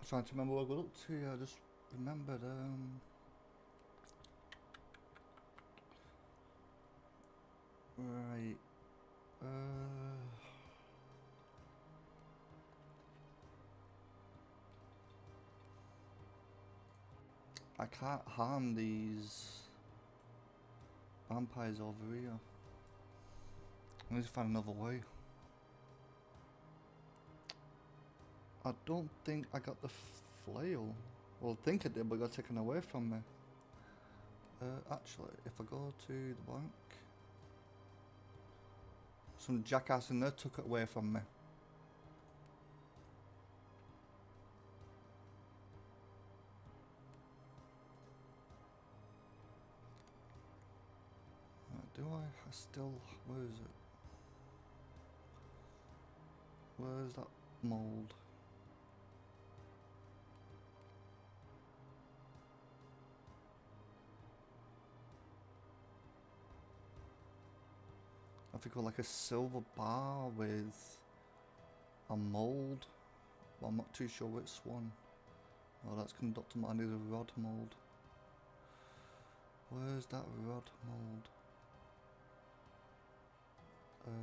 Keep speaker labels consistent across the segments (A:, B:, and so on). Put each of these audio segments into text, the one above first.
A: Trying to remember what I got up to. I just remembered. Right. I can't harm these vampires over here. I need to find another way. I don't think I got the flail. Well, I think I did, but it got taken away from me. Actually, if I go to the bank, some jackass in there took it away from me. Do I still... where is it? Where's that mould? I think like a silver bar with a mould, but I'm not too sure which one. Oh, that's conductor. I need a rod mould. Where's that rod mould? No.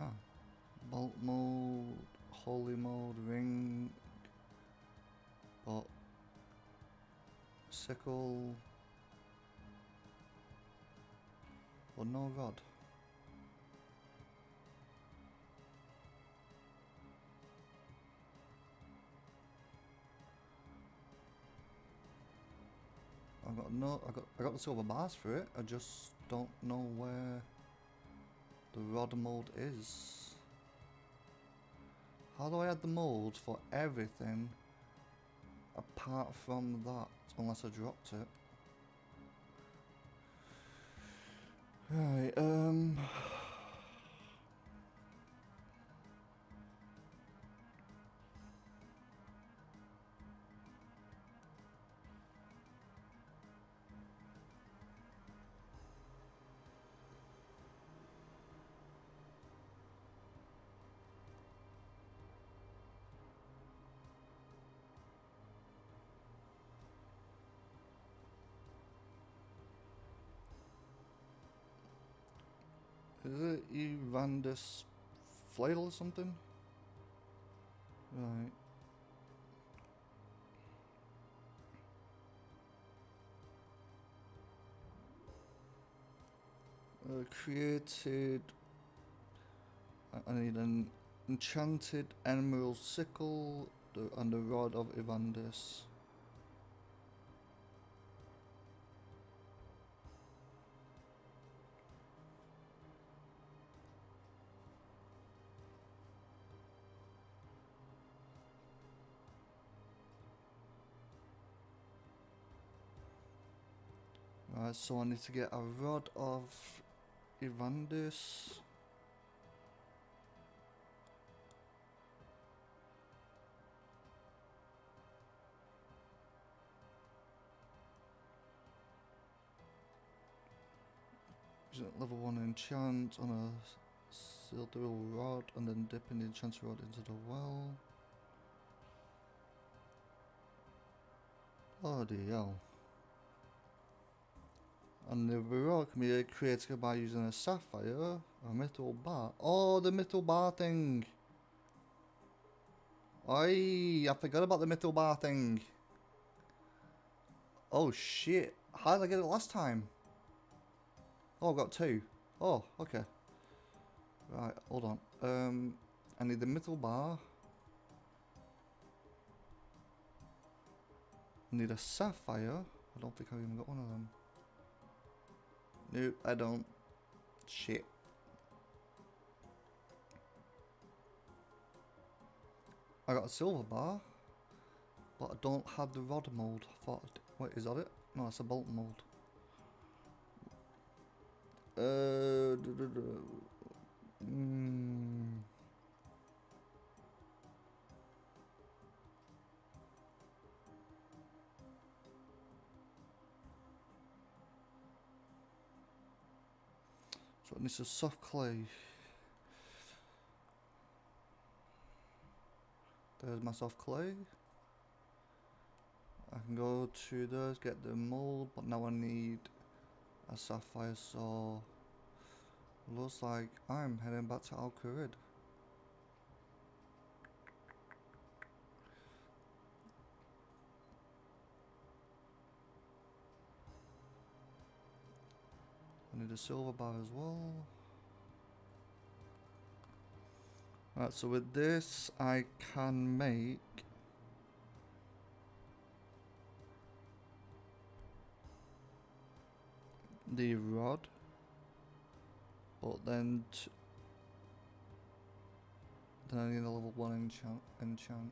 A: Ah, bolt mold, holy mold, ring, but sickle, but no rod. I got the silver bars for it. I just don't know where the rod mold is. How do I add the mold for everything apart from that? Unless I dropped it. Right, is it Evander's flail or something? Right. Created. I need an enchanted emerald sickle and the rod of Evandis. Right, so I need to get a rod of Evandis. Level 1 enchant on a silver rod and then dipping the enchanted rod into the well. Bloody hell. And the rod can be created by using a sapphire, a metal bar. Oh, the metal bar thing! I forgot about the metal bar thing. Oh shit. How did I get it last time? Oh, I got 2. Oh, okay. Right, hold on. I need the middle bar. I need a sapphire. I don't think I've even got one of them. Nope, I don't. Shit. I got a silver bar, but I don't have the rod mold. I thought, wait, is that it? No, it's a bolt mold. So this is soft clay. There's my soft clay. I can go to those, get the mold, but now I need a sapphire, so looks like I'm heading back to Al Kharid. I need a silver bar as well. Right, so with this I can make the rod, but then I need a level 1 enchant.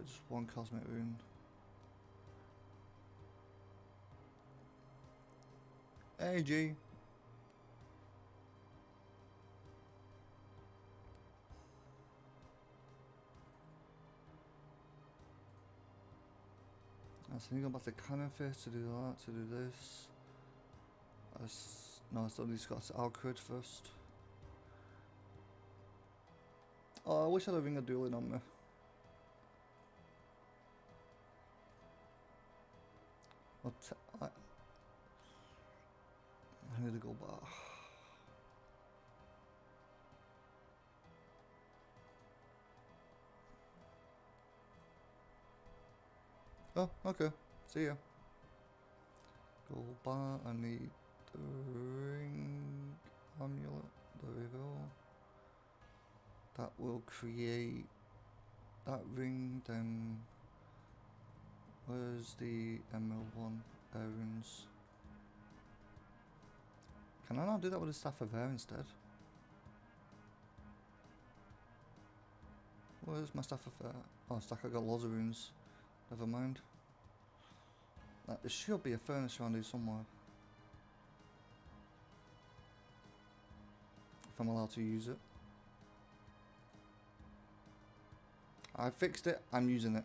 A: Just 1 cosmic rune. Hey G. So I need to go back to Cannon Face to do that, to do this. No, I still need to go to Al Kharid first. Oh, I wish I had a ring of dueling on me. I need to go back. Oh, okay. See ya. Go back. I need the ring amulet. There we go. That will create that ring. Then where's the emerald one? Runes. Can I not do that with a staff of air instead? Where's my staff of air? Oh, stack, I got loads of runes. Never mind. There should be a furnace around here somewhere. If I'm allowed to use it. I fixed it, I'm using it.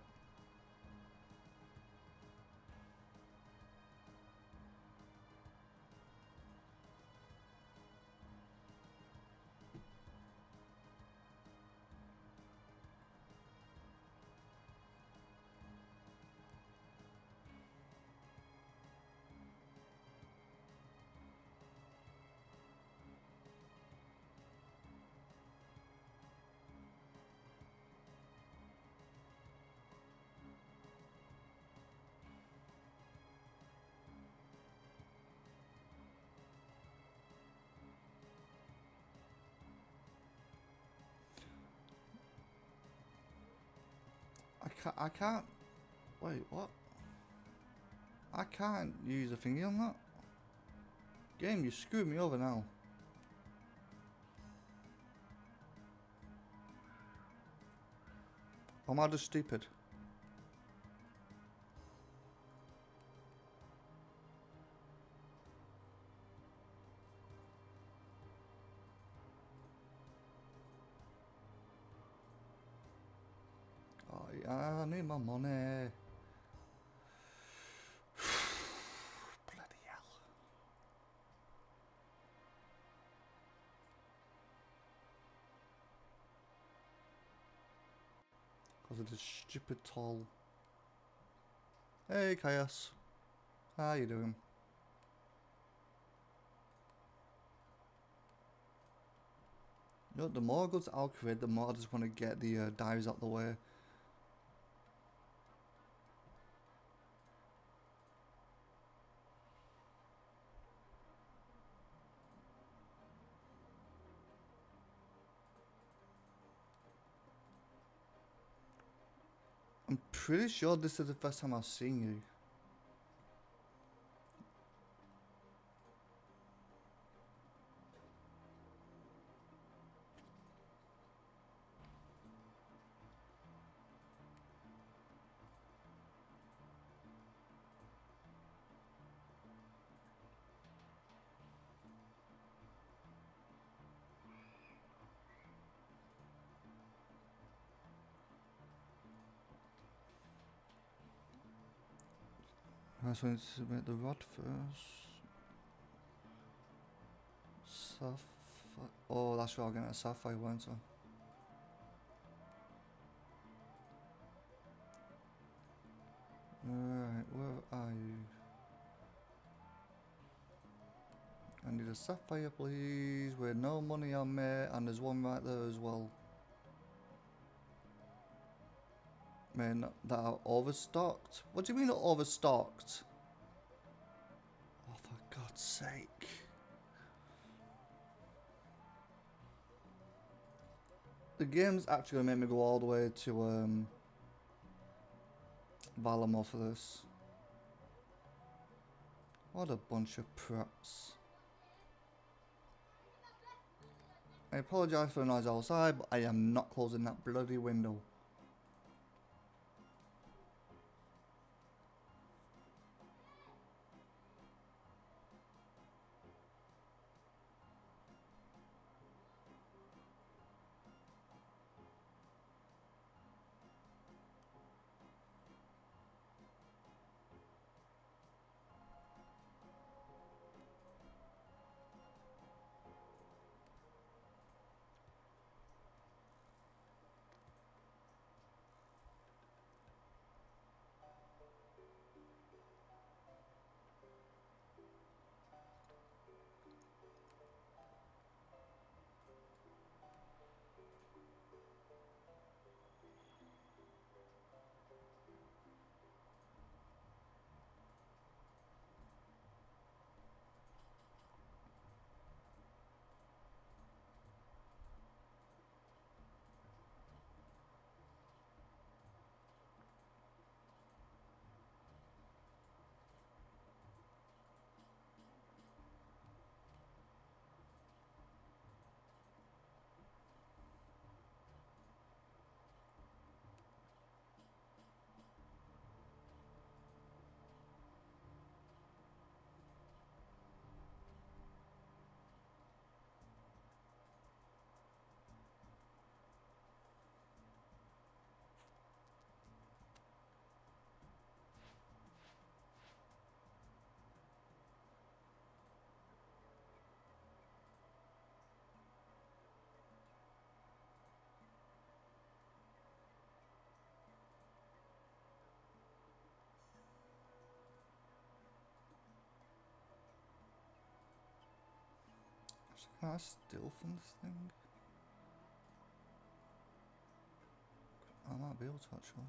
A: I can't, wait, what? I can't use a thingy on that. Game, you screwed me over now. Or am I just stupid? Oh yeah, I need my money. Bloody hell. Because of this stupid toll. Hey Chaos. How you doing? You know, the more I go to Al Kharid, the more I just want to get the dives out the way. I'm pretty sure this is the first time I've seen you. So I need to submit the rod first. Sapphire. Oh, that's right, I'm getting a sapphire, weren't I? Alright, where are you? I need a sapphire, please, with no money on me, and there's one right there as well. Man, that are overstocked? What do you mean overstocked? Oh, for God's sake. The game's actually gonna make me go all the way to Valamor for this. What a bunch of prats. I apologise for the noise outside, but I am not closing that bloody window. Can I steal from this thing? I might be able to actually.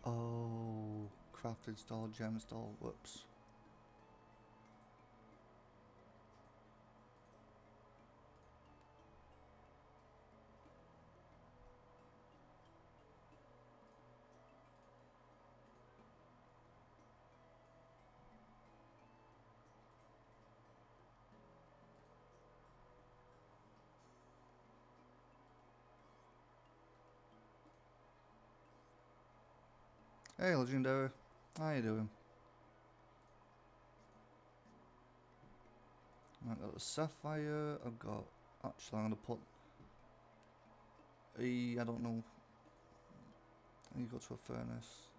A: Oh, crafted stall, gem stall, whoops. Hey, Legendary. How you doing? I've got the sapphire. I've got. Actually, I'm gonna put. I don't know. I need to go to a furnace.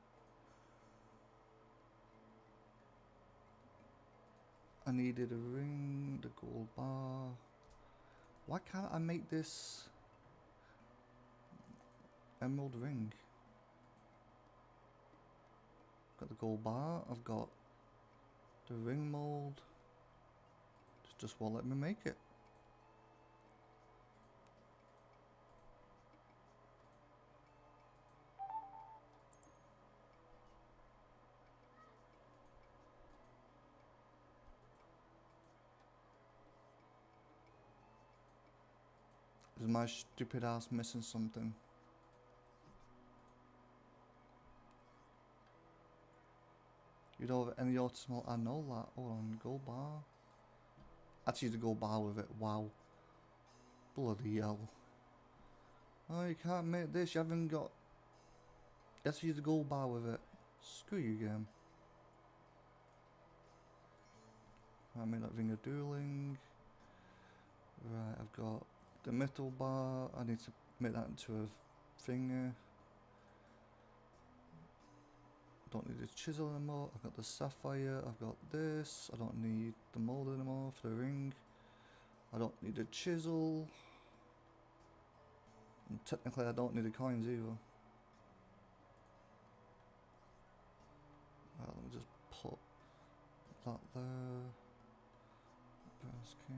A: I needed a ring, the gold bar. Why can't I make this emerald ring? Got the gold bar. I've got the ring mold. Just won't let me make it. Is my stupid ass missing something? You don't have any autismal? I know that. Hold on, gold bar. That's use the gold bar with it. Wow. Bloody hell. Oh, you can't make this. You haven't got... You have to use the gold bar with it. Screw you, game. I made that ring of dueling. Right, I've got the metal bar. I need to make that into a finger. Don't need the chisel anymore. I've got the sapphire. I've got this. I don't need the mold anymore for the ring. I don't need the chisel. And technically I don't need the coins either. Right, let me just put that there. Burst key.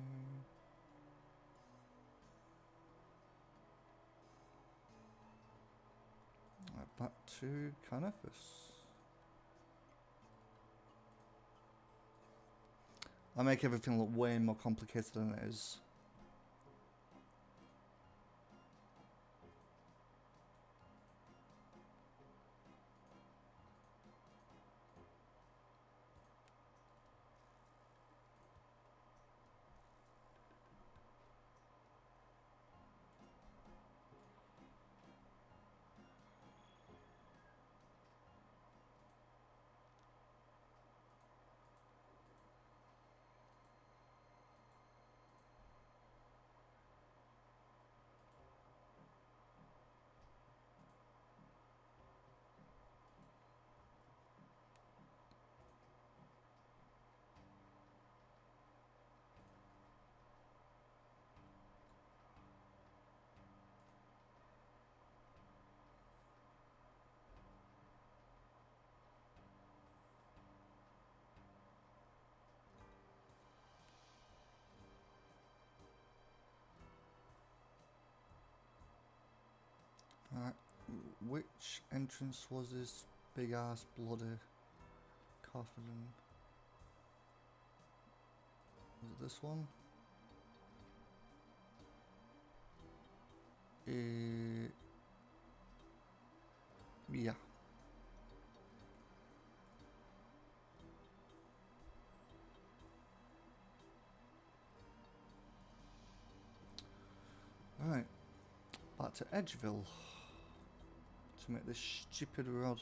A: Right, back to Canopus. I make everything look way more complicated than it is. Right, which entrance was this big ass bloody coffin? Was it this one? Yeah. Right, back to Edgeville to make this stupid rod.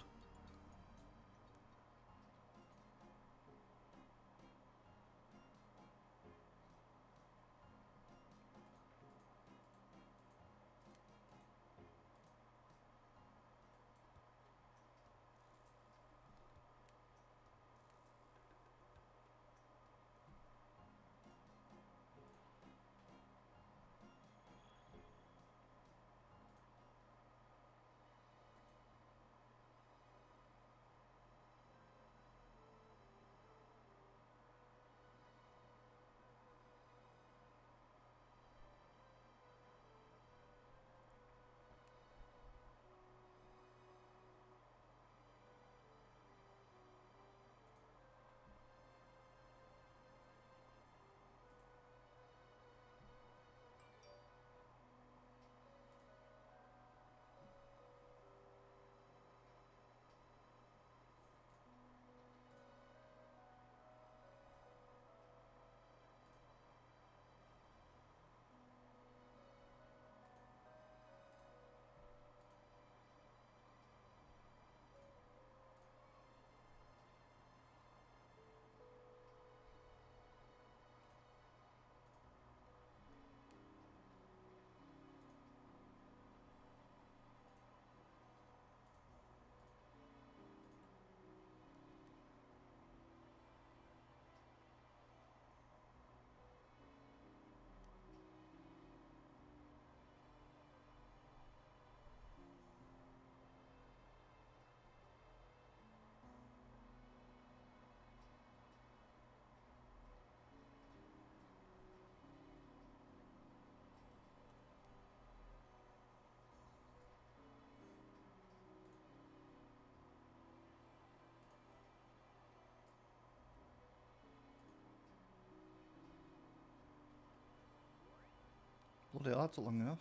A: Bloody hell, that's long enough.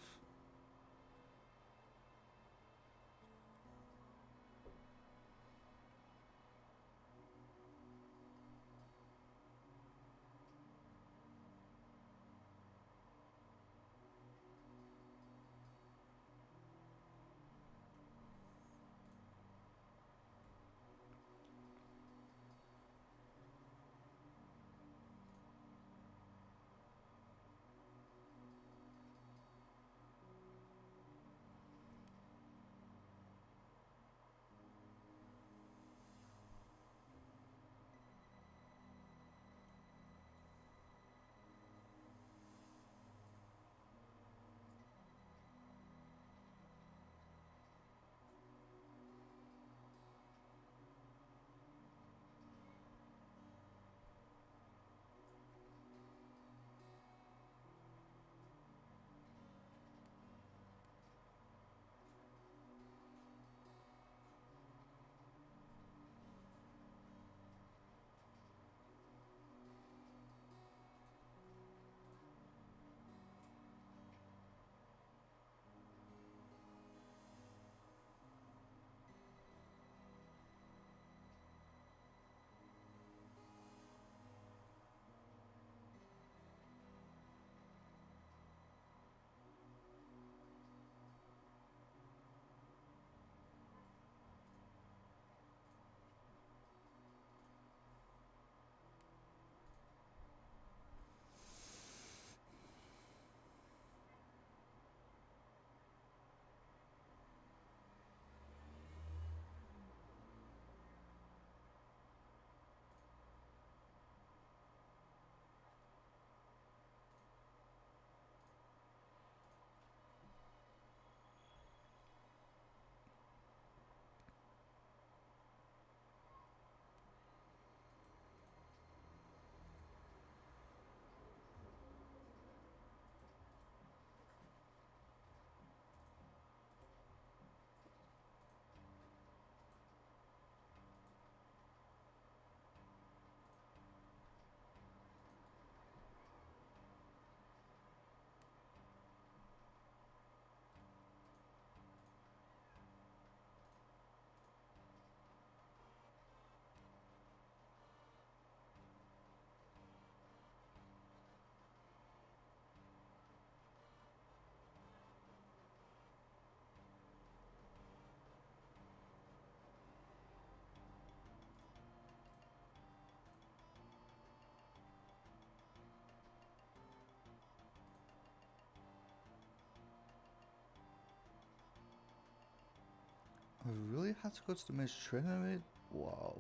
A: I really had to go to the main training. Wow.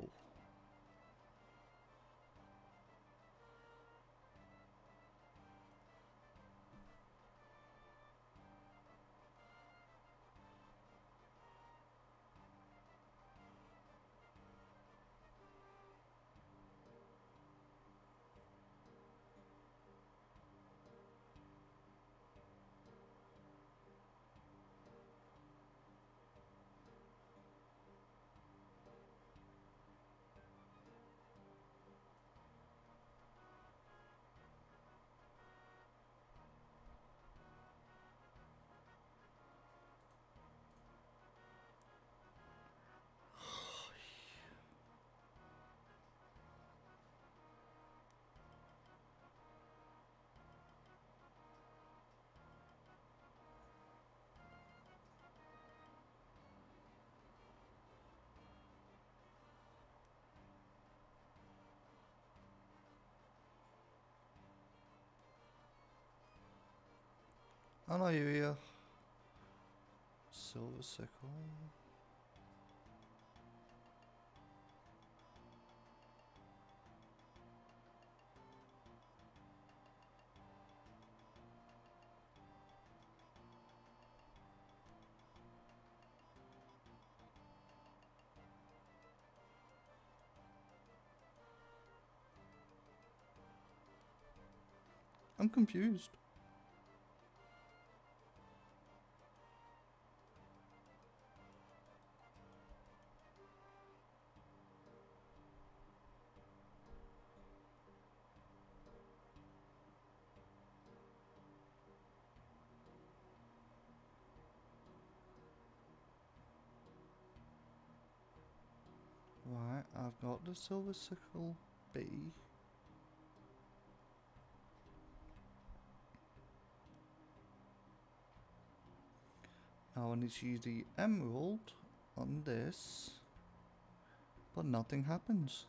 A: I know you're here. Silver sickle. I'm confused. Right, I've got the silver sickle B. Now I need to use the emerald on this, but nothing happens.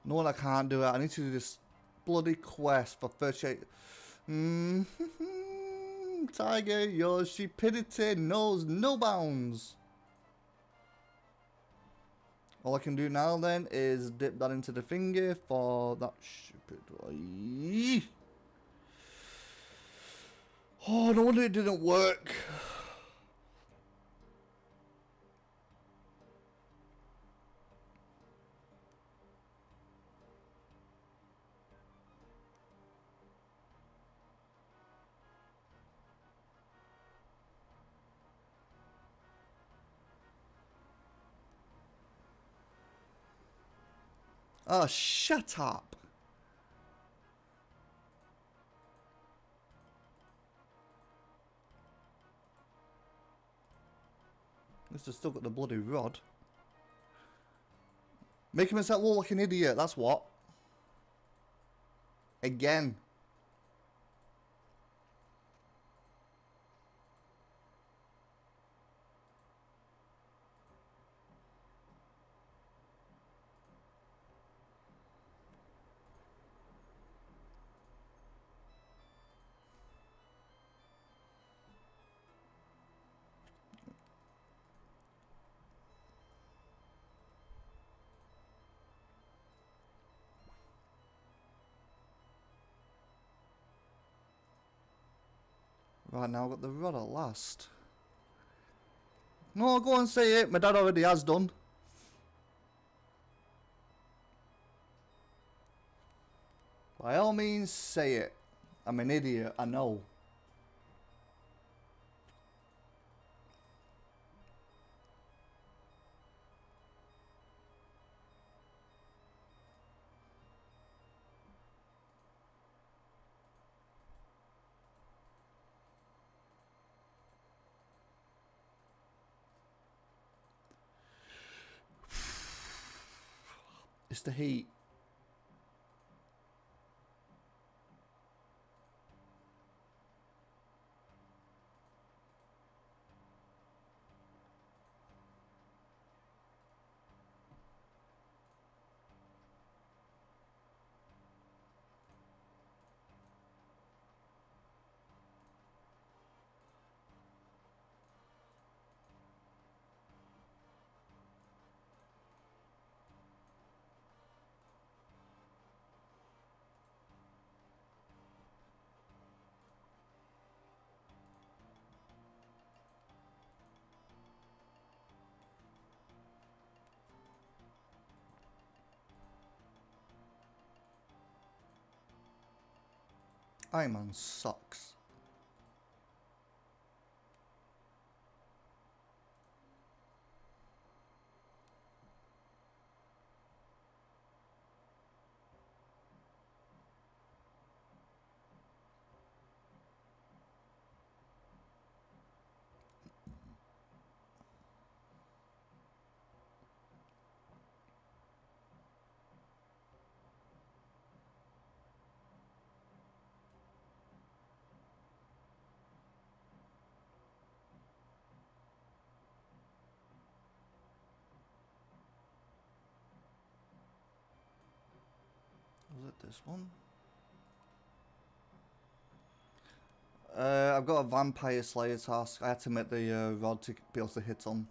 A: No, I can't do it. I need to do this bloody quest for 38. Tiger, your stupidity knows no bounds. All I can do now then is dip that into the finger for that stupid. Oh, no wonder it didn't work. Oh, shut up. At least I've still got the bloody rod. Making myself look like an idiot, that's what. Again. Right, now I've got the rod at last. No, go and say it. My dad already has done. By all means, say it. I'm an idiot, I know. It's the heat. Ironman sucks. this one. I've got a Vampire Slayer task. I had to make the rod to be able to hit on.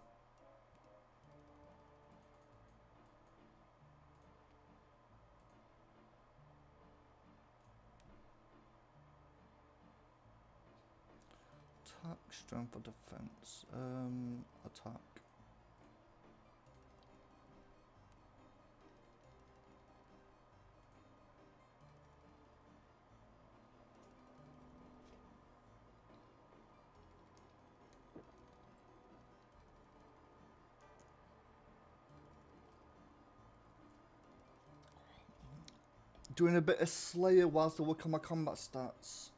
A: Attack, strength or defense? Attack. Doing a bit of Slayer whilst I work on my combat stats.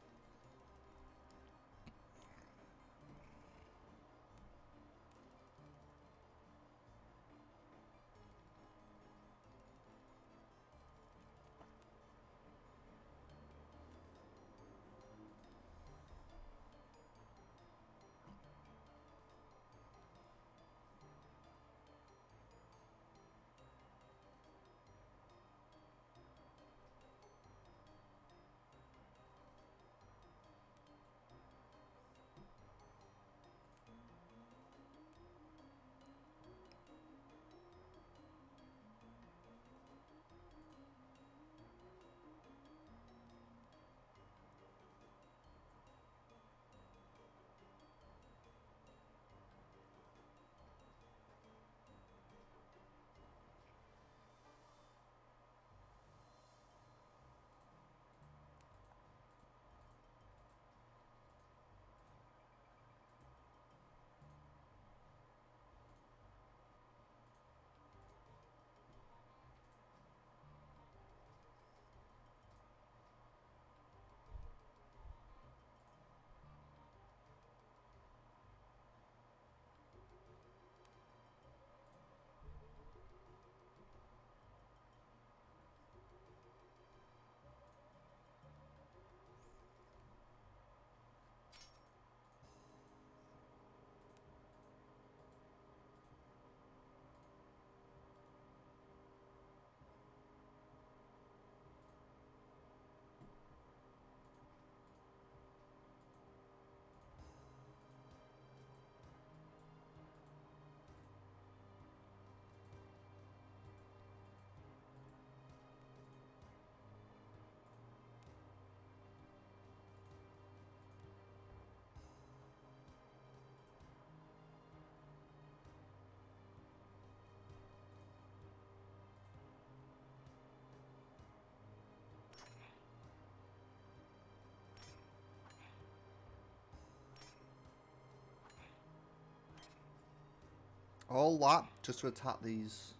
A: All that just to attack these.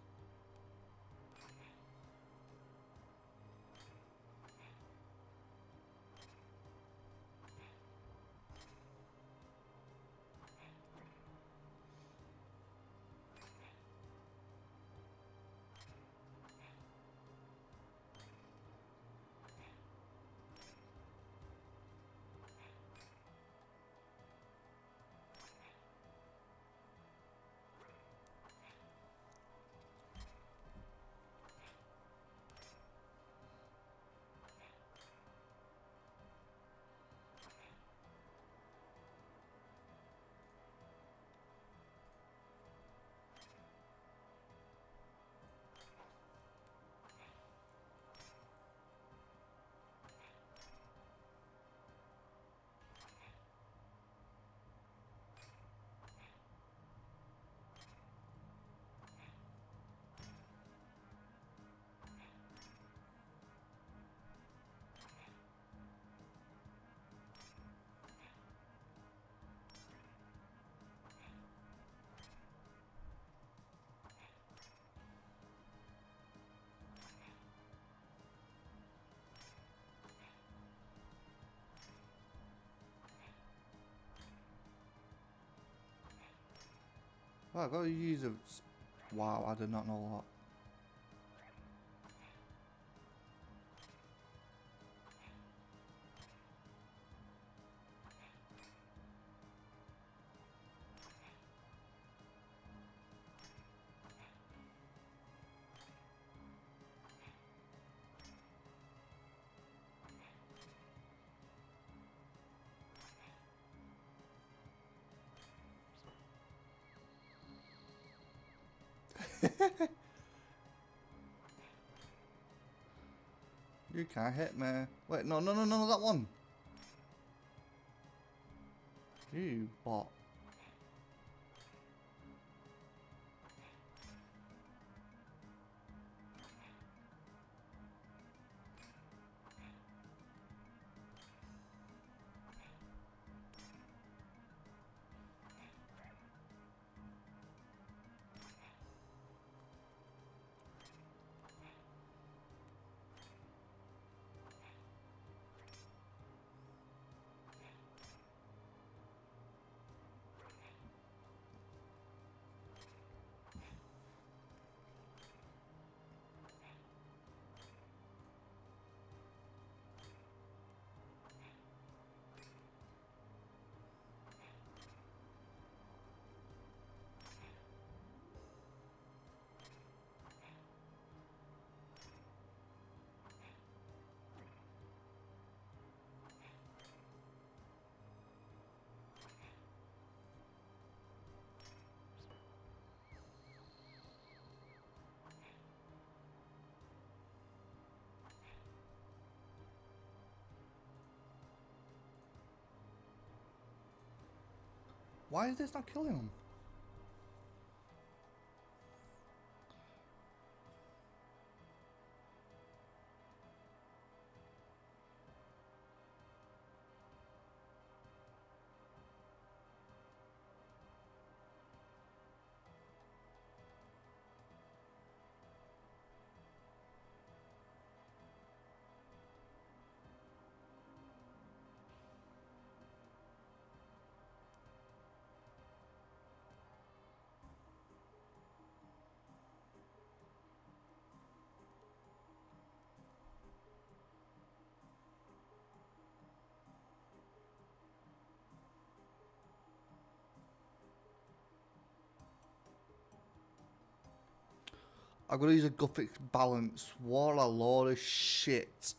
A: Oh, I've got to use a... Wow, I did not know that. You can't hit me. Wait, no, no, no, no, that one. You bot. Why is this not killing him? I've got to use a Gothic balance. What a load of shit.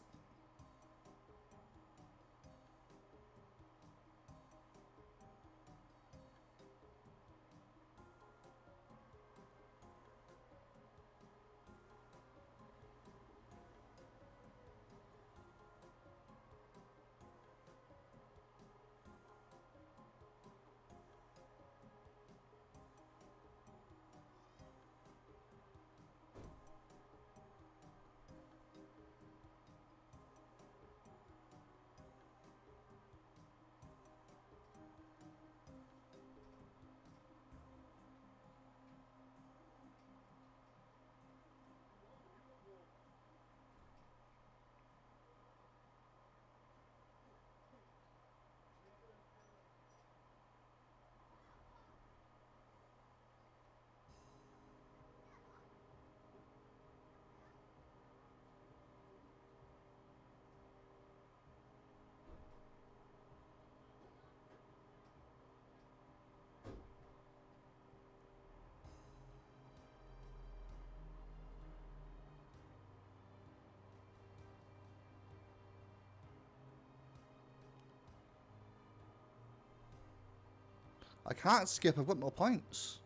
A: I can't skip, I've got no points.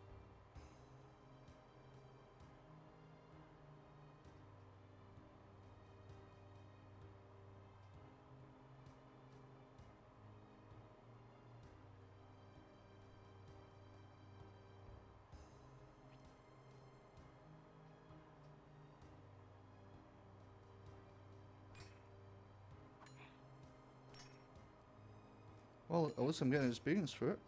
A: Well, at least I'm getting experience for it.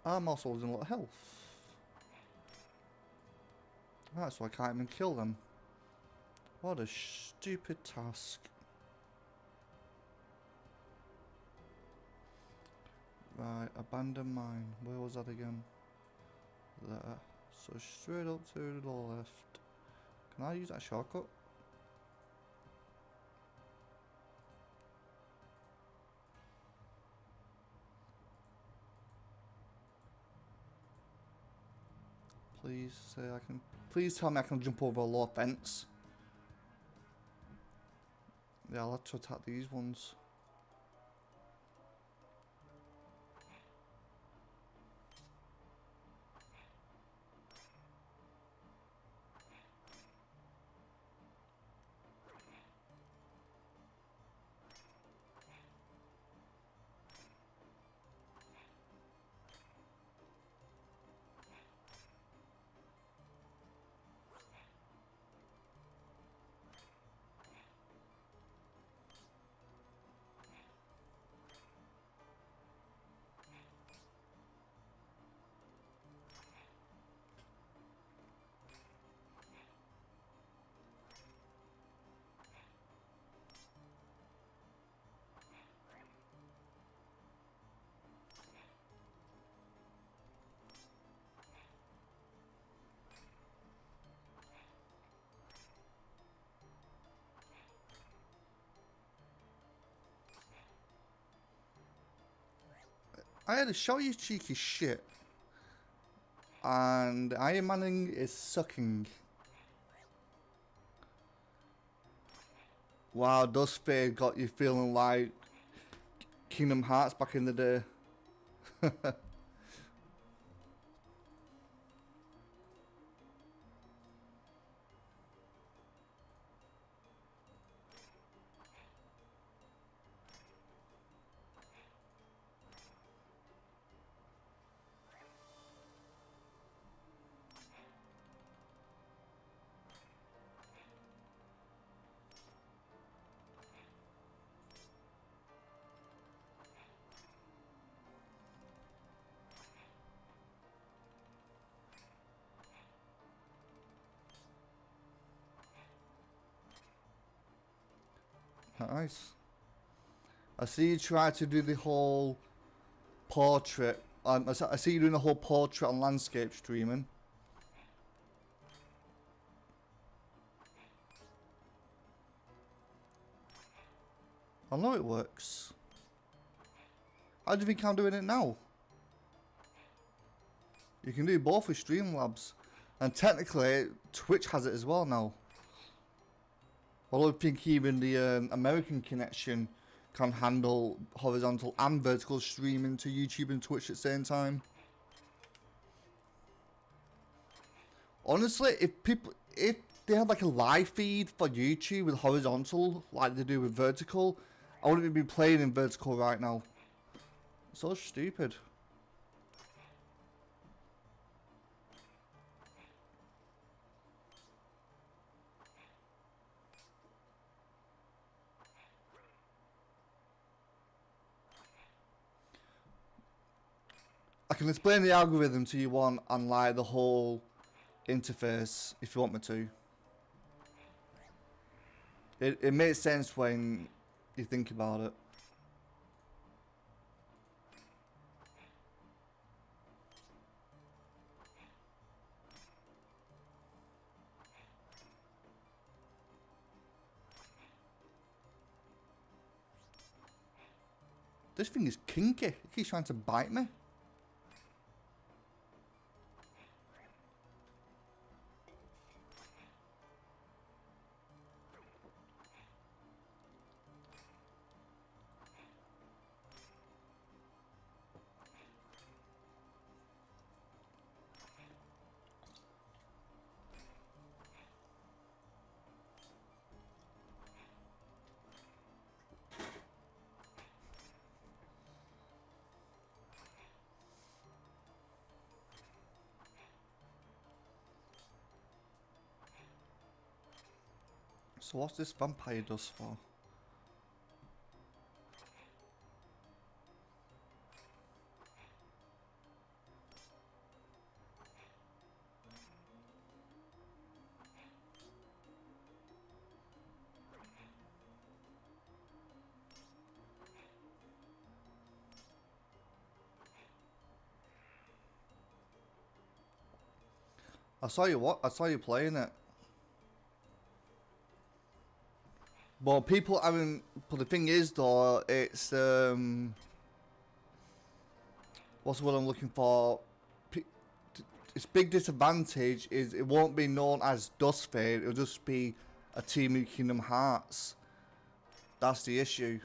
A: I'm also losing a lot of health. Right, so I can't even kill them. What a stupid task. Right, abandon mine. Where was that again? There. So straight up to the left. Can I use that shortcut? Please say I can. Please tell me I can jump over a low fence. Yeah, I'll have to attack these ones. I had to show you cheeky shit. And Ironmanning is sucking. Wow, Dust Fade got you feeling like Kingdom Hearts back in the day. Nice. I see you try to do the whole portrait. I see you doing the whole portrait on landscape streaming. I know it works. How do you think I'm doing it now? You can do both with Streamlabs. And technically, Twitch has it as well now. Well, I think even the American connection can handle horizontal and vertical streaming to YouTube and Twitch at the same time. Honestly, if they had like a live feed for YouTube with horizontal like they do with vertical, I wouldn't be playing in vertical right now. So stupid. I can explain the algorithm to you one and like the whole interface if you want me to. It makes sense when you think about it. This thing is kinky. It keeps trying to bite me. So what's this vampire dust for? I saw you playing it. But people haven't. But the thing is, though, it's what's the word I'm looking for? its big disadvantage is it won't be known as Dust Fade. It'll just be a Team of Kingdom Hearts. That's the issue.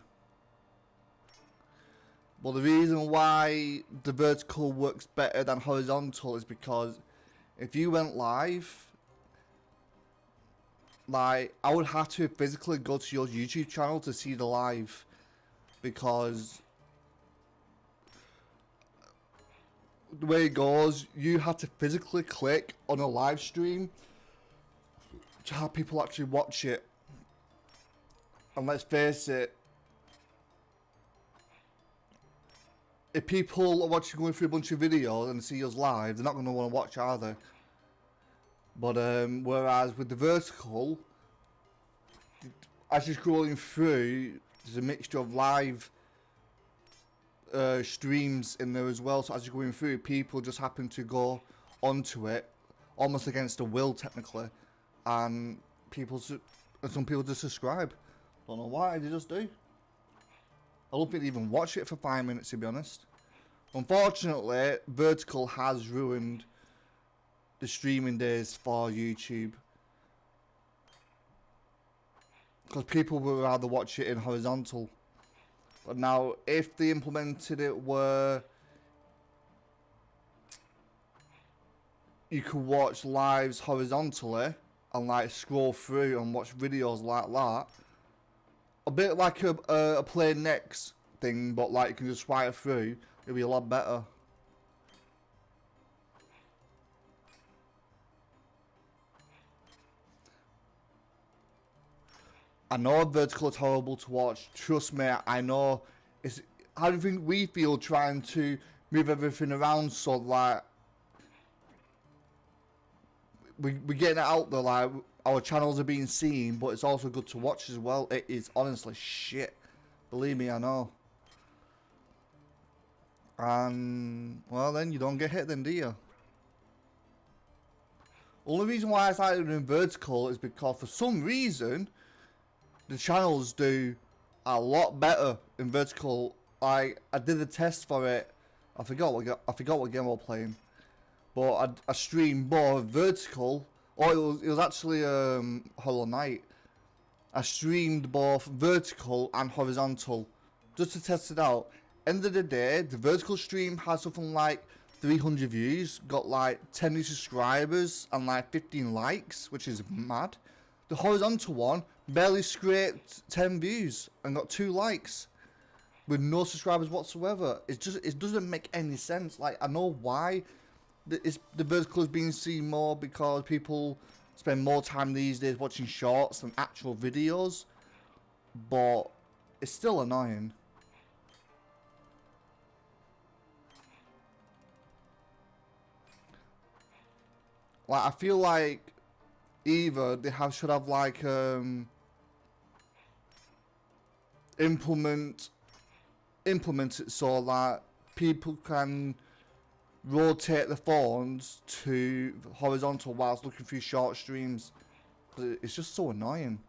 A: But the reason why the vertical works better than horizontal is because if you went live, like, I would have to physically go to your YouTube channel to see the live, because the way it goes, you have to physically click on a live stream to have people actually watch it. And let's face it, if people are watching, going through a bunch of videos and see us live, they're not going to want to watch either. But whereas with the vertical, as you're scrolling through, there's a mixture of live streams in there as well. So as you're going through, people just happen to go onto it, almost against the will technically, and some people just subscribe. Don't know why, they just do. I don't think they even watch it for 5 minutes, to be honest. Unfortunately, vertical has ruined the streaming days for YouTube, because people would rather watch it in horizontal. But now, if they implemented it where you could watch lives horizontally and like scroll through and watch videos like that, a bit like a play next thing, but like you can just swipe through, it'll be a lot better. I know vertical is horrible to watch, trust me, I know. How do you think we feel trying to move everything around so like we're getting it out there, like our channels are being seen, but it's also good to watch as well. It is honestly shit, believe me, I know. And well, then you don't get hit then, do you? Only reason why I started in vertical is because for some reason the channels do a lot better in vertical. I did a test for it. I forgot what game I was playing, but I streamed both vertical. Oh, it was actually Hollow Knight. I streamed both vertical and horizontal just to test it out. End of the day, the vertical stream had something like 300 views, got like 10 new subscribers and like 15 likes, which is mad. The horizontal one barely scraped 10 views and got 2 likes with no subscribers whatsoever. It doesn't make any sense. Like, I know why the vertical is being seen more, because people spend more time these days watching shorts than actual videos, but it's still annoying. Like, I feel like either they should have like implement it so that people can rotate the phones to horizontal whilst looking through short streams, because it's just so annoying.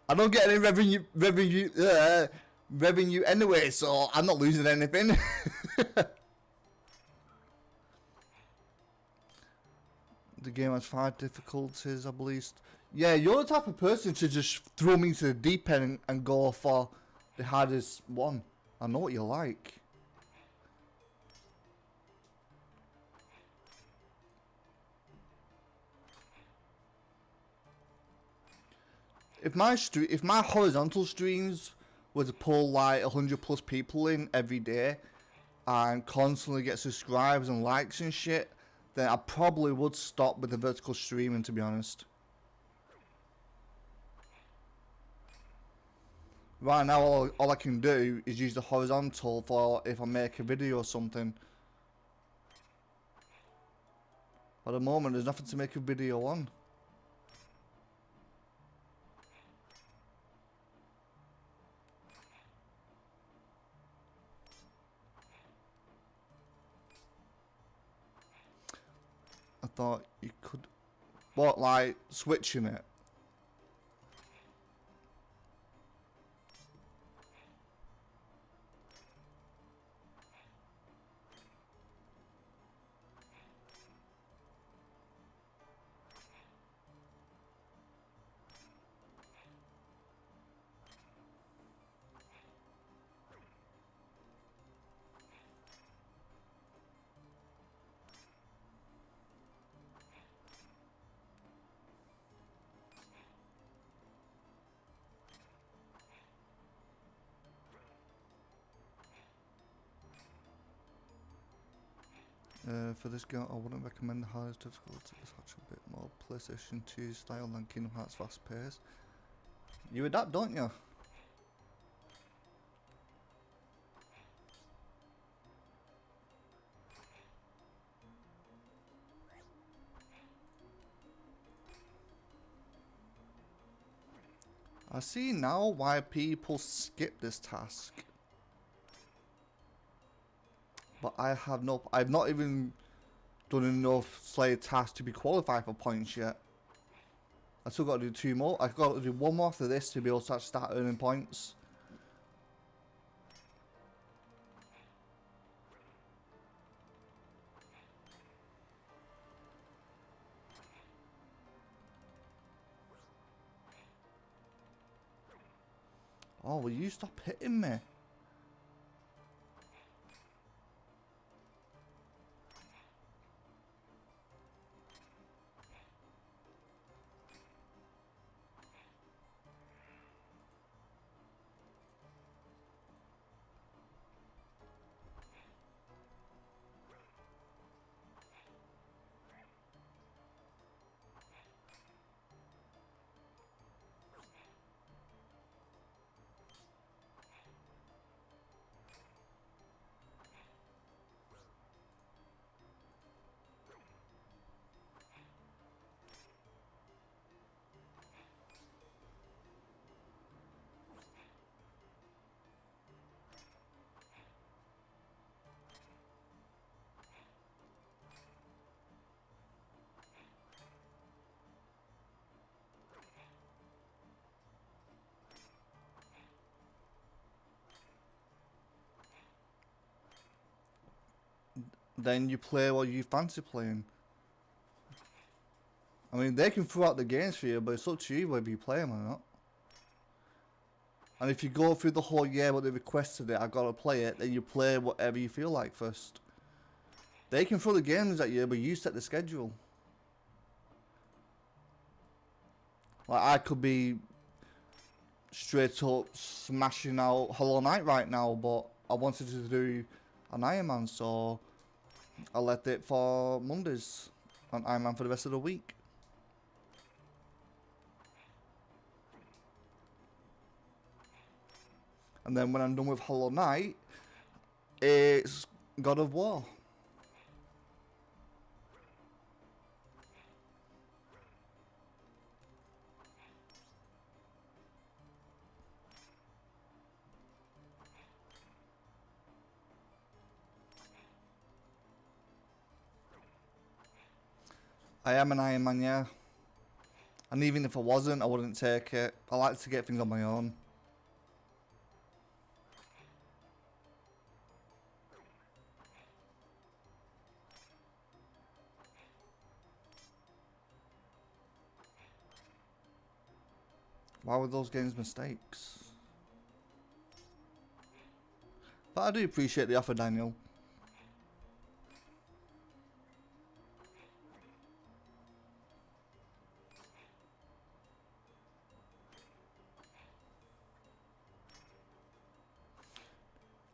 A: I don't get any revenue anyway, so I'm not losing anything. The game has 5 difficulties, I believe. Yeah, you're the type of person to just throw me to the deep end and go for the hardest one. I know what you like. If my horizontal streams were to pull like 100+ people in every day and constantly get subscribers and likes and shit, then I probably would stop with the vertical streaming, to be honest. Right now, all I can do is use the horizontal for if I make a video or something. At the moment, there's nothing to make a video on. I thought you could... What, like, switching it? For this game, I wouldn't recommend the hardest difficulty. It's actually a bit more PlayStation 2 style than Kingdom Hearts fast pace. You adapt, don't you? I see now why people skip this task. But I've not even done enough Slayer tasks to be qualified for points yet. I still got to do 2 more. I've got to do 1 more after this to be able to start earning points. Oh, will you stop hitting me? Then you play what you fancy playing. I mean, they can throw out the games for you, but it's up to you whether you play them or not. And if you go through the whole year but they requested it, I gotta play it, then you play whatever you feel like first. They can throw the games at you, but you set the schedule. Like, I could be straight up smashing out Hollow Knight right now, but I wanted to do an Ironman, so I left it for Mondays on Ironman for the rest of the week. And then when I'm done with Hollow Knight, it's God of War. I am an Ironman, yeah. And even if I wasn't, I wouldn't take it. I like to get things on my own. Why were those games mistakes? But I do appreciate the offer, Daniel.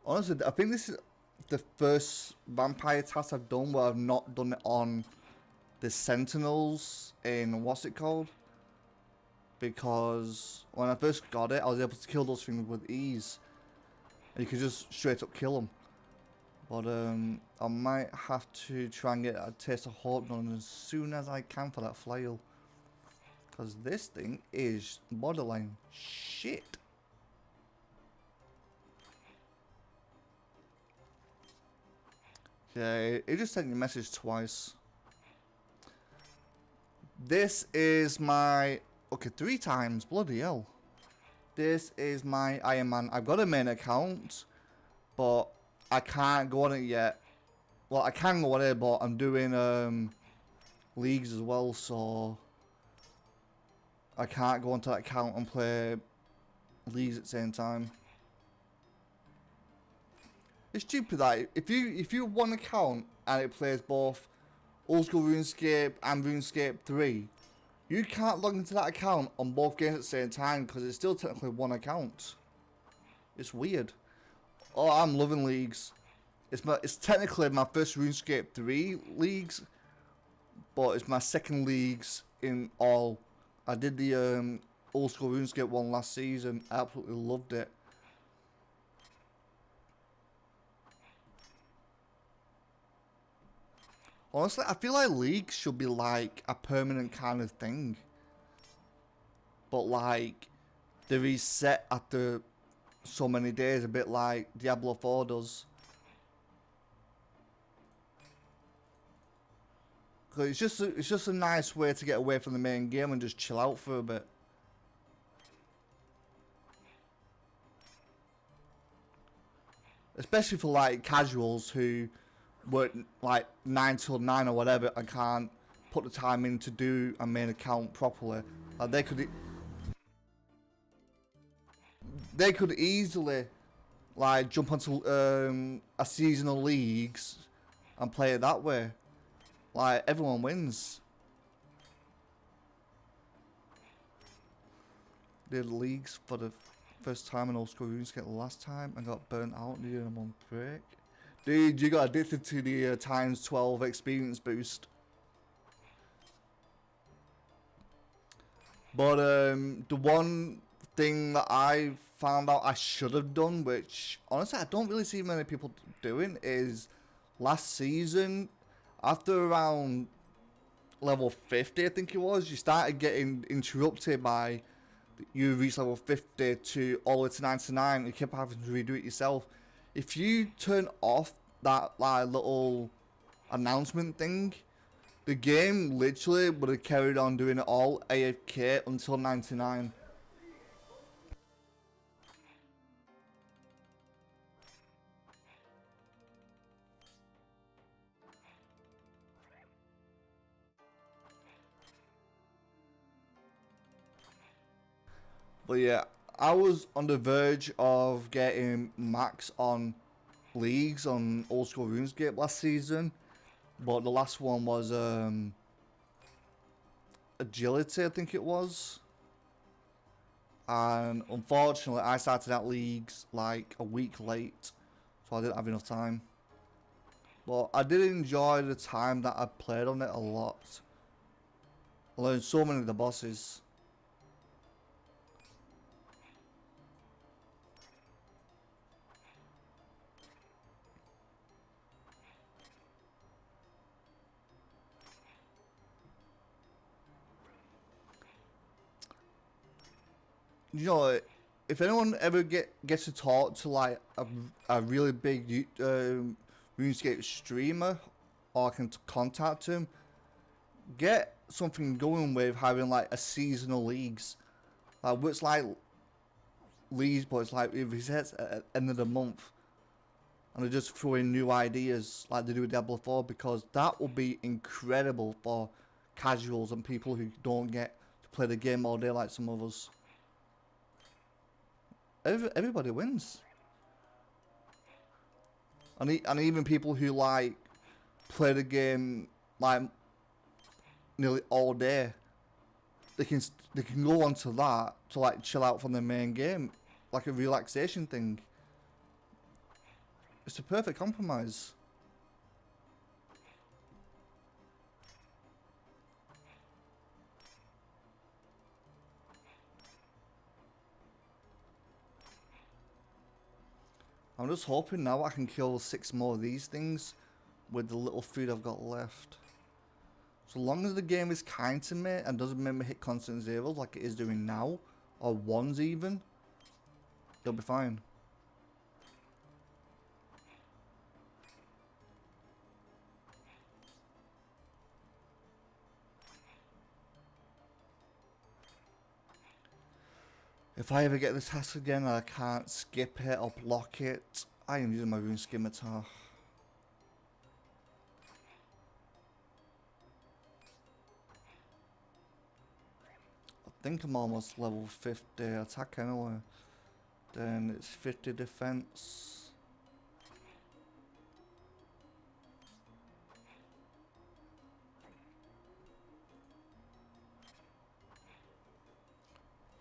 A: Honestly, I think this is the first vampire task I've done where I've not done it on the Sentinels in, what's it called? Because when I first got it, I was able to kill those things with ease. And you could just straight up kill them. But I might have to try and get a Taste of Hope done as soon as I can for that flail. Because this thing is borderline shit. Yeah, it just sent you a message twice. This is my... Okay, 3 times. Bloody hell. This is my Ironman. I've got a main account, but I can't go on it yet. Well, I can go on it, but I'm doing leagues as well, so I can't go onto that account and play leagues at the same time. It's stupid that if you have one account and it plays both Old School RuneScape and RuneScape 3, you can't log into that account on both games at the same time because it's still technically one account. It's weird. Oh, I'm loving leagues. It's technically my first RuneScape 3 leagues, but it's my second leagues in all. I did the old school RuneScape one last season. I absolutely loved it. Honestly, I feel like leagues should be like a permanent kind of thing. But like, they reset after so many days, a bit like Diablo 4 does. Cause it's just a nice way to get away from the main game and just chill out for a bit. Especially for like casuals who work like 9 till 9 or whatever and can't put the time in to do a main account properly. Like they could easily like jump onto a seasonal leagues and play it that way. Like everyone wins. Did leagues for the first time in old school RuneScape the last time and got burnt out needing a month break. Dude, you got addicted to the times 12 experience boost. But the one thing that I found out I should have done, which honestly I don't really see many people doing, is last season, after around level 50, I think it was, you started getting interrupted by you reach level 50 to all the way to 99, you kept having to redo it yourself. If you turn off that like little announcement thing, the game literally would have carried on doing it all AFK until 99. But yeah, I was on the verge of getting max on leagues on old school RuneScape last season, but the last one was agility, I think it was. And unfortunately, I started out leagues like a week late, so I didn't have enough time. But I did enjoy the time that I played on it a lot. I learned so many of the bosses. You know, if anyone ever gets to talk to like a really big RuneScape streamer, or can contact him, get something going with having like a seasonal leagues. It's like leagues, but it's like if he says at the end of the month, and they just throw in new ideas like they do with Diablo 4, because that will be incredible for casuals and people who don't get to play the game all day like some of us. Everybody wins. And even people who like play the game like nearly all day, they can go onto that to like chill out from the main game, like a relaxation thing. It's a perfect compromise. I'm just hoping now I can kill 6 more of these things with the little food I've got left. So long as the game is kind to me and doesn't make me hit constant zeros like it is doing now, or ones even, it'll be fine. If I ever get this task again and I can't skip it or block it, I am using my rune scimitar. I think I'm almost level 50 attack anyway. Then it's 50 defense.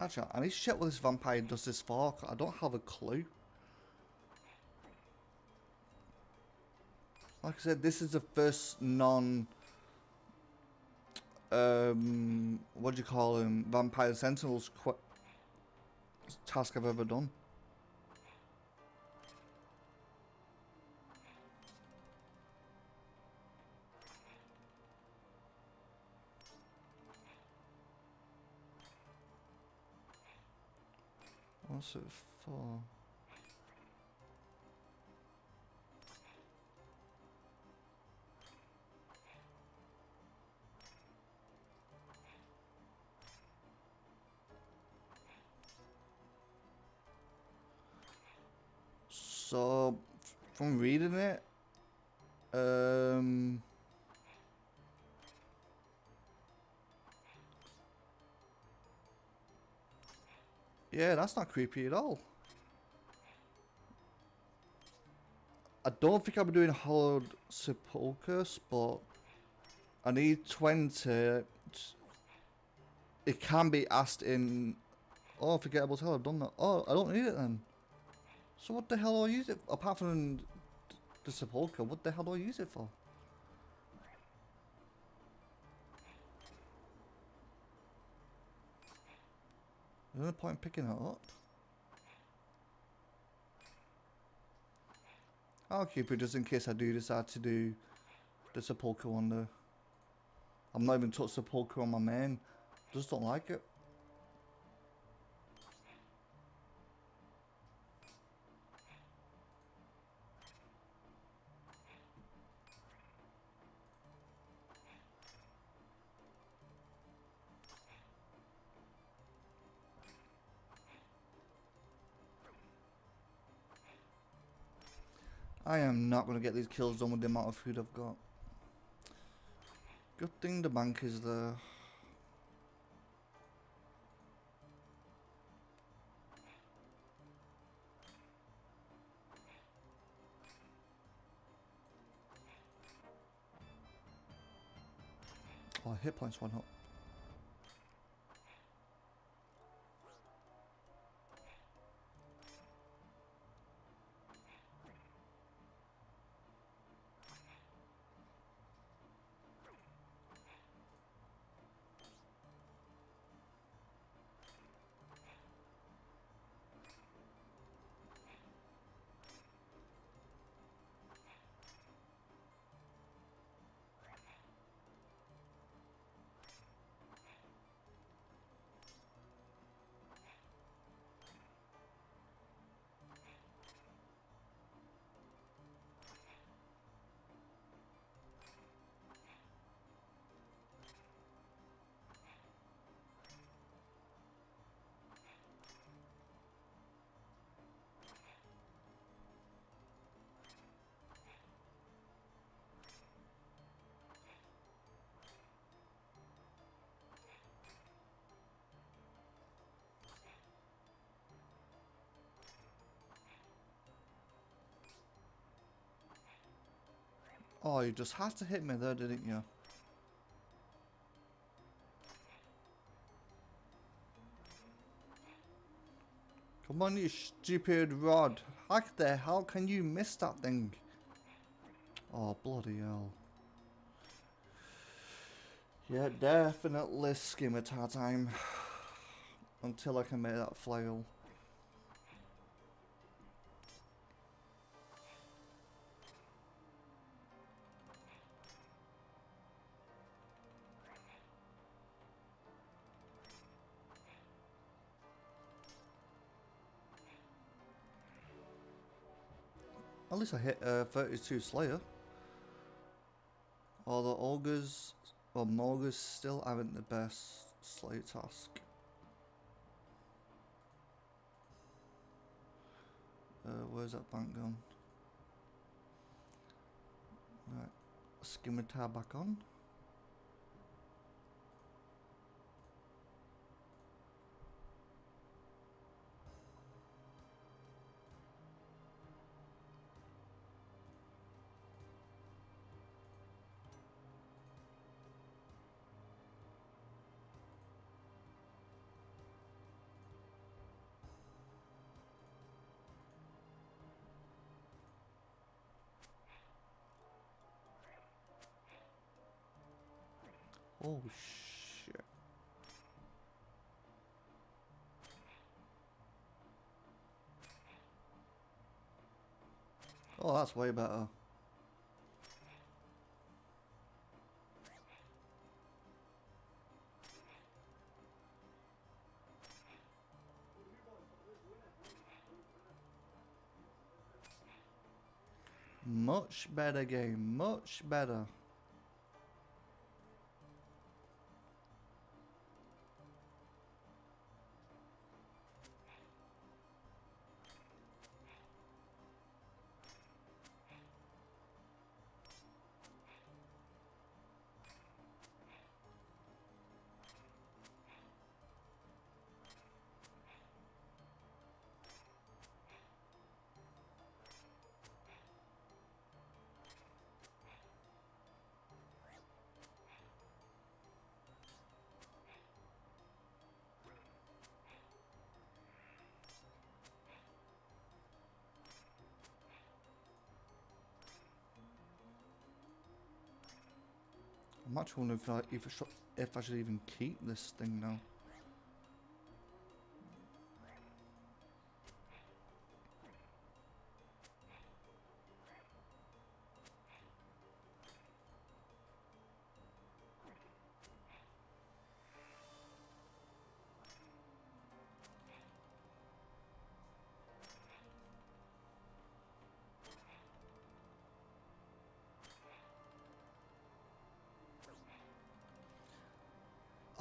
A: Actually, I need to check what this vampire does this for, 'cause I don't have a clue. Like I said, this is the first non... what do you call them? Vampire Sentinels task I've ever done. What's it for? So, from reading it, yeah, that's not creepy at all. I don't think I'm doing Hollowed Sepulchres, but I need 20. It can be asked in... Oh, forgettable tell, I've done that. Oh, I don't need it then. So what the hell do I use it for? Apart from the Sepulchre, what the hell do I use it for? There's no point in picking it up. I'll keep it just in case I do decide to do the Sepulchre one though. I'm not even touched Sepulchre on my main. Just don't like it. I am not going to get these kills done with the amount of food I've got. Good thing the bank is there. Oh, hit points went up. Oh, you just had to hit me there, didn't you? Come on, you stupid rod. How the hell can you miss that thing? Oh, bloody hell. Yeah, definitely scimitar time. Until I can make that flail. At least I hit 32 Slayer. Although Ogres or Morgers still aren't the best Slayer task. Where's that bank gone? Right, scimitar back on. Oh shit. Oh, that's way better. Much better game, much better. I'm actually wondering if I should even keep this thing now.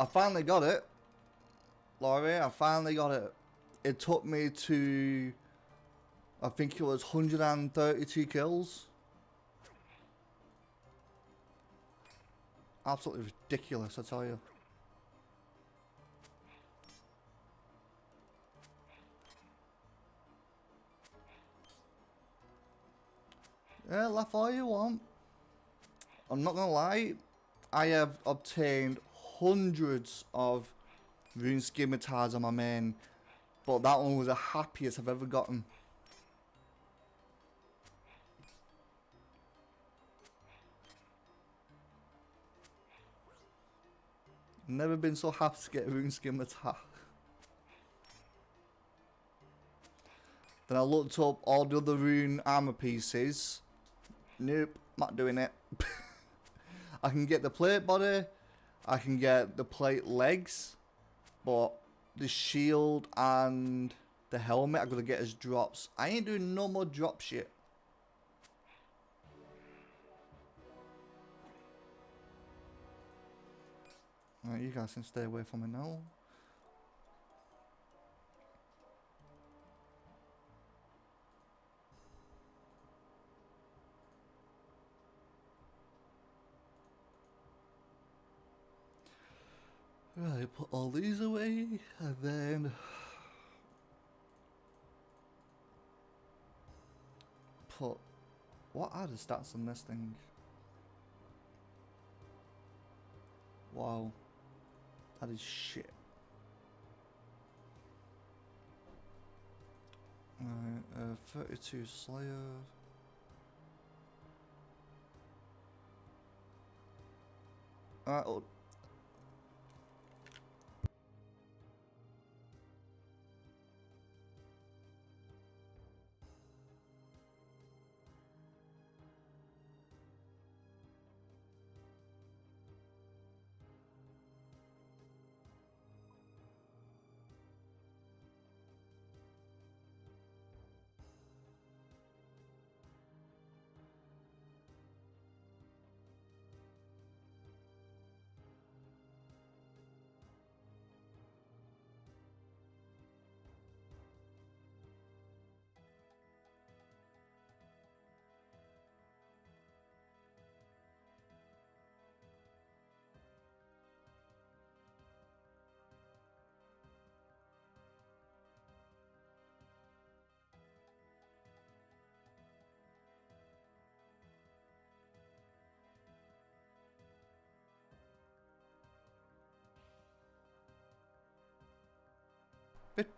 A: I finally got it, Laurie. I finally got it. It took me to, I think it was 132 kills. Absolutely ridiculous, I tell you. Yeah, laugh all you want. I'm not gonna lie, I have obtained hundreds of rune scimitars on my main, but that one was the happiest I've ever gotten. Never been so happy to get a rune scimitar. Then I looked up all the other rune armor pieces. Nope, not doing it. I can get the plate body, I can get the plate legs, but the shield and the helmet I'm gonna get as drops. I ain't doing no more drop shit. Right, you guys can stay away from me now. Right, put all these away, and then put... What are the stats on this thing? Wow. That is shit. Right, 32 Slayer. Alright, oh.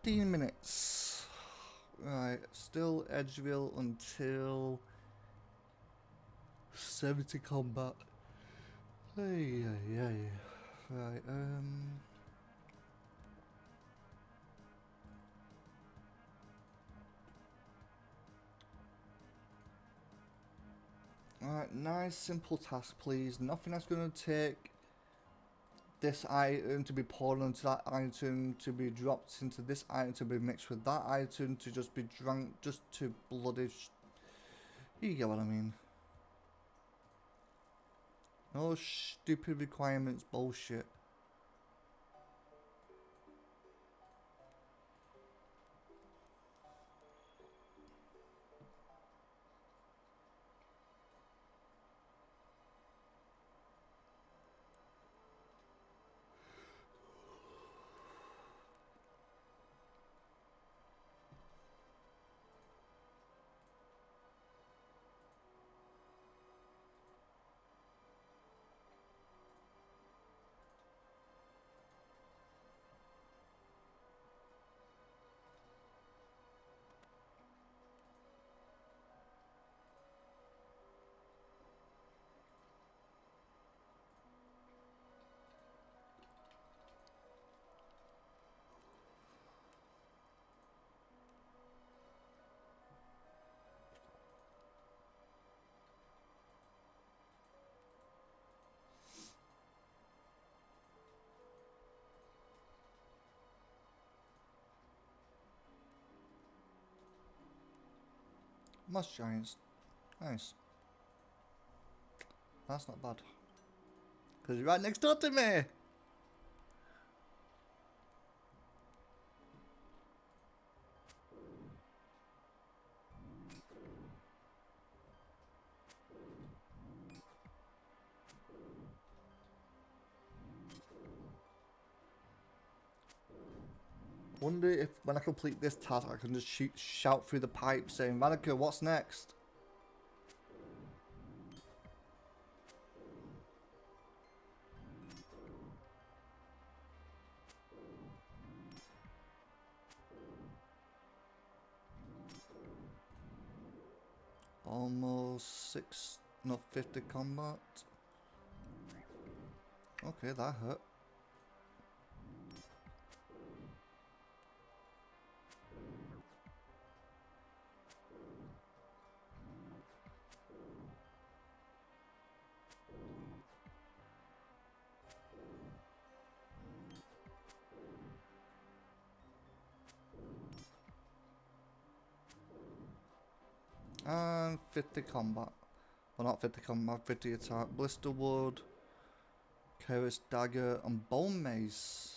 A: $15. Right, still Edgeville until 70 combat. Hey, hey, hey. Right, Alright, nice simple task please. Nothing that's gonna take this item to be poured into that item, to be dropped into this item, to be mixed with that item, to just be drunk, just to bloody you get what I mean. No stupid requirements bullshit. Moss giants. Nice. That's not bad. Because you're right next door to me. Wonder if when I complete this task I can just shout through the pipe saying, Radika, what's next? Almost 50 combat. Okay, that hurt. And 50 combat. Well, not 50 combat, 50 attack. Blister Wood, Chaos Dagger, and Bone Mace.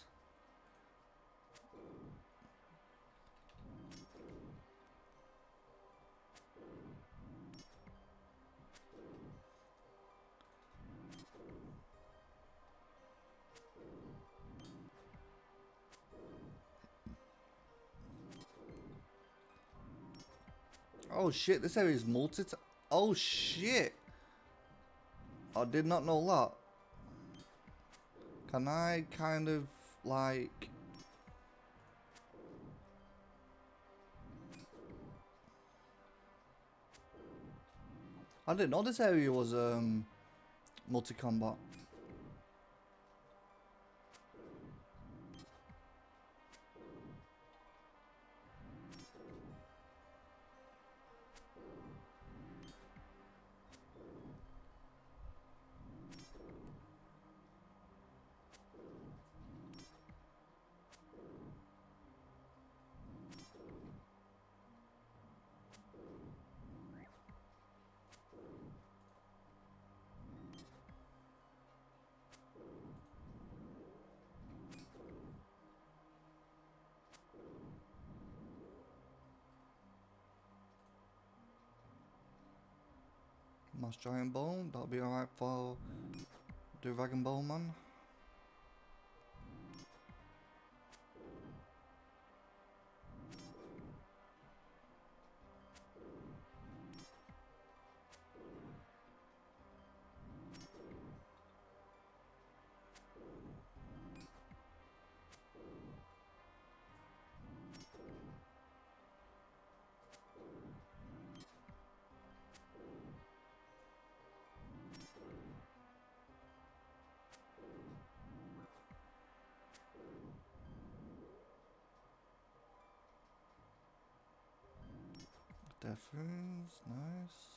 A: Oh shit, this area is multi. Oh shit! I did not know that. Can I kind of like. I didn't know this area was multi combat. Mass Giant Bone, that'll be alright for the Dragon Ball man. Death runes, nice.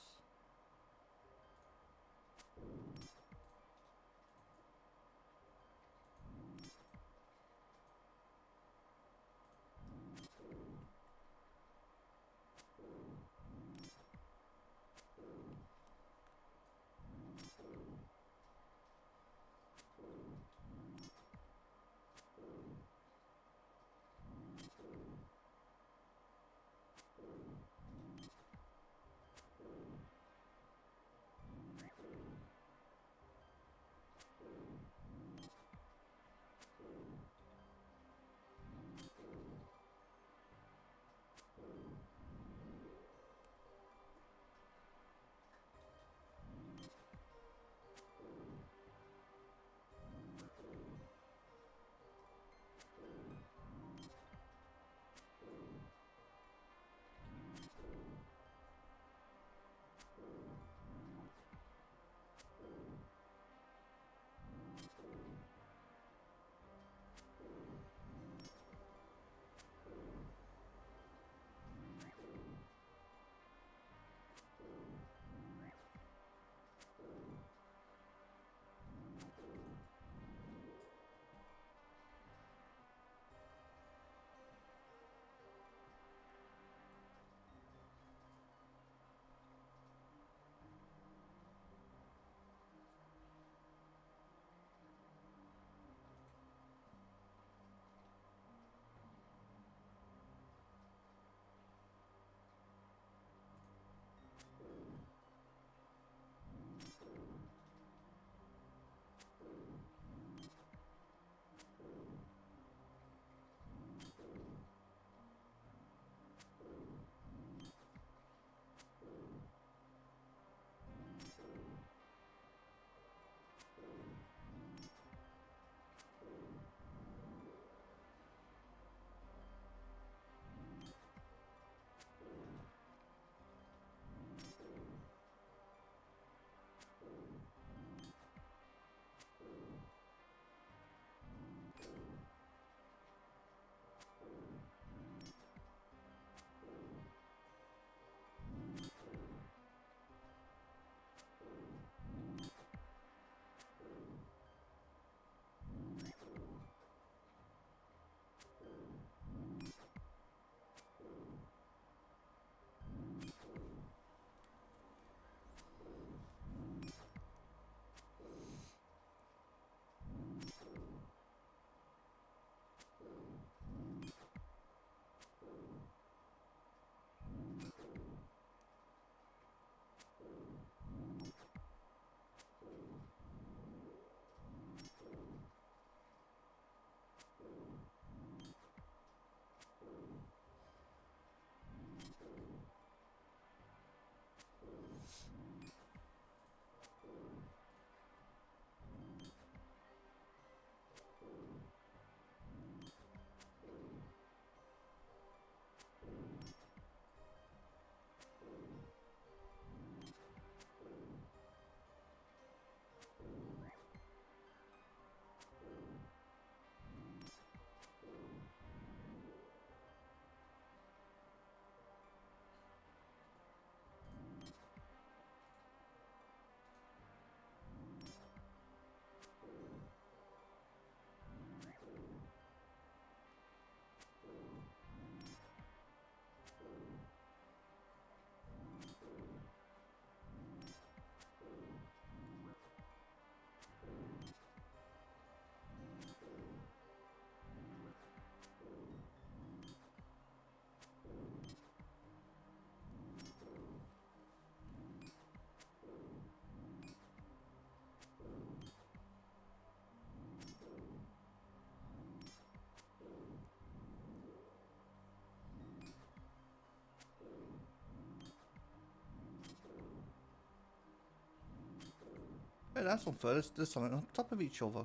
A: Hey, that's unfair. There's something on top of each other.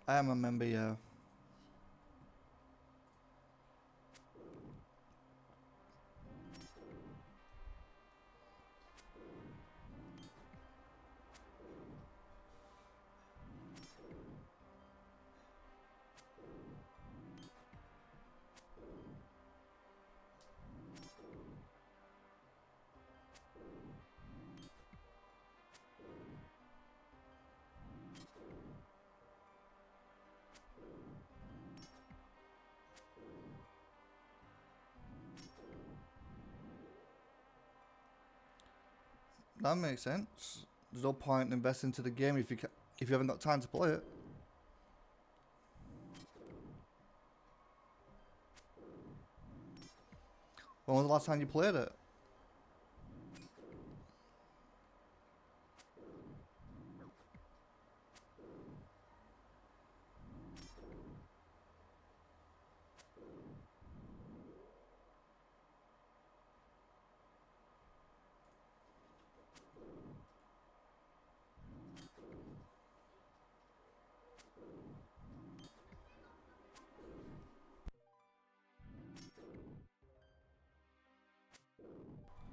A: I am a member, yeah. That makes sense. There's no point in investing into the game if you haven't got time to play it. When was the last time you played it?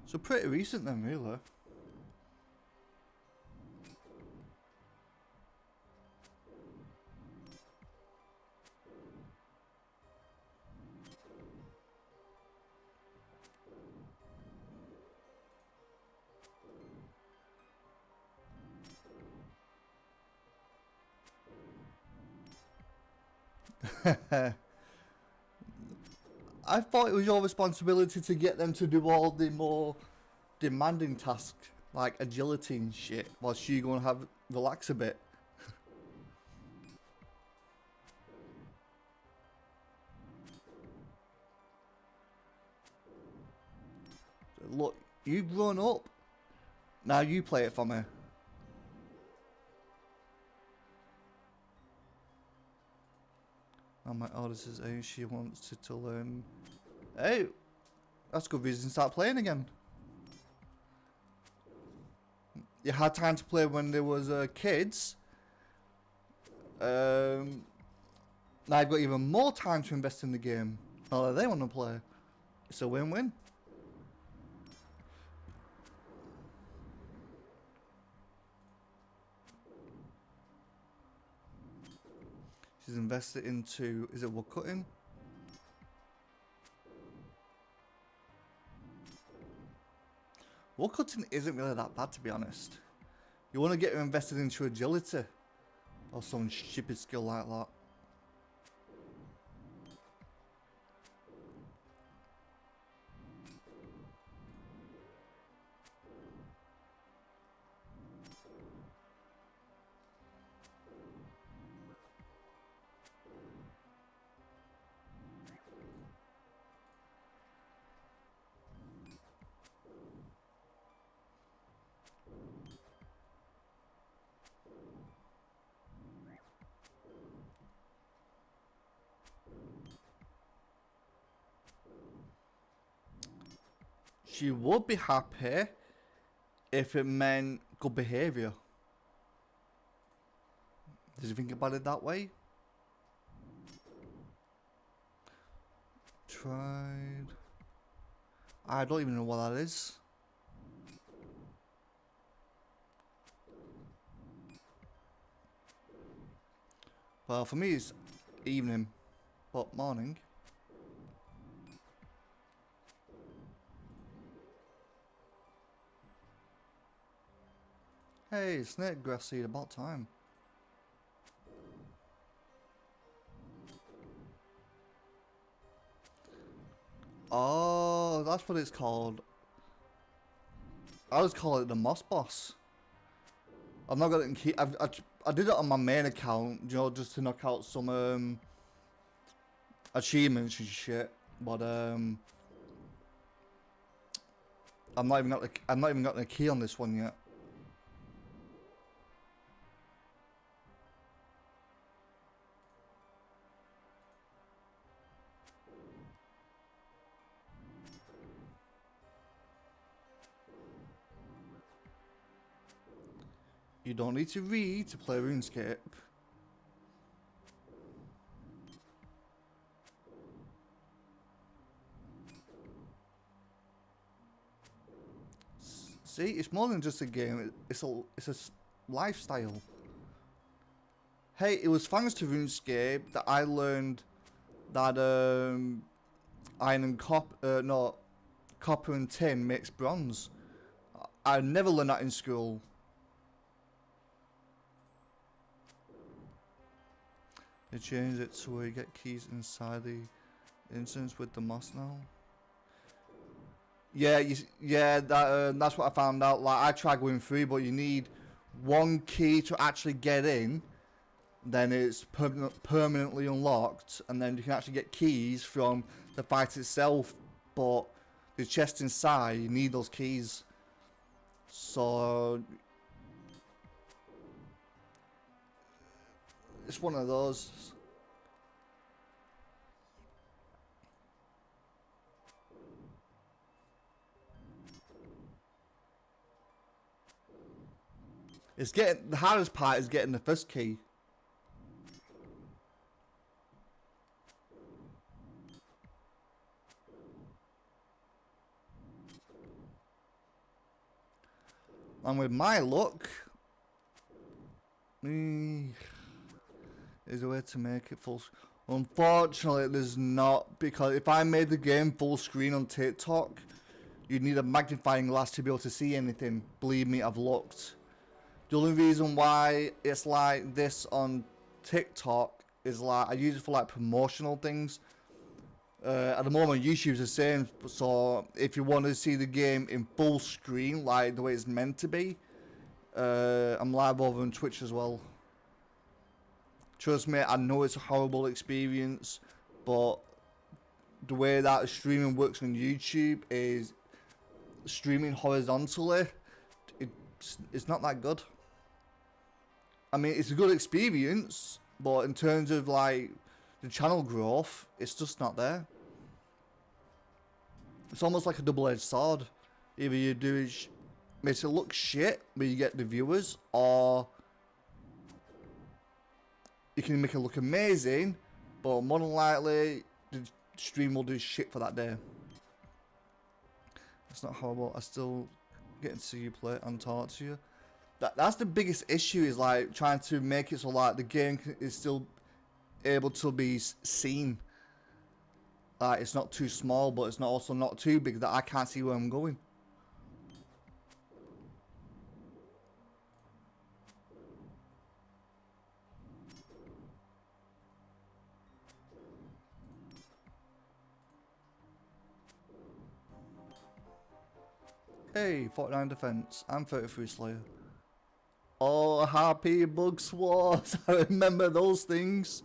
A: So pretty recent then, really. I thought it was your responsibility to get them to do all the more demanding tasks, like agility and shit, whilst you go and relax a bit. Look, you've grown up. Now you play it for me. Oh my, oh, this is how she wants to learn. Hey, that's a good reason to start playing again. You had time to play when there was kids. Now you've got even more time to invest in the game. Now that they want to play. It's a win-win. She's invested into, is it wood cutting? Wood cutting isn't really that bad, to be honest. You want to get her invested into agility. Or some stupid skill like that. She would be happy if it meant good behaviour. Did you think about it that way? Tried. I don't even know what that is. Well, for me it's evening, but morning. Hey, snake grass seed, about time. Oh, that's what it's called. I just call it the Moss Boss. I've not got it in key. I did it on my main account, you know, just to knock out some achievements and shit. But I've not even got the key on this one yet. You don't need to read to play RuneScape. See, it's more than just a game. It's a lifestyle. Hey, it was thanks to RuneScape that I learned that iron and copper, no, copper and tin makes bronze. I never learned that in school. They changed it to where you get keys inside the instance with the moss now. Yeah, that's what I found out. Like, I tried going through, but you need one key to actually get in. Then it's permanently unlocked, and then you can actually get keys from the fight itself. But the chest inside, you need those keys. So it's one of those. It's getting, the hardest part is getting the first key. And with my luck, there's a way to make it full. Unfortunately, there's not, because if I made the game full screen on TikTok, you'd need a magnifying glass to be able to see anything. Believe me, I've looked. The only reason why it's like this on TikTok is like I use it for like promotional things. At the moment, YouTube's the same. So if you want to see the game in full screen, like the way it's meant to be, I'm live over on Twitch as well. Trust me, I know it's a horrible experience, but the way that streaming works on YouTube is streaming horizontally. It's not that good. I mean, it's a good experience, but in terms of like the channel growth, it's just not there. It's almost like a double-edged sword. Either you do it, makes it look shit, where you get the viewers, or you can make it look amazing, but more than likely the stream will do shit for that day. It's not horrible. I still get to see you play and talk to you. That's the biggest issue, is like trying to make it so like the game is still able to be seen. Like it's not too small, but it's not also not too big that I can't see where I'm going. Hey, 49 defense. I'm 33 Slayer. Oh, happy Bug Swords. I remember those things.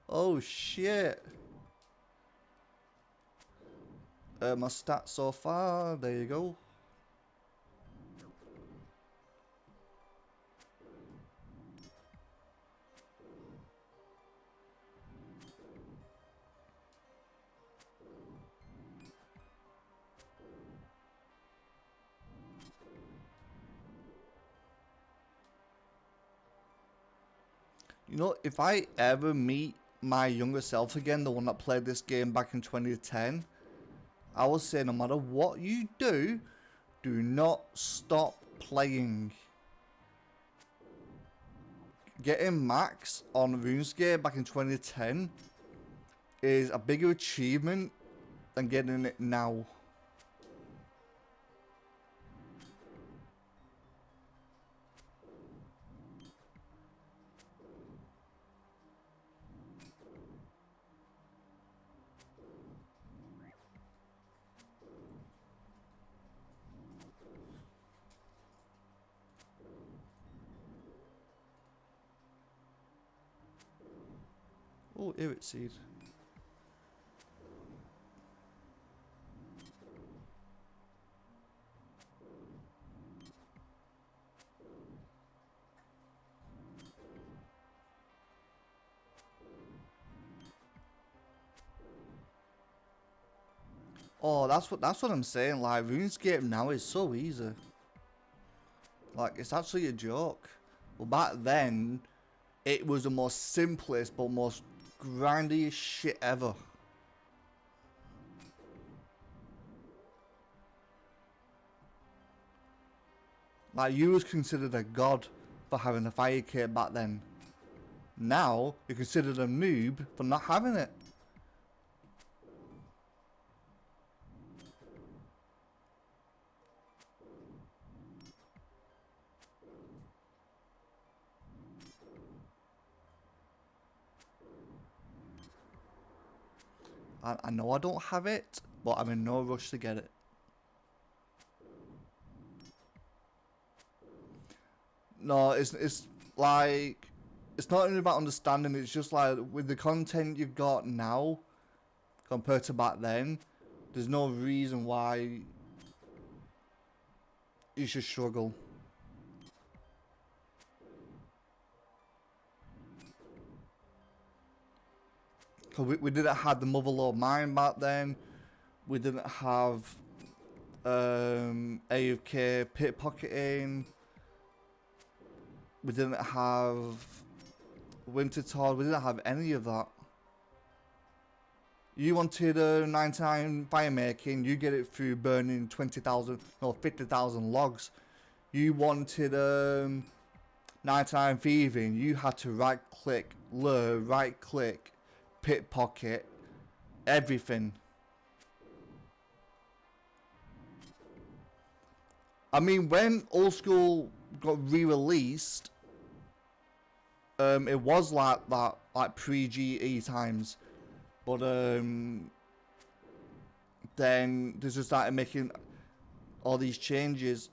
A: Oh, shit. My stats so far. There you go. You know, if I ever meet my younger self again, the one that played this game back in 2010, I will say no matter what you do not stop playing. Getting max on RuneScape back in 2010 is a bigger achievement than getting it now. Oh, Irit Seed. Oh, that's what I'm saying. Like RuneScape now is so easy. Like it's actually a joke. But back then, it was the most simplest but most grindiest shit ever. Like, you was considered a god for having a fire kit back then. Now, you're considered a noob for not having it. I know I don't have it, but I'm in no rush to get it. No, it's like, it's not even about understanding, it's just like, with the content you've got now, compared to back then, there's no reason why you should struggle. Cause we didn't have the Motherlode mine back then. We didn't have AFK pit pocketing. We didn't have Winter Todd. We didn't have any of that. You wanted 99 fire making, you get it through burning 20,000, no 50,000 logs. You wanted 99 thieving, you had to right click, lure, right click, pit pocket, everything. I mean, when Old School got re-released, it was like that, like pre-GE times. But then they just started making all these changes.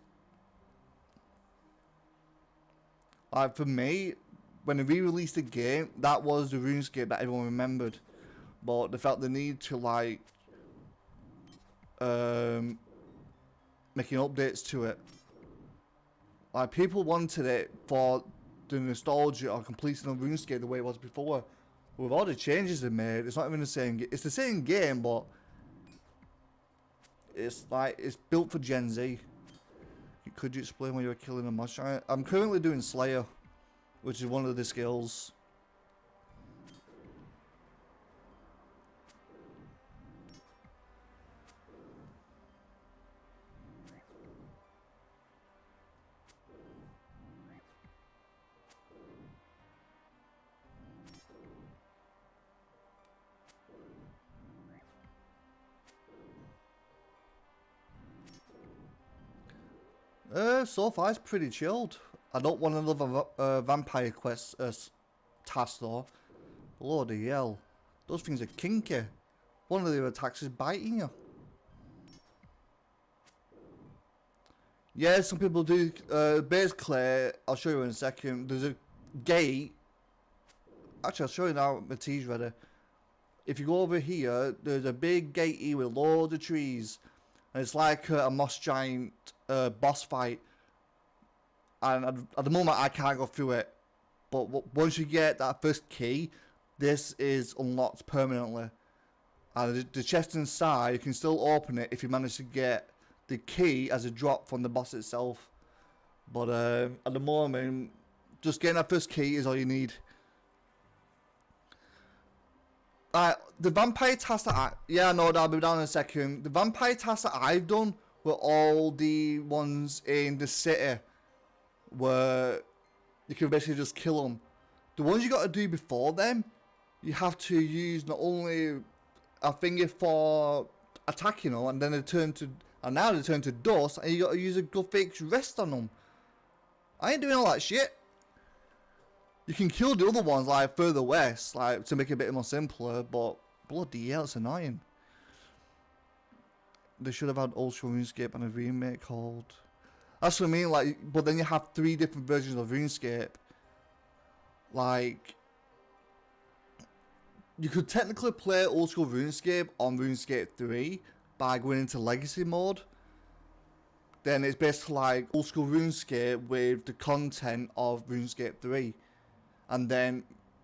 A: Like, for me, when they re-released the game, that was the RuneScape that everyone remembered. But they felt the need to, like, making updates to it. Like, people wanted it for the nostalgia or completing of RuneScape the way it was before. With all the changes they made, it's not even the same. It's the same game, but it's like, it's built for Gen Z. Could you explain why you were killing a monster giant? I'm currently doing Slayer, which is one of the skills. So far it's pretty chilled. I don't want another vampire quest task though. Bloody hell. Those things are kinky. One of their attacks is biting you. Yeah, some people do. Basically, I'll show you in a second. There's a gate. Actually, I'll show you now. My tea's ready. If you go over here, there's a big gate here with loads of trees. And it's like a moss giant boss fight. And at the moment, I can't go through it. But once you get that first key, this is unlocked permanently. And the chest inside, you can still open it if you manage to get the key as a drop from the boss itself. But at the moment, just getting that first key is all you need. The vampire tasks that I'll be down in a second. The vampire tasks that I've done were all the ones in the city where you can basically just kill them. The ones you got to do before them, you have to use not only a finger for attacking them, and then now they turn to dust, and you got to use a good fixed rest on them. I ain't doing all that shit. You can kill the other ones like further west, like to make it a bit more simpler, but bloody hell, it's annoying. They should have had Old School RuneScape and a remake called. That's what I mean, like, but then you have 3 different versions of RuneScape. Like, you could technically play Old School RuneScape on RuneScape 3 by going into Legacy mode. Then it's basically like Old School RuneScape with the content of RuneScape 3. And then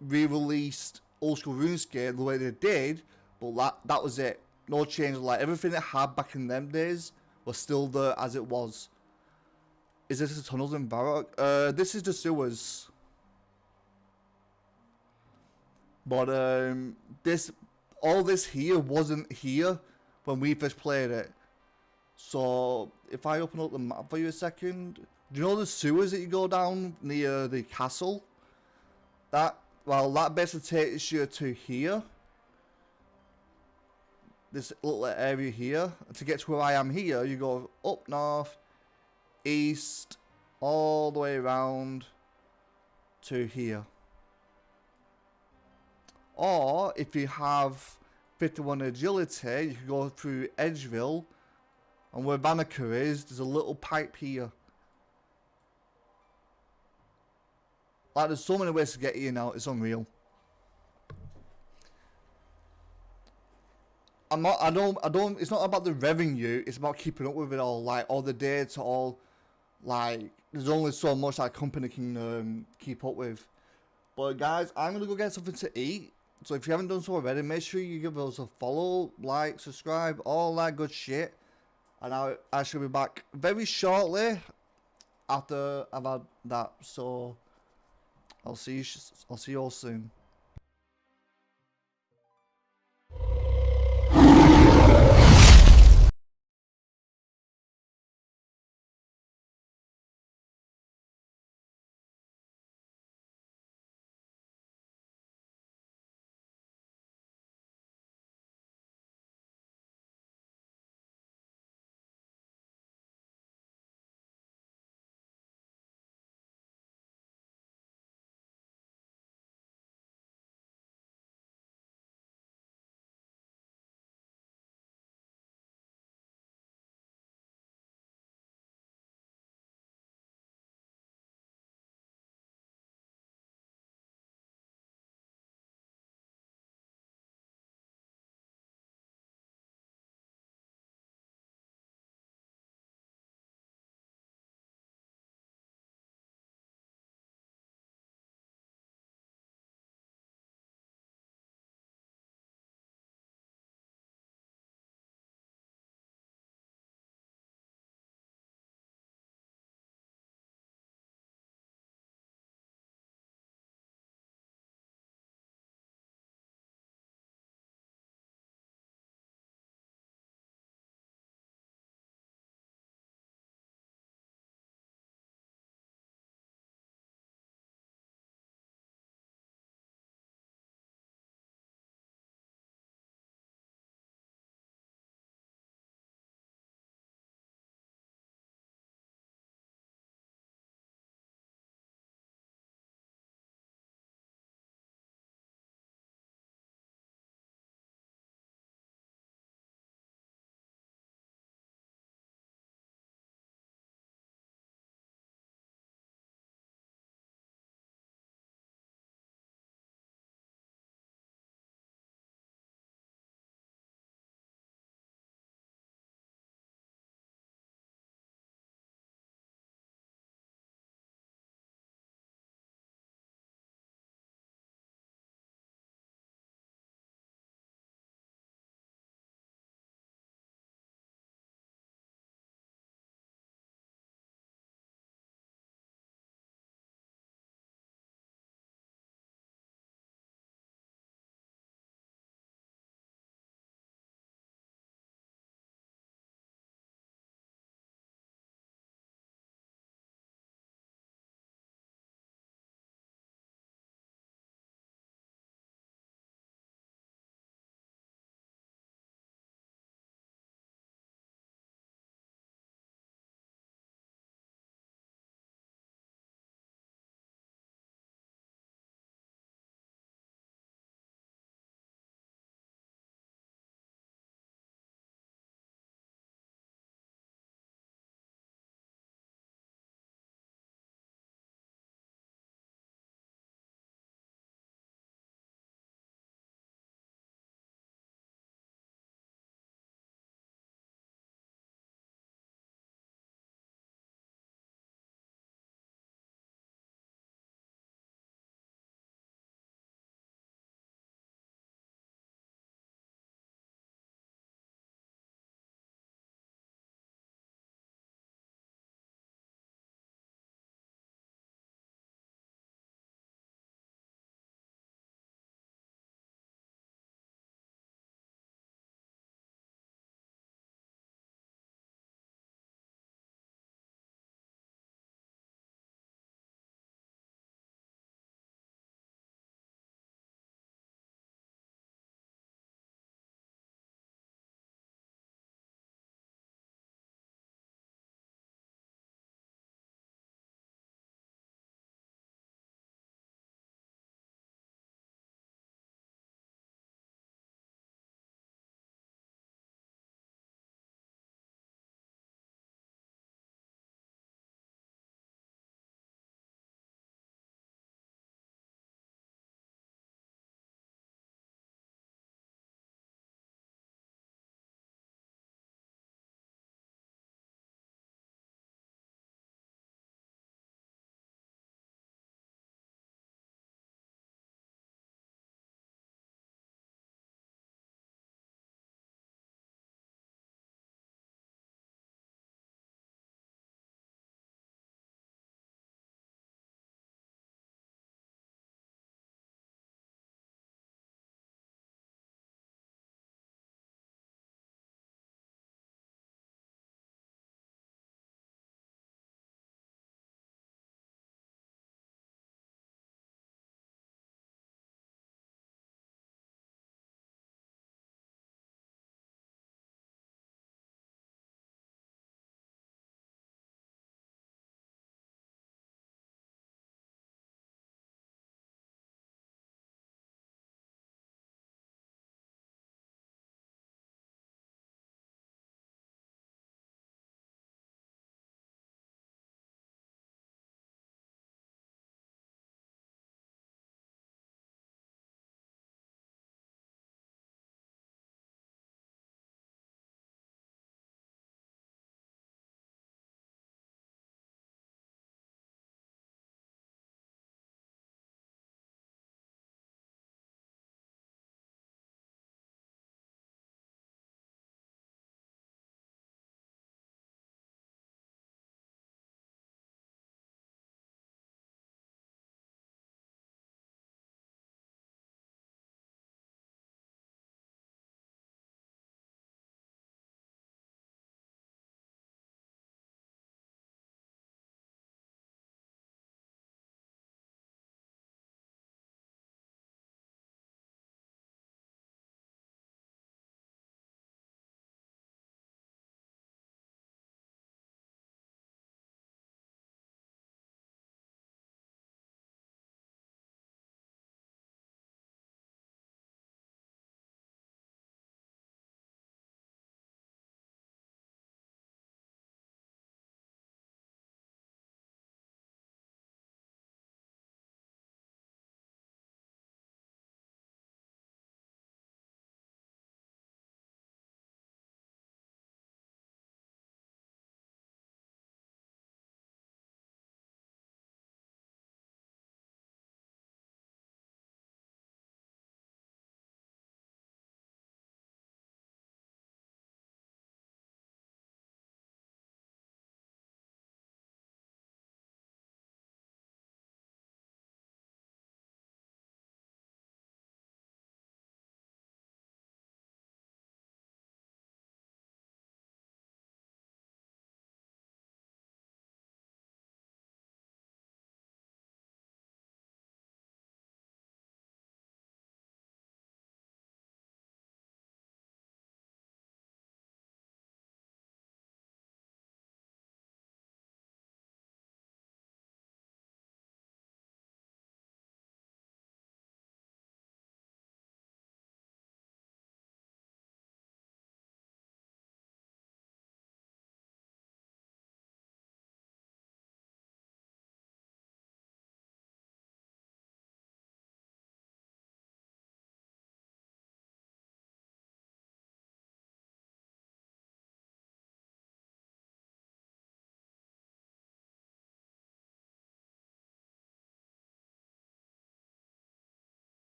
A: re-released Old School RuneScape the way they did, but that was it. No change. Like, everything it had back in them days was still there as it was. Is this the tunnels in Varrock? This is the sewers. But all this here wasn't here when we first played it. So if I open up the map for you a second, do you know the sewers that you go down near the castle? That basically takes you to here. This little area here. And to get to where I am here, you go up north, east, all the way around to here. Or if you have 51 agility, you can go through Edgeville, and where Banneker is, there's a little pipe here. Like, there's so many ways to get here now, it's unreal. It's not about the revenue, it's about keeping up with it all, like, all the data, all, like, there's only so much that a company can keep up with. But guys, I'm gonna go get something to eat. So if you haven't done so already, make sure you give us a follow, like, subscribe, all that good shit. And I shall be back very shortly after I've had that. So I'll see you all soon.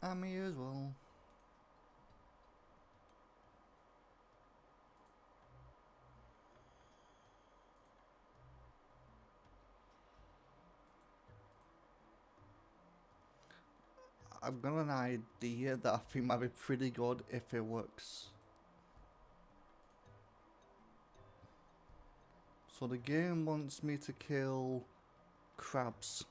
A: I'm here as well. I've got an idea that I think might be pretty good if it works. So the game wants me to kill crabs.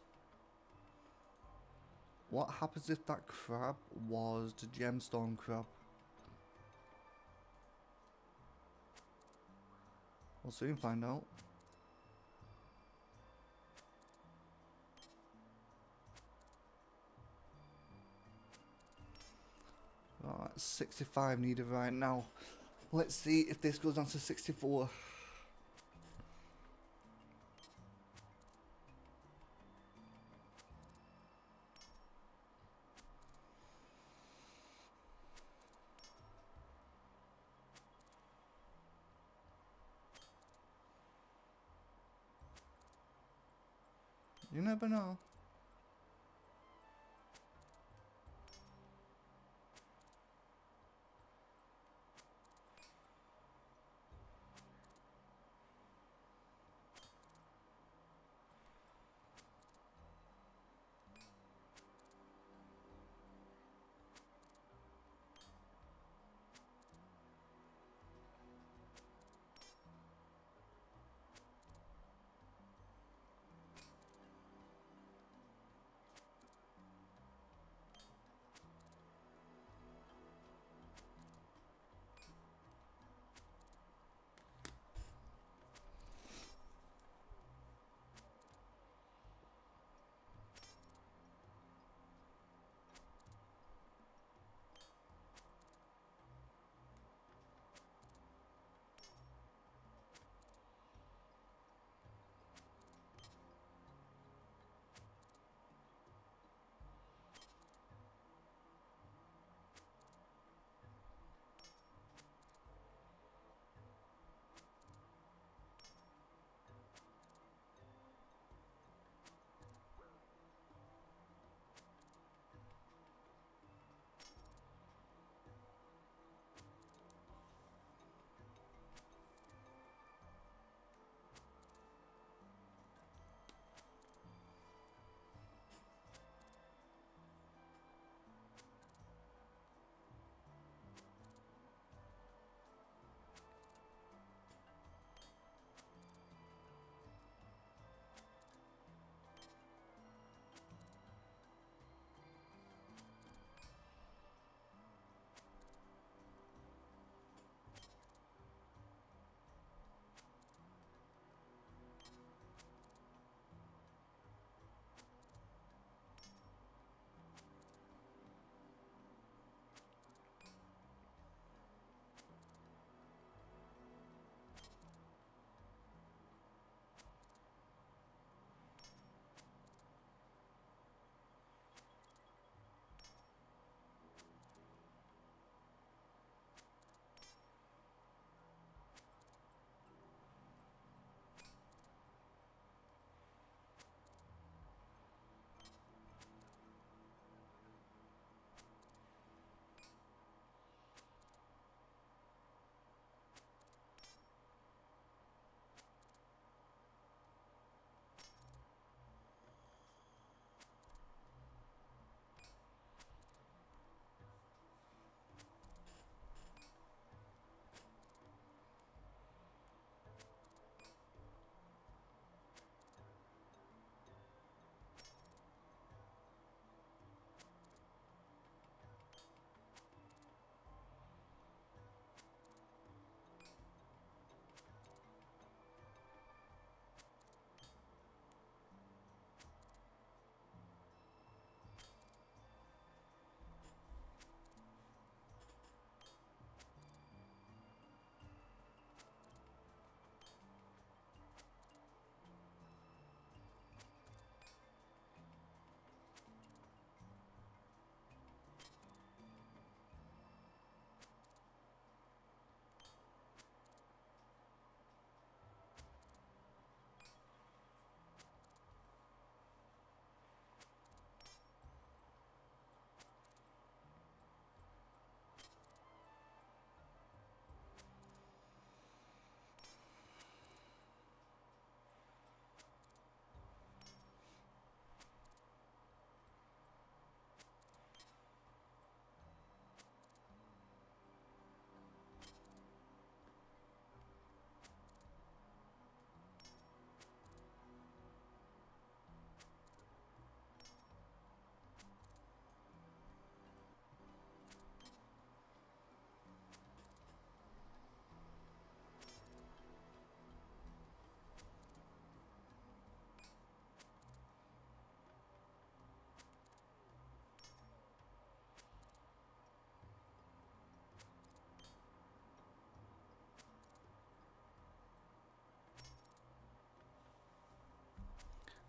A: What happens if that crab was the gemstone crab? We'll soon find out. Right, 65 needed right now. Let's see if this goes down to 64. You never know.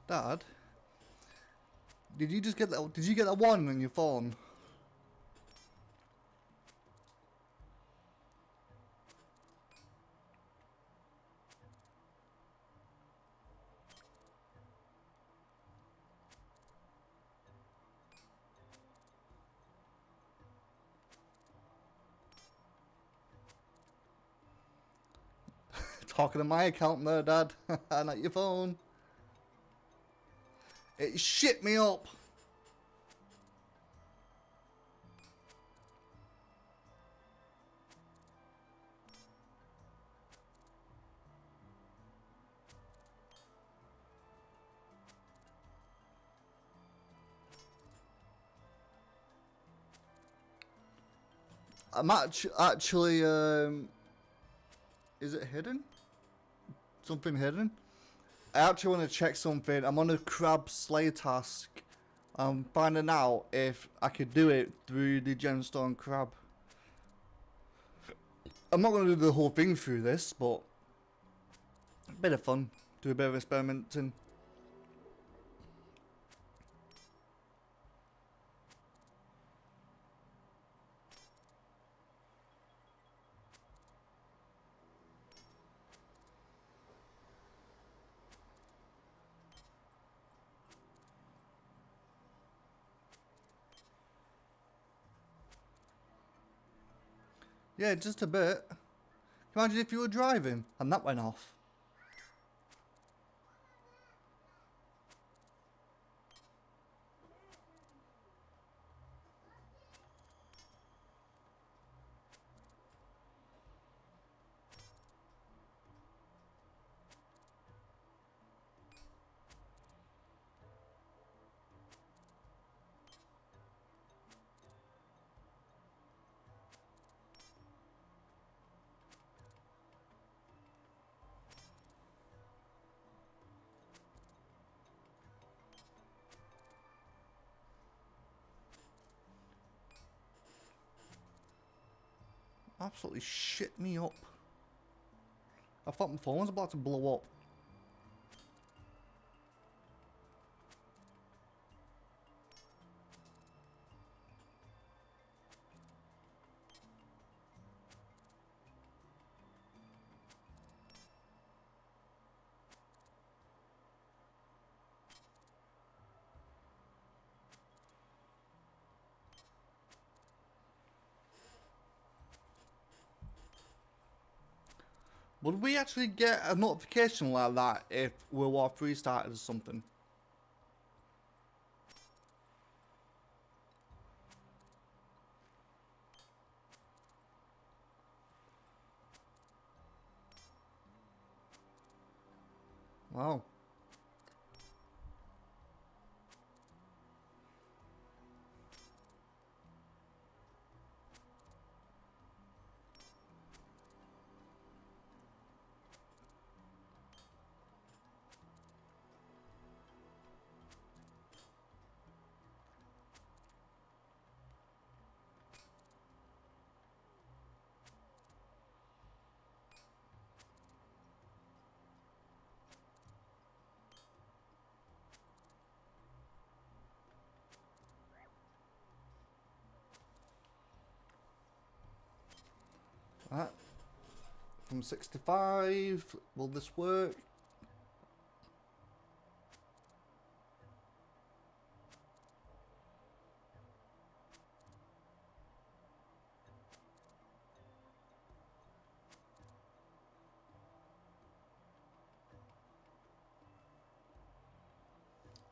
A: Dad, did you just get that? Did you get that warning on your phone? Talking to my account there, Dad. Not your phone. It shit me up. I'm actually, is it hidden? Something hidden? I actually want to check something. I'm on a crab slay task. I'm finding out if I could do it through the gemstone crab. I'm not going to do the whole thing through this, but a bit of fun. Do a bit of experimenting. Yeah, just a bit. Imagine if you were driving and that went off. Absolutely shit me up. I thought my phone was about to blow up. Would we actually get a notification like that if World War 3 started or something? Wow. Right. From 65, will this work?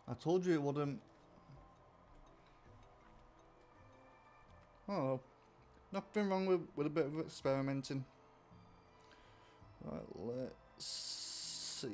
A: I told you it wouldn't. Oh, nothing wrong with a bit of experimenting. Right, let's see.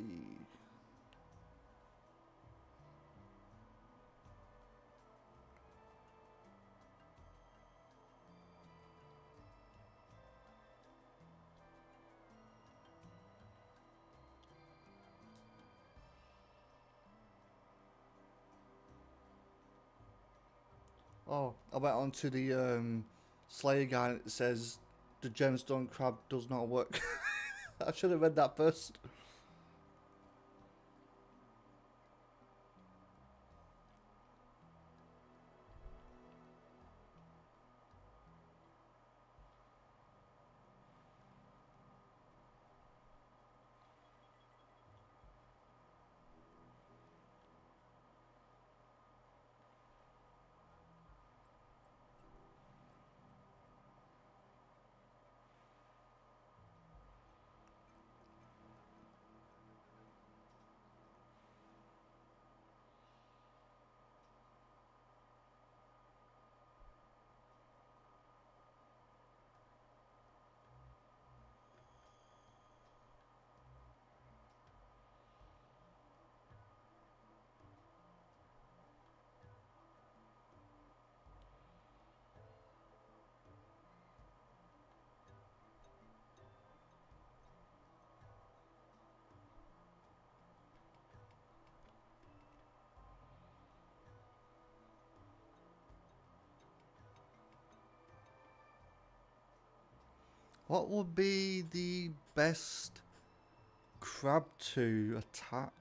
A: Oh, I went on to the Slayer guide and it says the gemstone crab does not work. I should have read that first. What would be the best crab to attack?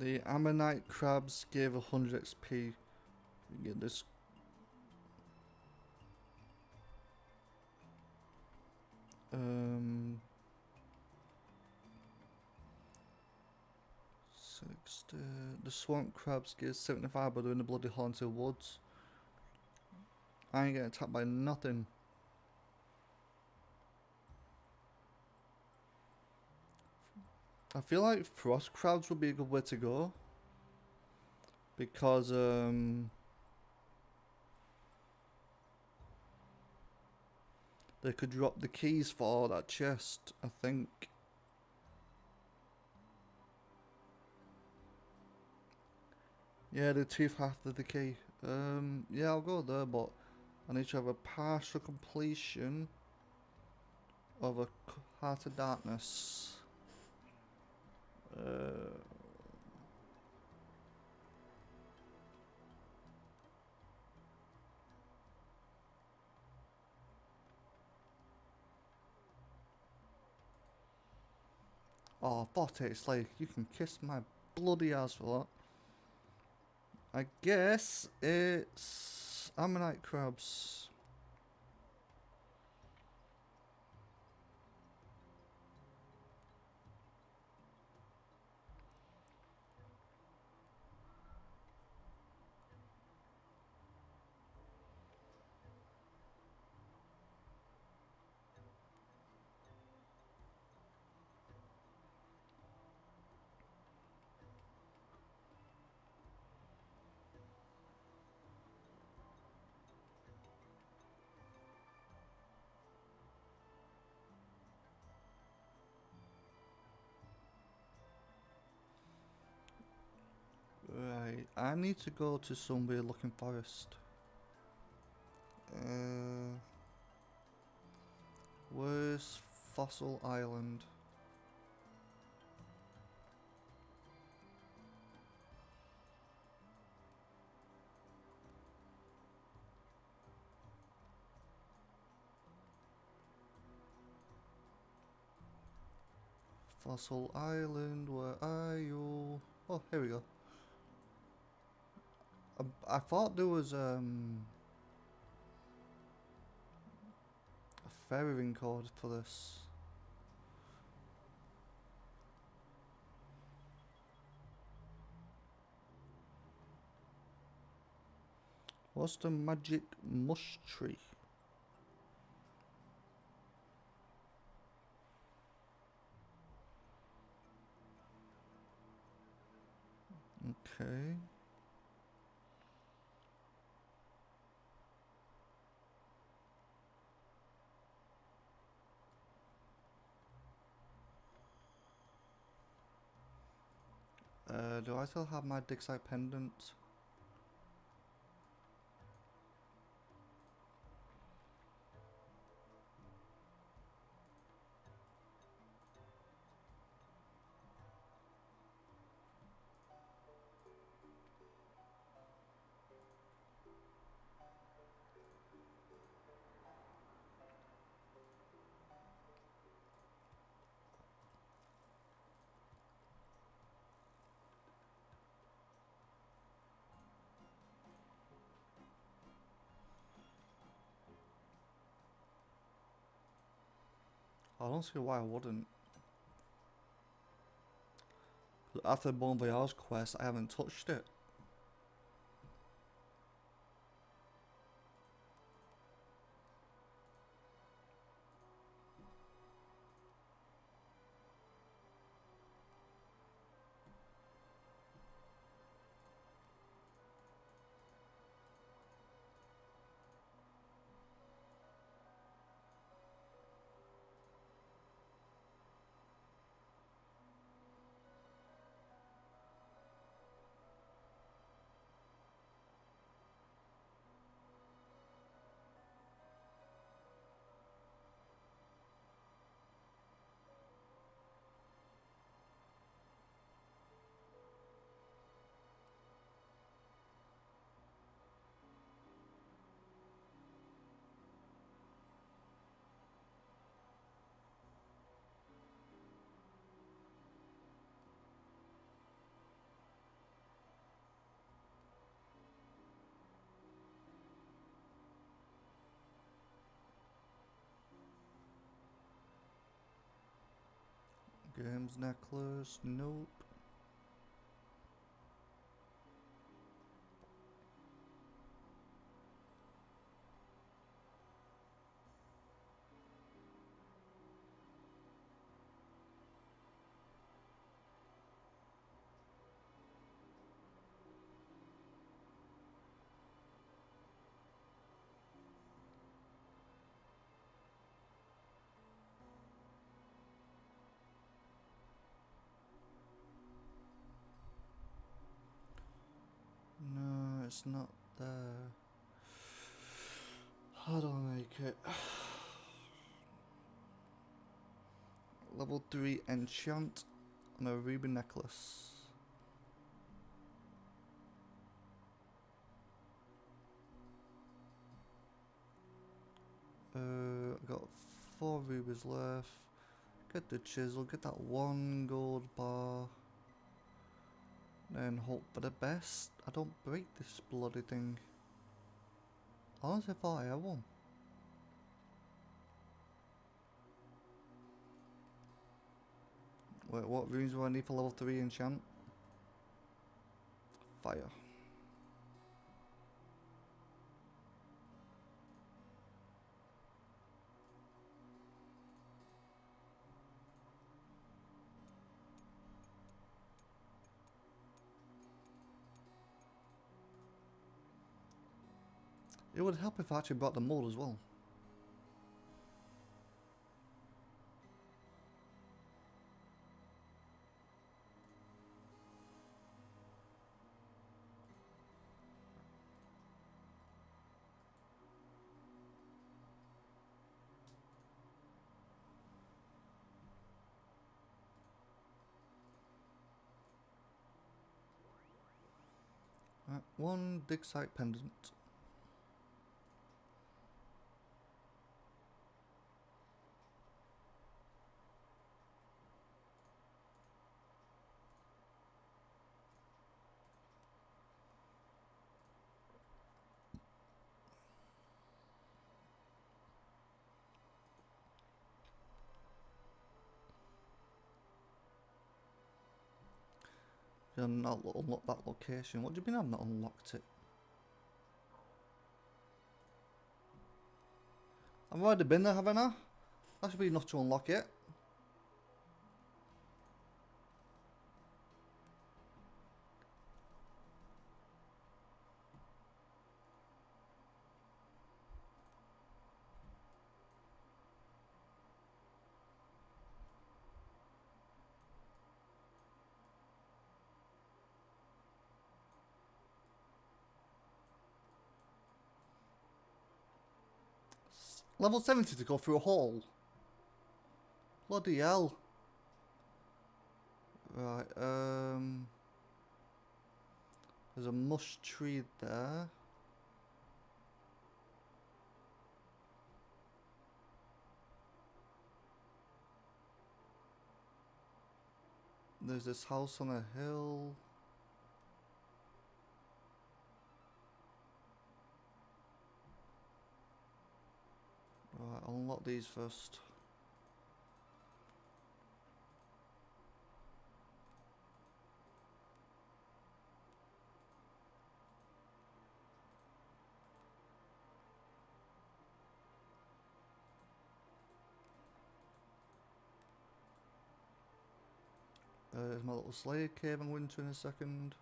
A: The ammonite crabs give 100 XP. You get this. Um, 60. The swamp crabs give 75, but they're in the bloody haunted woods. I ain't getting attacked by nothing. I feel like frost crabs would be a good way to go. Because, they could drop the keys for that chest, I think. Yeah, the tooth after the key. Yeah, I'll go there, but I need to have a partial completion of a Heart of Darkness. Oh, 48 Slay, you can kiss my bloody ass for that. I guess it's ammonite crabs. Right, I need to go to some weird looking forest. Where's Fossil Island? Fossil Island, where are you? Oh, here we go. I thought there was a fairy ring code for this. What's the magic mush tree? Okay. Do I still have my Dixite pendant? I don't see why I wouldn't. After the Bon Voyage quest, I haven't touched it. James necklace, nope. No, it's not there. How do I make it? Level 3 enchant on a ruby necklace. I got 4 rubies left. Get the chisel, get that 1 gold bar. Then hope for the best. I don't break this bloody thing. I honestly thought I had one. Wait, what runes do I need for level 3 enchant? Fire. It would help if I actually brought the mold as well. Right, 1 dig site pendant. I've not unlocked that location. What do you mean I've not unlocked it? I've already been there, haven't I? That should be enough to unlock it. Level 70 to go through a hole. Bloody hell. Right, there's a mush tree there. There's this house on a hill. Right, I'll unlock these first. There's my little Slayer cave I'm going to in a second.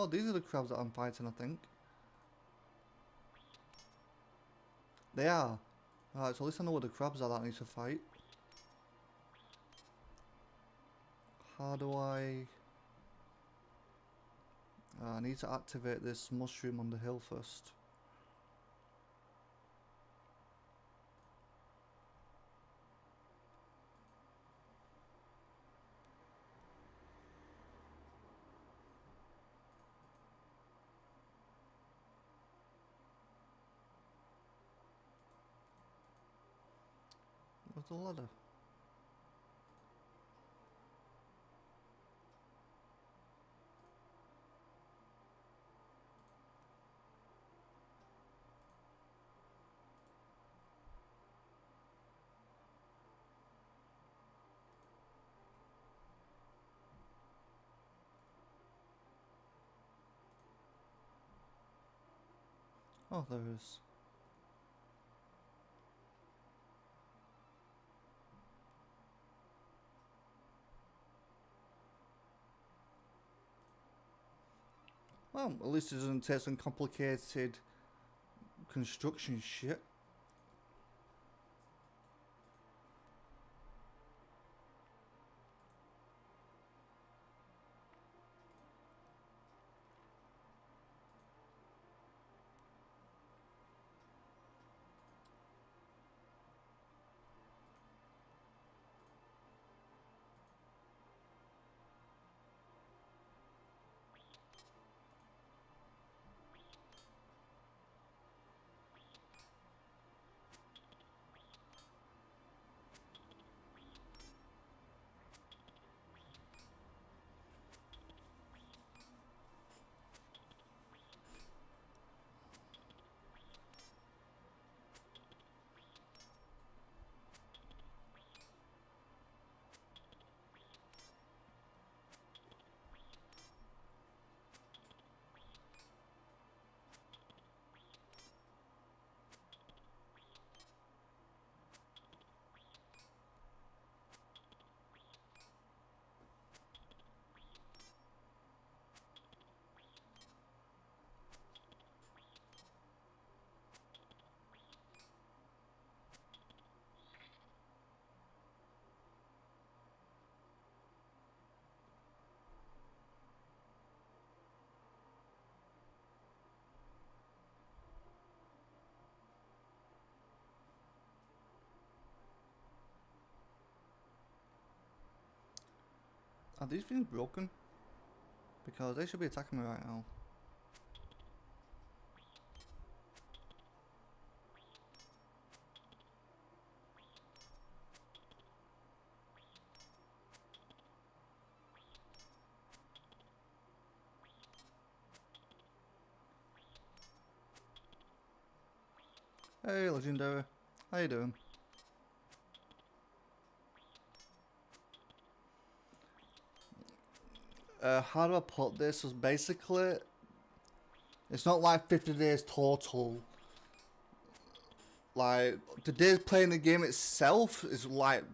A: Oh, these are the crabs that I'm fighting, I think. They are. Alright, so at least I know where the crabs are that I need to fight. How do I... I need to activate this mushroom on the hill first. the ladder? Oh, there is. Well, at least it doesn't take some complicated construction shit. Are these things broken? Because they should be attacking me right now. Hey, Legendary. How you doing? How do I put this? So basically, it's not like 50 days total. Like, the days playing the game itself is like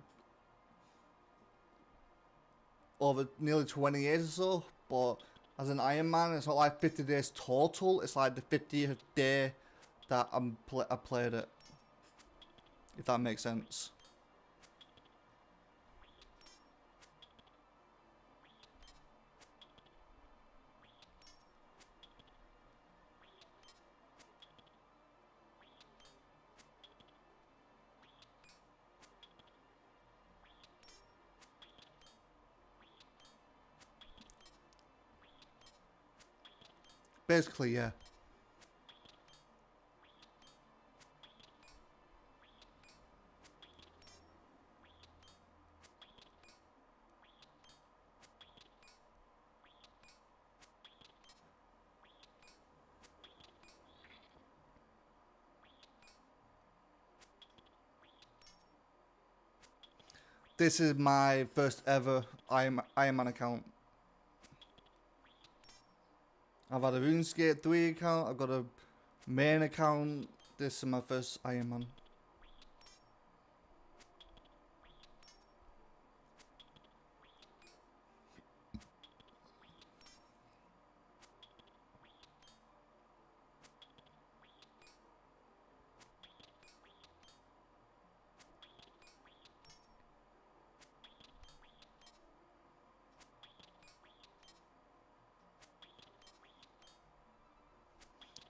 A: over nearly 20 years or so. But as an Ironman, it's not like 50 days total. It's like the 50th day that I played it. If that makes sense. Basically, yeah. This is my first ever Ironman account. I've had a RuneScape 3 account, I've got a main account. This is my first Ironman.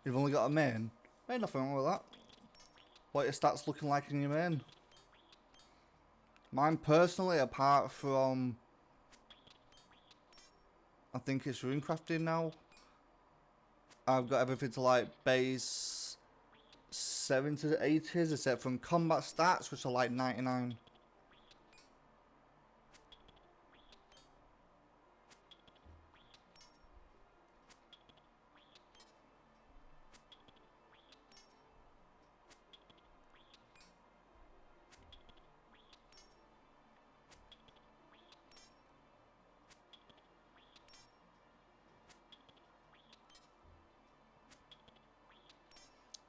A: You've only got a main? Ain't nothing wrong with that. What your stats looking like in your main? Mine personally, apart from I think it's runecrafting now, I've got everything to like base 70 to 80s except from combat stats, which are like 99.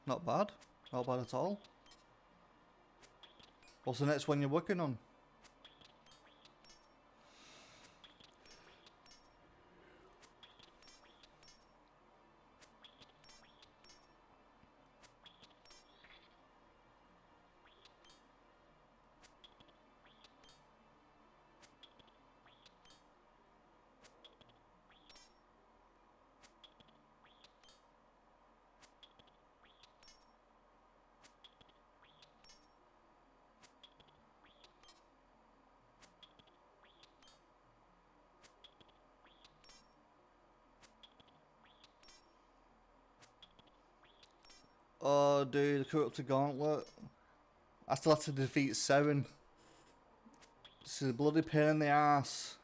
A: Not bad. Not bad at all. What's the next one you're working on? Oh, dude, the corrupted gauntlet. I still have to defeat 7. This is a bloody pain in the ass.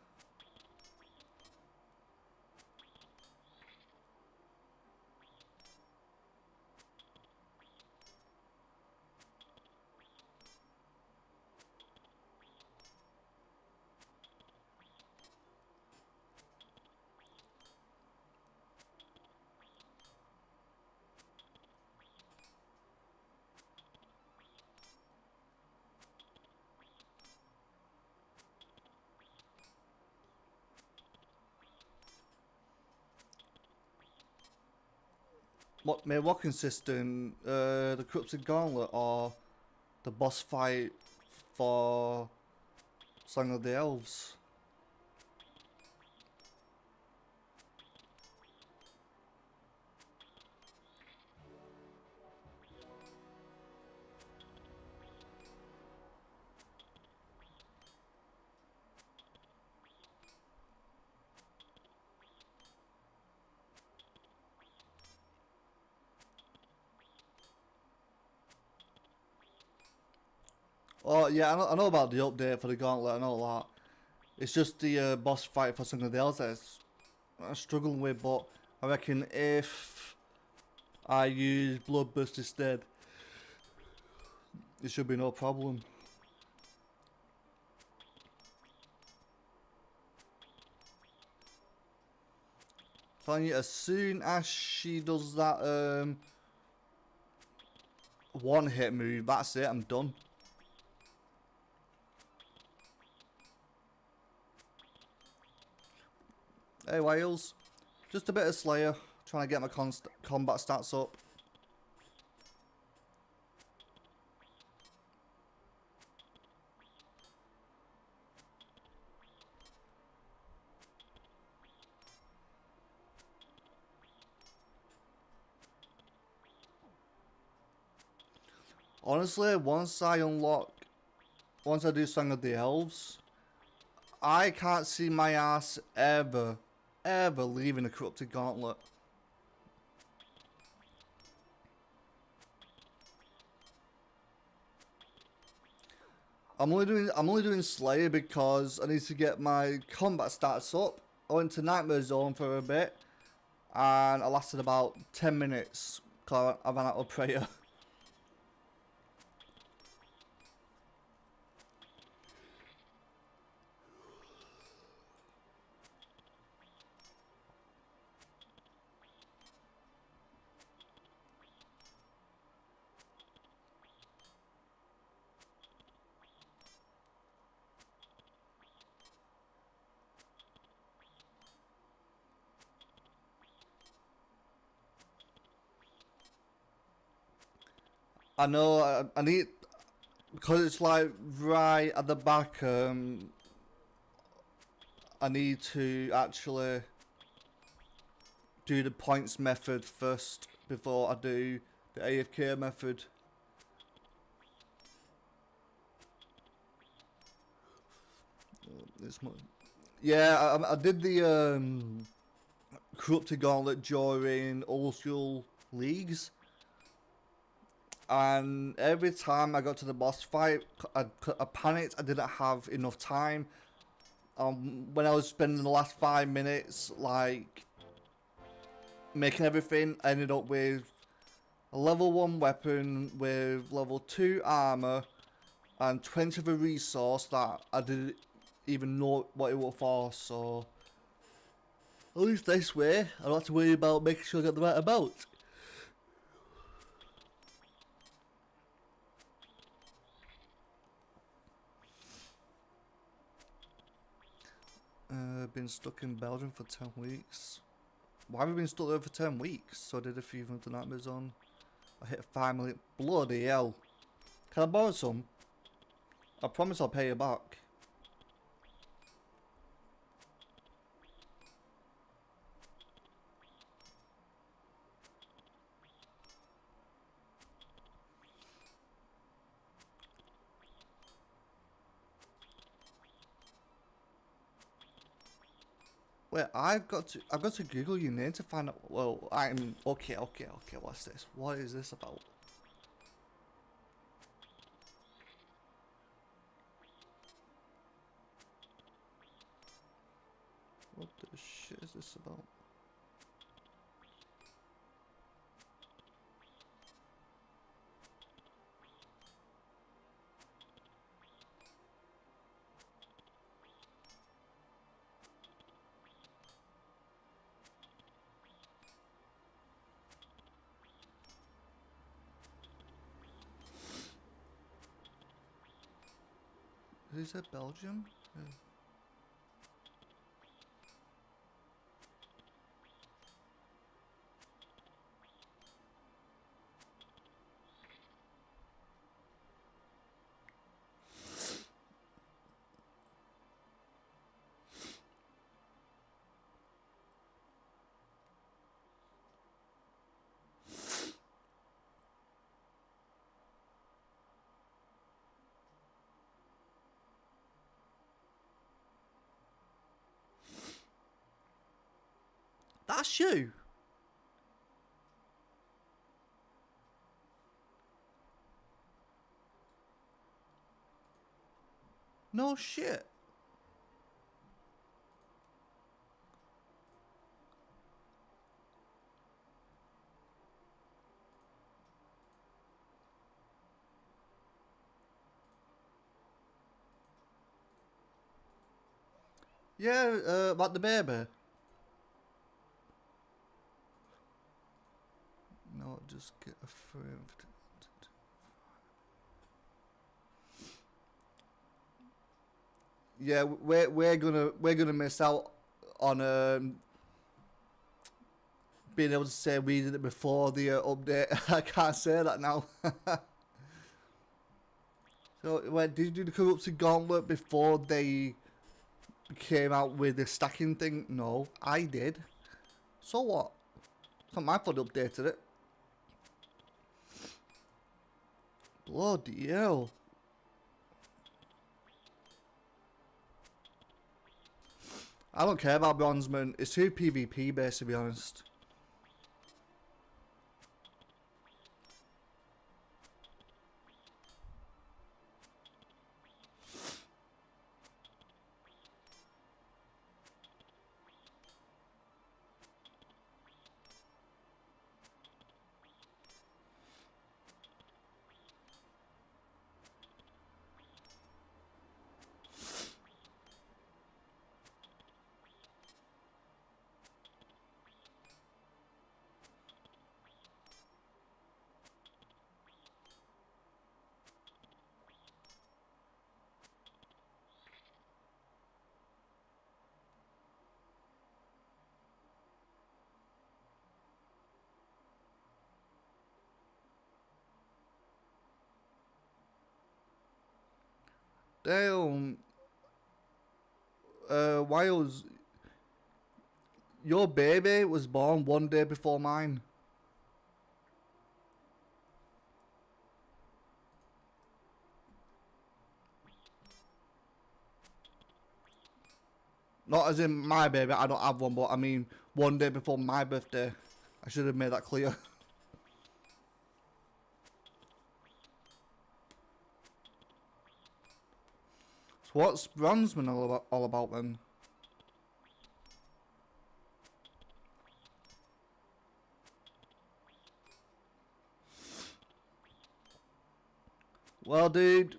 A: What made what consistent? The corrupted gauntlet or the boss fight for Song of the Elves? Oh yeah, I know about the update for the gauntlet. I know that. It's just the boss fight for Song of the Elves that I'm struggling with, but I reckon if I use Bloodburst instead, it should be no problem. Telling you, as soon as she does that one hit move, that's it, I'm done. Hey Wales, just a bit of Slayer, trying to get my combat stats up. Honestly, once I do Song of the Elves, I can't see my ass ever leaving the Corrupted Gauntlet. I'm only doing Slayer because I need to get my combat stats up. I went to Nightmare Zone for a bit, and I lasted about 10 minutes because I ran out of prayer. I know I need, because it's like right at the back. I need to actually do the points method first before I do the AFK method. Yeah, I did the Corrupted Gauntlet during old school leagues, and every time I got to the boss fight, I panicked. I didn't have enough time. When I was spending the last 5 minutes, like, making everything, I ended up with a level 1 weapon with level 2 armor and 20 of a resource that I didn't even know what it was for, so at least this way I don't have to worry about making sure I get the right amount. I've been stuck in Belgium for 10 weeks. Why have we been stuck there for 10 weeks? So I did a few from the Nightmare Zone. I hit 5 million. Bloody hell. Can I borrow some? I promise I'll pay you back. Wait, I've got to Google your name to find out. Well, I'm okay. What's this? What is this about? What the shit is this about? Is it Belgium? Yeah. That's you. No shit. Yeah, about the baby. No, just get a frame. Yeah, we're gonna miss out on being able to say we did it before the update. I can't say that now. So, wait, did you do the Corrupted Gauntlet before they came out with the stacking thing? No, I did. So what? It's not my fault they updated it. Bloody hell. I don't care about Bronzeman. It's too PvP based, to be honest. Damn. Wiles, your baby was born one day before mine. Not as in my baby, I don't have one, but I mean one day before my birthday. I should have made that clear. So what's Bronzeman all about then? Well, dude,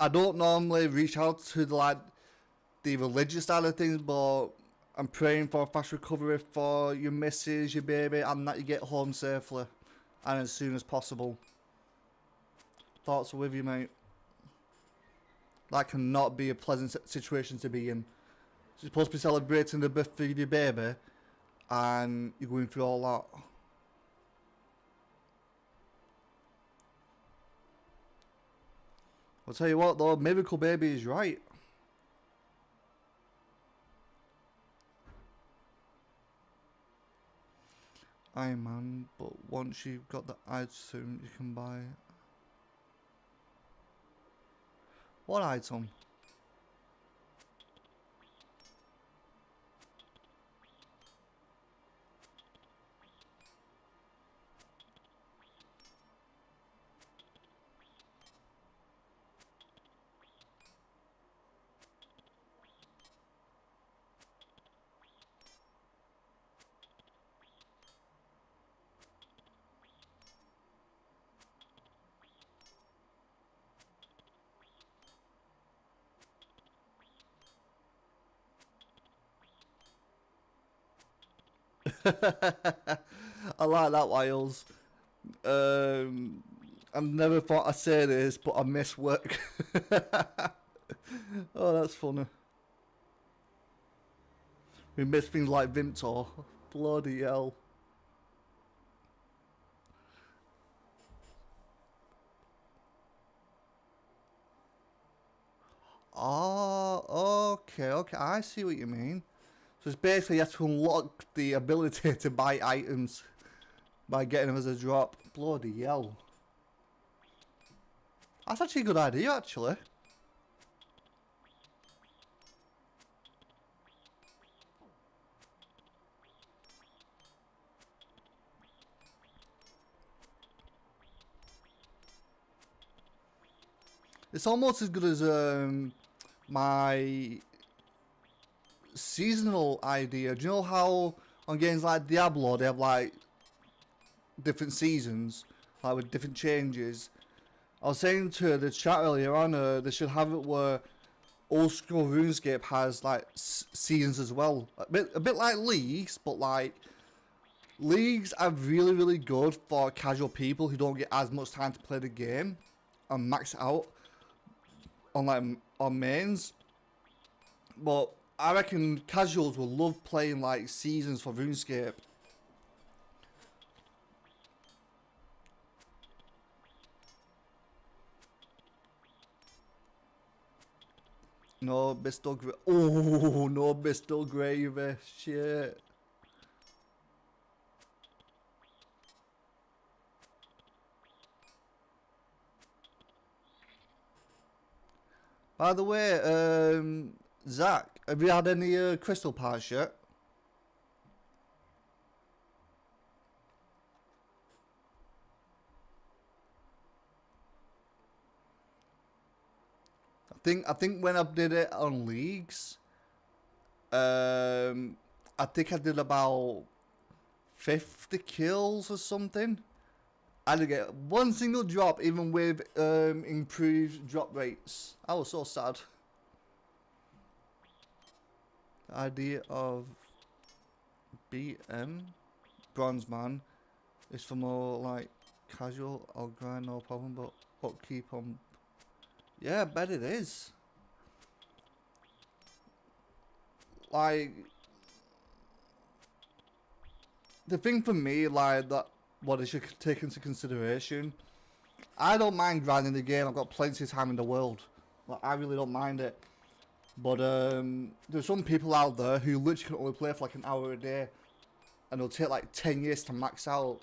A: I don't normally reach out to the religious side of things, but I'm praying for a fast recovery for your missus, your baby, and that you get home safely and as soon as possible. Thoughts are with you, mate. That cannot be a pleasant situation to be in. you're supposed to be celebrating the birthday of your baby, and you're going through all that. I'll tell you what though, Miracle Baby is right. Ironman, but once you've got the item, you can buy. What item? I like that, Wiles. I never thought I'd say this, but I miss work. Oh, that's funny. We miss things like Vimtor. Bloody hell. Oh, okay, I see what you mean. So it's basically you have to unlock the ability to buy items by getting them as a drop. Bloody hell. That's actually a good idea, actually. It's almost as good as my seasonal idea. Do you know how on games like Diablo they have like different seasons, like with different changes? I was saying to the chat earlier on, they should have it where old school RuneScape has like seasons as well. A bit like leagues, but like leagues are really good for casual people who don't get as much time to play the game and max it out on like on mains. But I reckon casuals will love playing like seasons for RuneScape. No Bristol Gravy. Oh, no Bristol Gravy. Shit. By the way, Zach, have you had any crystal parts yet? I think when I did it on leagues, I think I did about 50 kills or something. I didn't get one single drop, even with improved drop rates. I was so sad. The idea of BM Bronze Man is for more like casual. I'll grind no problem, but upkeep on. Yeah, I bet it is. Like the thing for me, like that, what I should take into consideration. I don't mind grinding the game. I've got plenty of time in the world. Like I really don't mind it. But there's some people out there who literally can only play for like an hour a day, and it'll take like 10 years to max out.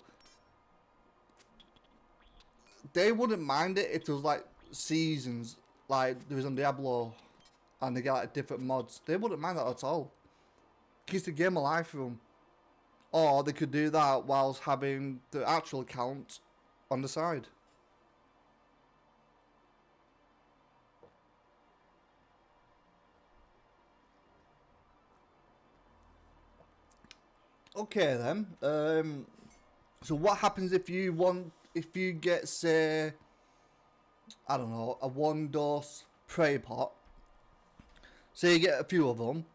A: They wouldn't mind it if there was like seasons, like there is on Diablo, and they get like different mods. They wouldn't mind that at all. Keeps the game alive for them. Or they could do that whilst having the actual account on the side. Okay then. So what happens if you get, say, I don't know, a 1-dose prey pot? Say you get a few of them.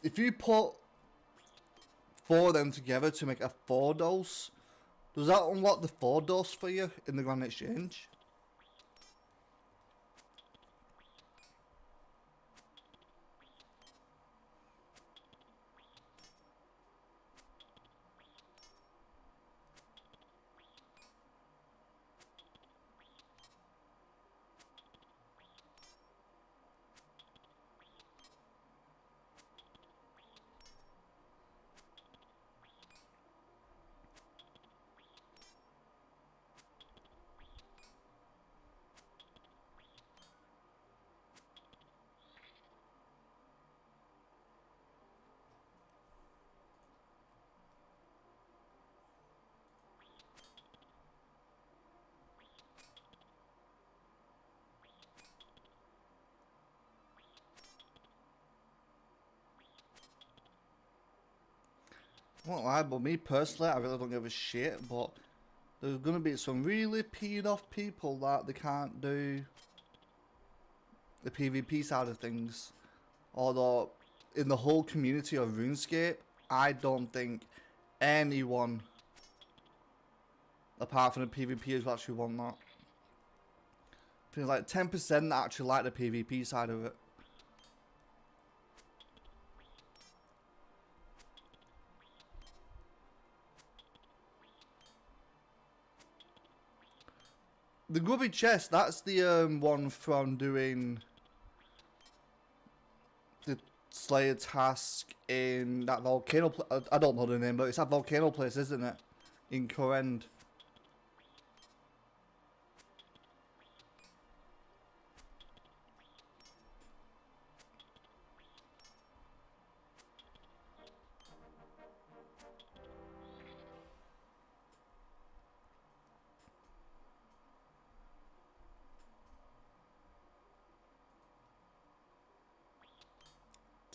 A: If you put 4 of them together to make a 4-dose, does that unlock the 4-dose for you in the Grand Exchange? I won't lie, but me personally, I really don't give a shit, but there's gonna be some really peed off people that they can't do the PvP side of things. Although, in the whole community of RuneScape, I don't think anyone, apart from the PvPers, will actually want that. I think like 10% actually like the PvP side of it. The grubby chest, that's the one from doing the Slayer task in that volcano. I don't know the name, but it's that volcano place, isn't it? In Korend.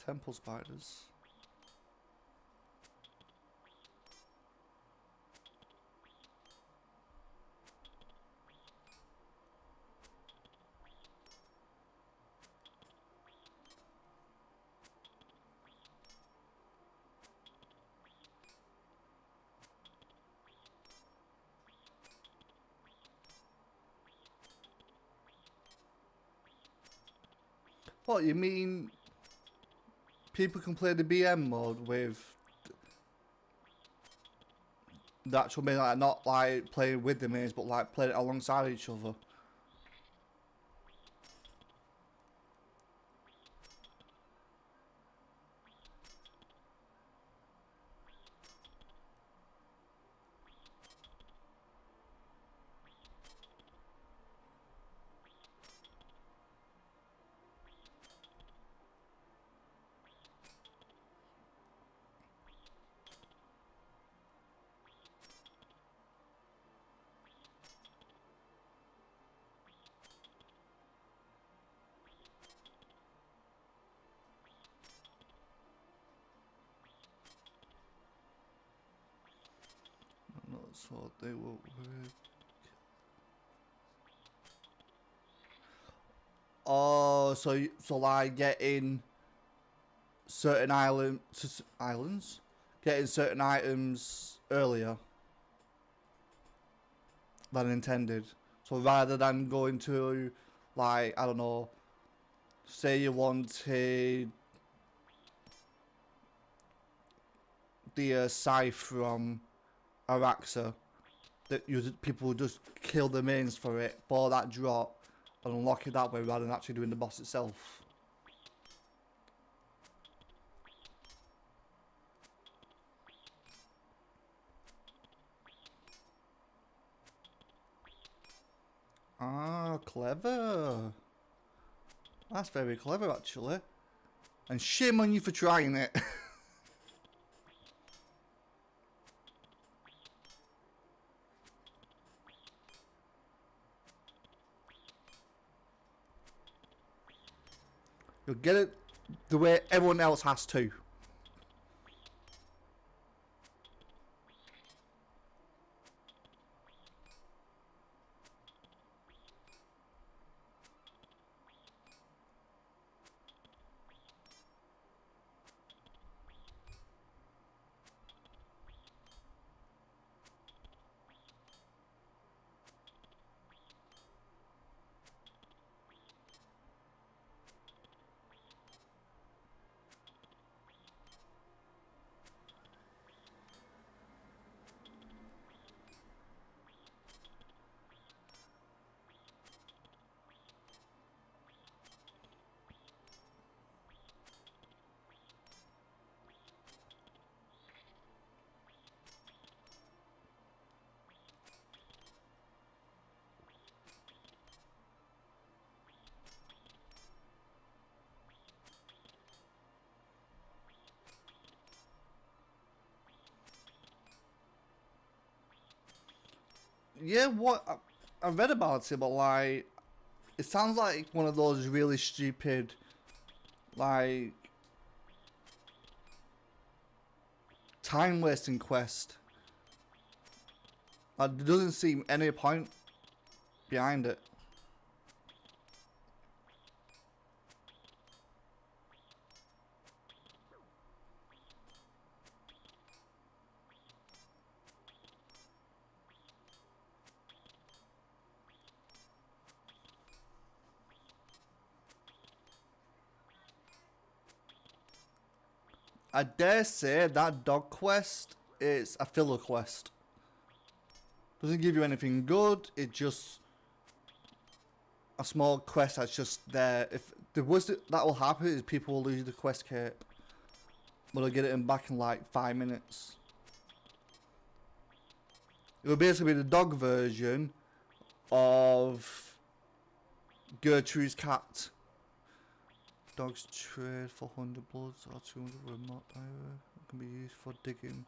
A: Temple spiders. What, you mean people can play the BM mode with the actual main, like not like playing with the mains, but like playing it alongside each other? That's what they will. Oh, so like getting certain islands, getting certain items earlier than intended. So rather than going to, like, I don't know, say you wanted the scythe from Araxa, that people would just kill the mains for it, bought that drop, and unlock it that way rather than actually doing the boss itself. Ah, clever. That's very clever, actually. And shame on you for trying it. You'll get it the way everyone else has to. Yeah, what I read about it, but like, it sounds like one of those really stupid, like, time wasting quest. There doesn't seem any point behind it. I dare say that dog quest is a filler quest. Doesn't give you anything good, it's just a small quest that's just there. If the worst that will happen is people will lose the quest cape, but they'll get it back in like 5 minutes. It will basically be the dog version of Gertrude's cat. Dogs trade for 100 bloods or 200 remote power. It can be used for digging.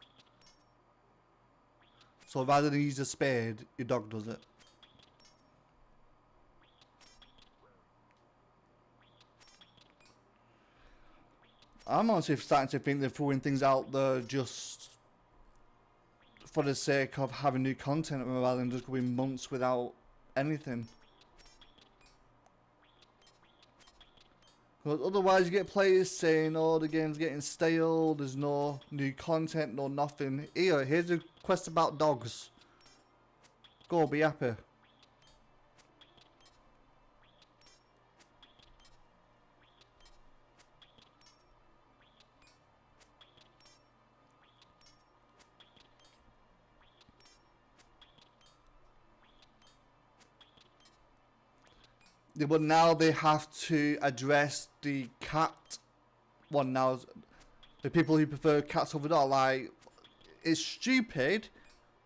A: So rather than use a spade, your dog does it. I'm honestly starting to think they're throwing things out there just for the sake of having new content rather than just going months without anything. Because otherwise you get players saying, oh, the game's getting stale, there's no new content, no nothing. Here's a quest about dogs. Go, be happy. Yeah, but now they have to address the cat one now. The people who prefer cats over dog, like, it's stupid,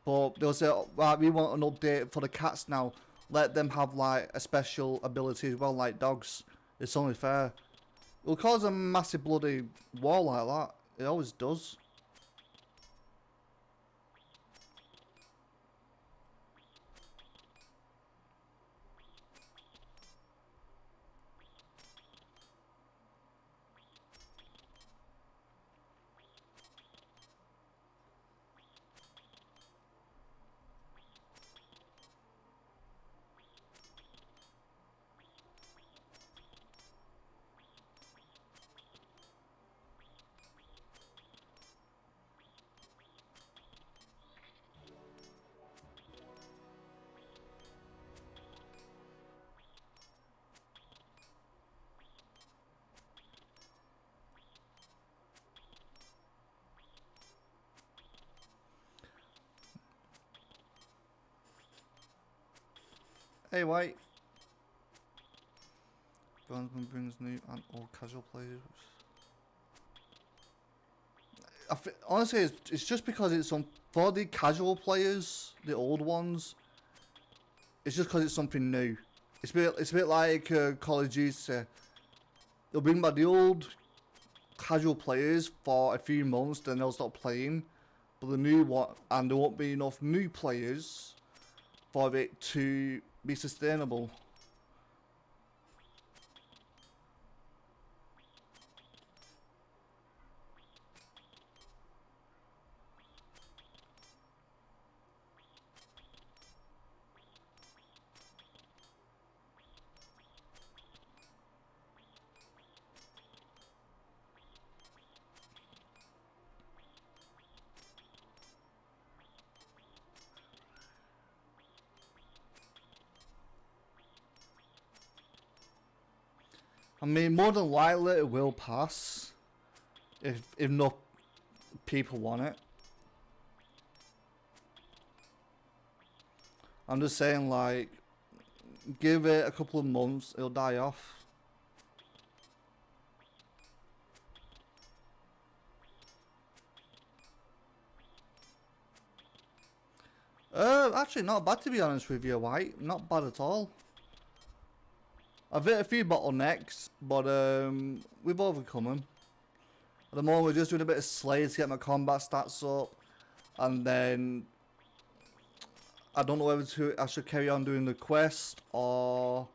A: but they'll say, right, we want an update for the cats now. Let them have like a special ability as well, like dogs. It's only fair. It'll cause a massive bloody war like that. It always does. Hey, White. Bronzeman brings new and old casual players. Honestly, it's just because it's for the casual players, the old ones. It's just because it's something new. It's a bit like Call of Duty. They'll bring back the old casual players for a few months, then they'll stop playing. But the new one, and there won't be enough new players for it to be sustainable. I mean, more than likely it will pass if enough people want it. I'm just saying, like, give it a couple of months, it'll die off. Actually not bad, to be honest with you, White. Not bad at all. I've hit a few bottlenecks, but we've overcome them. At the moment, we're just doing a bit of slay to get my combat stats up, and then I don't know whether I should carry on doing the quest or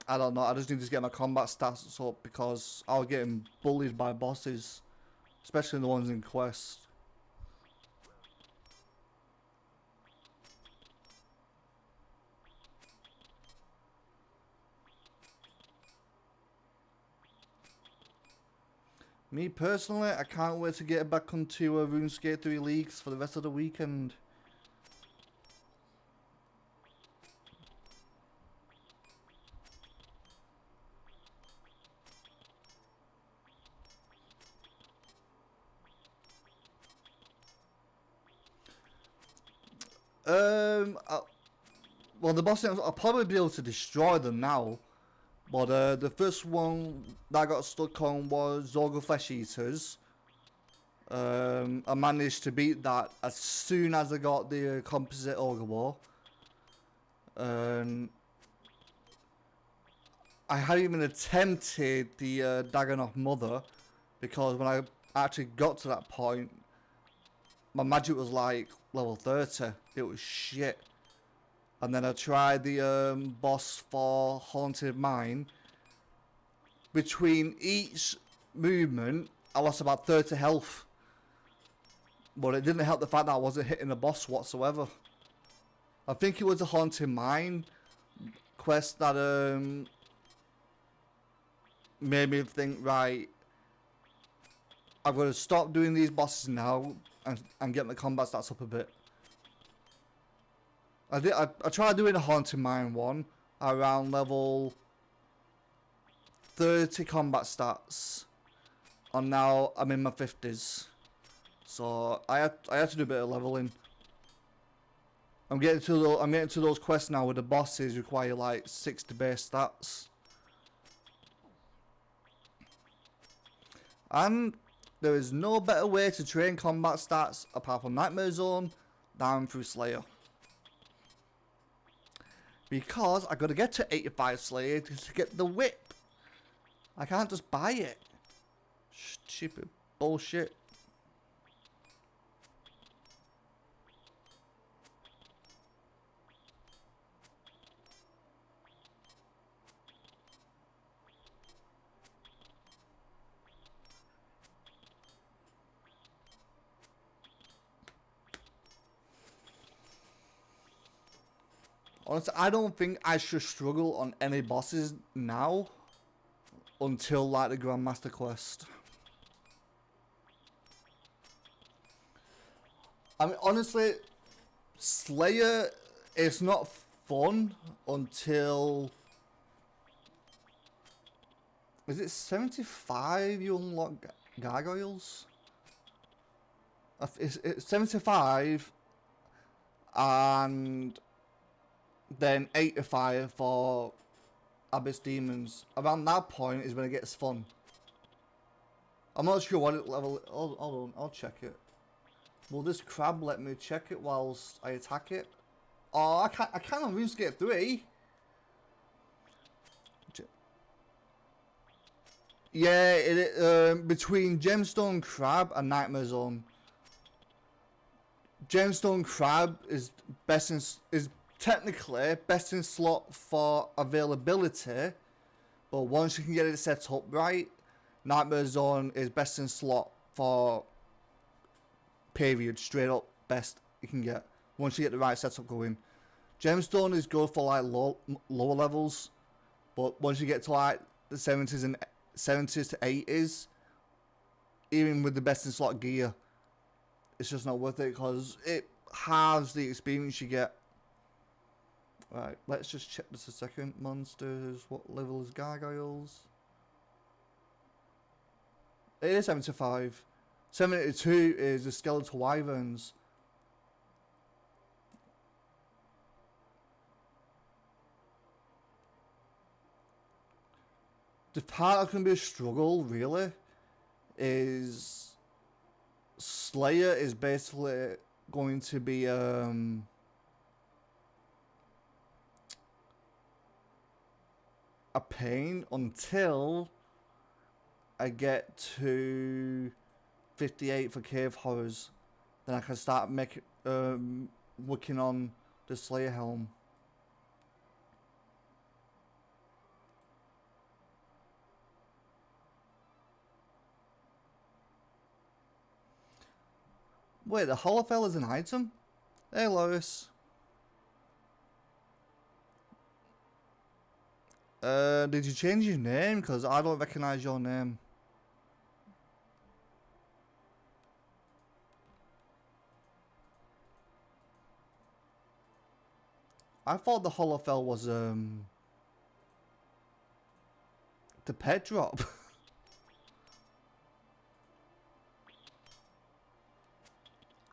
A: I don't know. I just need to get my combat stats up because I was getting bullied by bosses especially the ones in Quest. Me personally, I can't wait to get back onto RuneScape 3 leagues for the rest of the weekend. Well, the boss names, I'll probably be able to destroy them now. But the first one that I got stuck on was Zorgo Flesh Eaters. I managed to beat that as soon as I got the composite Ogre War. I hadn't even attempted the Dagonoth Mother, because when I actually got to that point, my magic was like level 30. It was shit. And then I tried the boss for Haunted Mine. Between each movement, I lost about 30 health. But it didn't help the fact that I wasn't hitting the boss whatsoever. I think it was a Haunted Mine quest that made me think, right, I've got to stop doing these bosses now and get my combat stats up a bit. I tried doing a Haunted Mine one around level 30 combat stats, and now I'm in my 50s. So I had to do a bit of leveling. I'm getting to those quests now where the bosses require like 60 base stats. And there is no better way to train combat stats apart from Nightmare Zone than through Slayer. Because I gotta get to 85 Slayer to get the whip. I can't just buy it. Stupid bullshit. Honestly, I don't think I should struggle on any bosses now until like the Grandmaster quest. I mean, honestly, Slayer is not fun until... Is it 75 you unlock gargoyles? It's 75 and then 85 for Abyss Demons. Around that point is when it gets fun. I'm not sure what level... Hold on, I'll check it. Will this crab let me check it whilst I attack it? Oh, I can't on RuneScape 3. Yeah, between Gemstone Crab and Nightmare Zone. Gemstone Crab is technically best in slot for availability, but once you can get it set up right, Nightmare Zone is best in slot for period, straight up best you can get once you get the right setup going. Gemstone is good for like lower levels, but once you get to like the 70s to 80s, even with the best in slot gear, it's just not worth it because it halves the experience you get. Right, let's just check this a second. Monsters, what level is gargoyles? It is 75. 72 is the skeletal wyverns. The part that's going to be a struggle, really, is Slayer is basically going to be a pain until I get to 58 for Cave Horrors. Then I can start working on the Slayer helm. Wait, the Holofell is an item? Hey, Lois. Did you change your name? Because I don't recognize your name. I thought the Holofell was, the pet drop.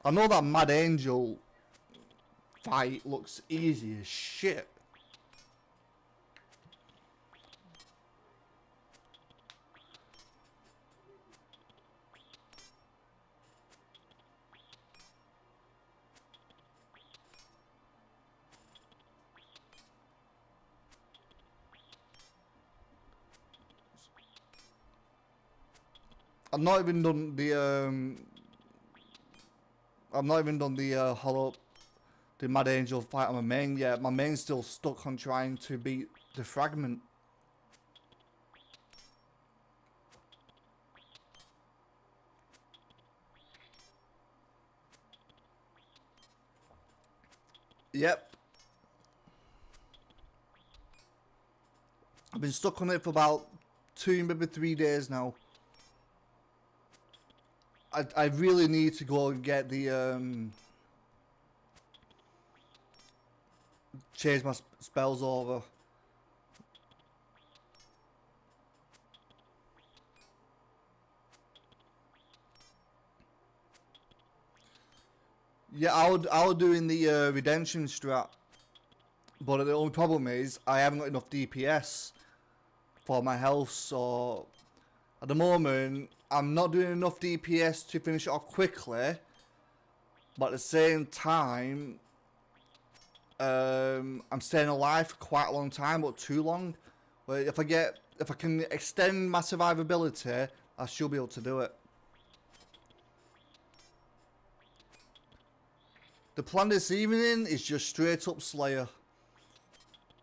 A: I know that Mad Angel fight looks easy as shit. I've not even done the Mad Angel fight on my main yet. My main's still stuck on trying to beat the fragment. Yep. I've been stuck on it for about 2, maybe 3 days now. I really need to go and get the change my spells over. Yeah, I would do in the redemption strat, but the only problem is I haven't got enough DPS for my health, so at the moment I'm not doing enough DPS to finish it off quickly, but at the same time I'm staying alive for quite a long time, but too long. But if I can extend my survivability, I should be able to do it. The plan this evening is just straight up Slayer.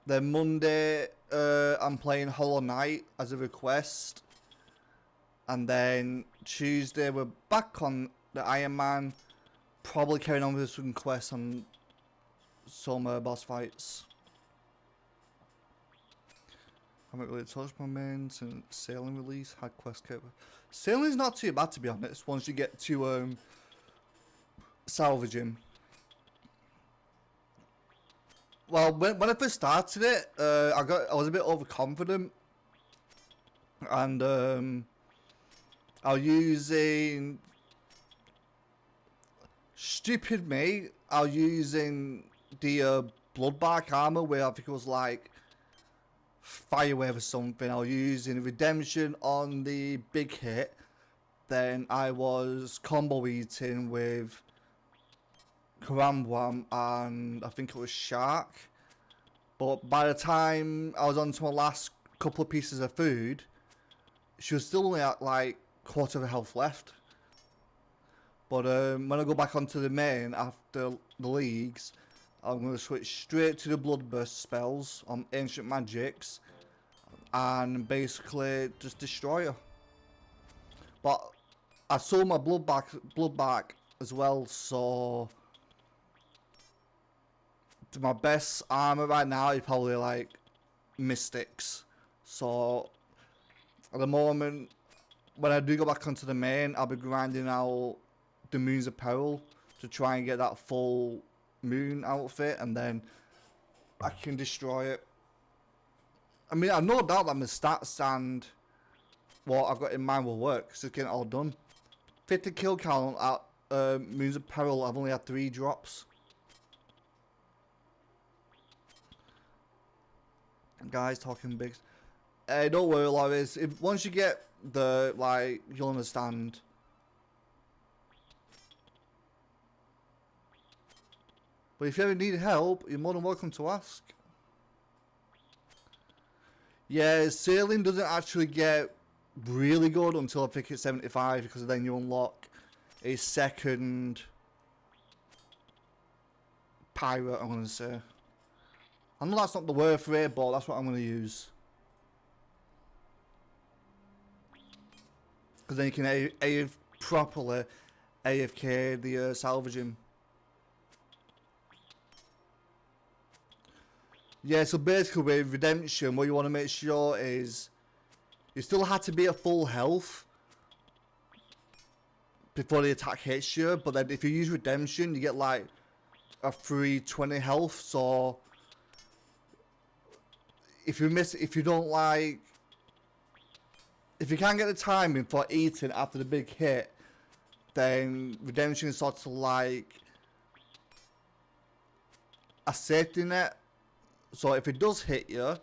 A: Then Monday I'm playing Hollow Knight as a request. And then Tuesday we're back on the Ironman. Probably carrying on with some quests on some boss fights. I haven't really touched my main since Sailing release. Had quest cover. Sailing's not too bad, to be honest, once you get to salvage him. Well, when I first started it, I was a bit overconfident, and I was using stupid me. I was using the Bloodbark armor, where I think it was like Firewave or something. I was using Redemption on the big hit. Then I was combo eating with Karambwam and I think it was Shark. But by the time I was on to my last couple of pieces of food, she was still only at like quarter of a health left. But when I go back onto the main after the leagues, I'm going to switch straight to the Bloodburst spells on Ancient Magics and basically just destroy her. But I sold my Bloodbark as well, so my best armor right now is probably like Mystics. So at the moment, when I do go back onto the main, I'll be grinding out the Moon's Apparel to try and get that full moon outfit, and then I can destroy it. I mean, I've no doubt that my stats and what I've got in mind will work, because it's getting it all done. 50 kill count at Moon's Apparel, I've only had 3 drops. Guys talking big. Don't worry, Loris. Once you get the, like, you'll understand. But if you ever need help, you're more than welcome to ask. Yeah, sailing doesn't actually get really good until I think it's 75, because then you unlock a second pirate, I'm going to say. I know that's not the word for it, but that's what I'm going to use. Because then you can aim properly AFK the salvaging. Yeah, so basically with Redemption, what you want to make sure is you still had to be at full health before the attack hits you, but then if you use Redemption, you get like a free 20 health. So if you don't like, if you can't get the timing for eating after the big hit, then Redemption is sort of like a safety net. So if it does hit you,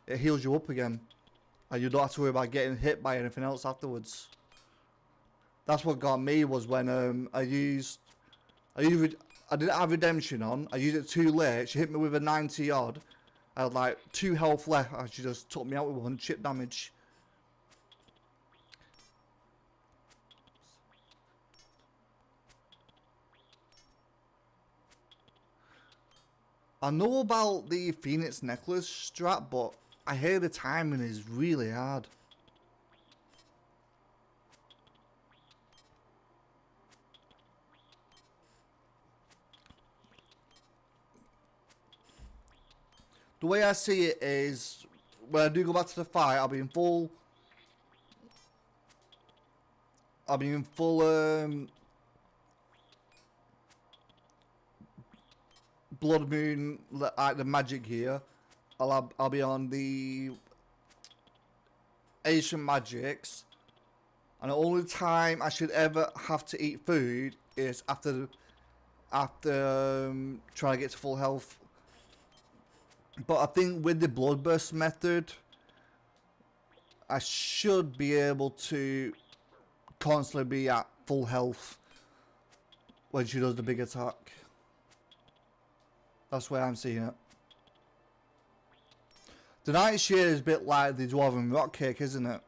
A: it heals you up again, and you don't have to worry about getting hit by anything else afterwards. That's what got me, was when I didn't have Redemption on. I used it too late. She hit me with a 90 odd. I had like 2 health left, and she just took me out with 1 chip damage. I know about the Phoenix necklace strat, but I hear the timing is really hard. The way I see it is, when I do go back to the fight, I'll be in full Blood Moon, like the magic gear. I'll be on the Asian magics, and the only time I should ever have to eat food is after trying to get to full health. But I think with the bloodburst method, I should be able to constantly be at full health when she does the big attack. That's the way I'm seeing it. The night shade is a bit like the Dwarven Rock Cake, isn't it?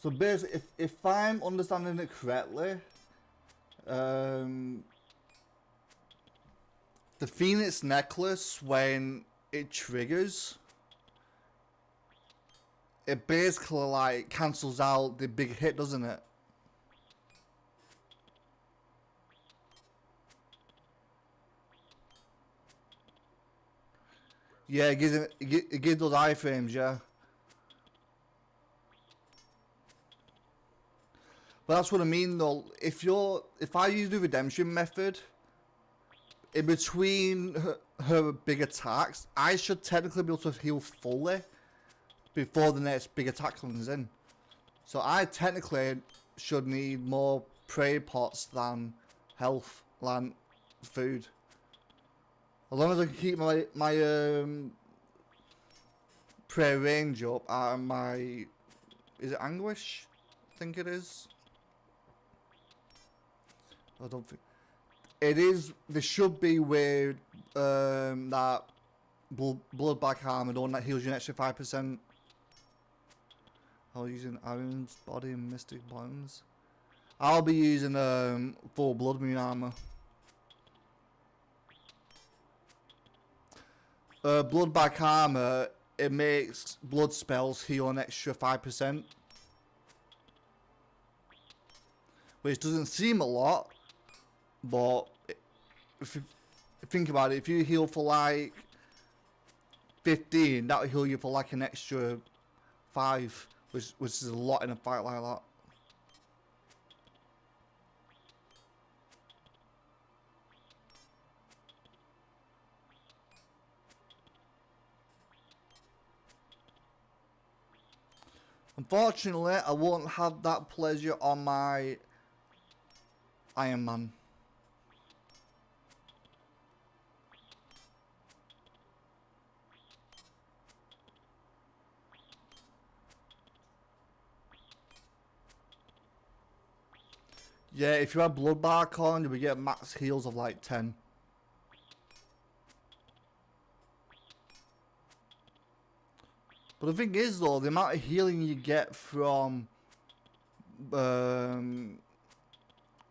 A: So basically, if I'm understanding it correctly, the Phoenix necklace, when it triggers, it basically like cancels out the big hit, doesn't it? Yeah, it gives those iframes, yeah. But that's what I mean though. If I use the redemption method, in between her big attacks, I should technically be able to heal fully before the next big attack comes in. So I technically should need more prey pots than health, than food. As long as I can keep my prey range up and my, is it anguish? I think it is. I don't think it is. There should be with that bloodback armor, the one that heals you an extra 5%. I'll using Iron's body and mystic bonds. I'll be using full blood moon armor. Bloodback armor, it makes blood spells heal an extra 5%, which doesn't seem a lot. But if you think about it, if you heal for like 15, that'll heal you for like an extra 5, which is a lot in a fight like that. Unfortunately, I won't have that pleasure on my Ironman. Yeah, if you have blood bark on, you will get max heals of like 10. But the thing is though, the amount of healing you get from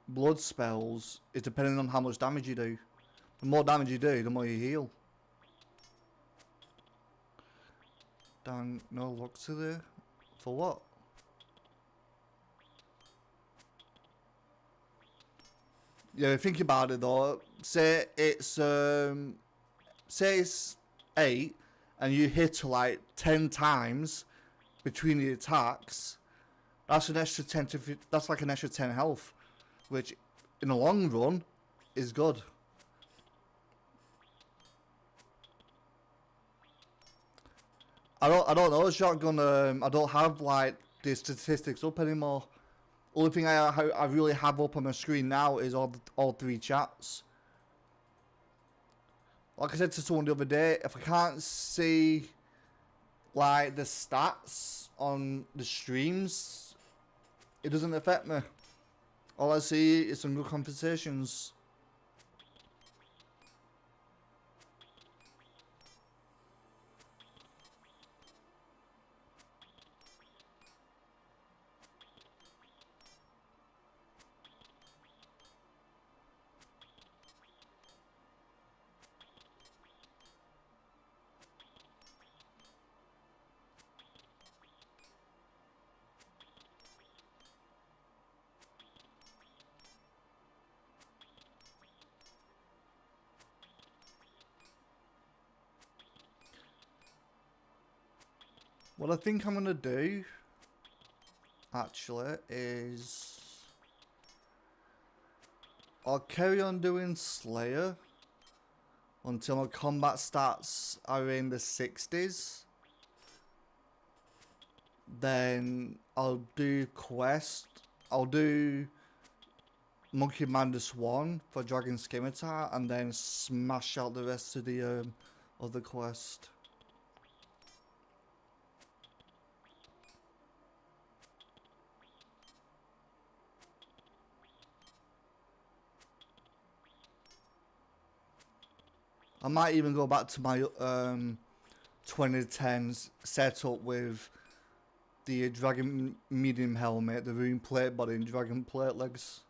A: blood spells is depending on how much damage you do. The more damage you do, the more you heal. Dang, no luck to there. For what? Yeah, think about it though. Say it's 8 and you hit like 10 times between the attacks. That's an extra 10 to that's like an extra 10 health, which in the long run is good. I don't know shotgun. I don't have like the statistics up anymore. Only thing I really have up on my screen now is all 3 chats. Like I said to someone the other day, if I can't see like the stats on the streams, it doesn't affect me. All I see is some good conversations. What I think I'm gonna do, actually, is I'll carry on doing Slayer until my combat stats are in the 60s. Then I'll do Quest. I'll do Monkey Man the Swan for Dragon Scimitar, and then smash out the rest of the other quest. I might even go back to my 2010s setup with the Dragon Medium helmet, the Rune Plate body, and Dragon Plate legs.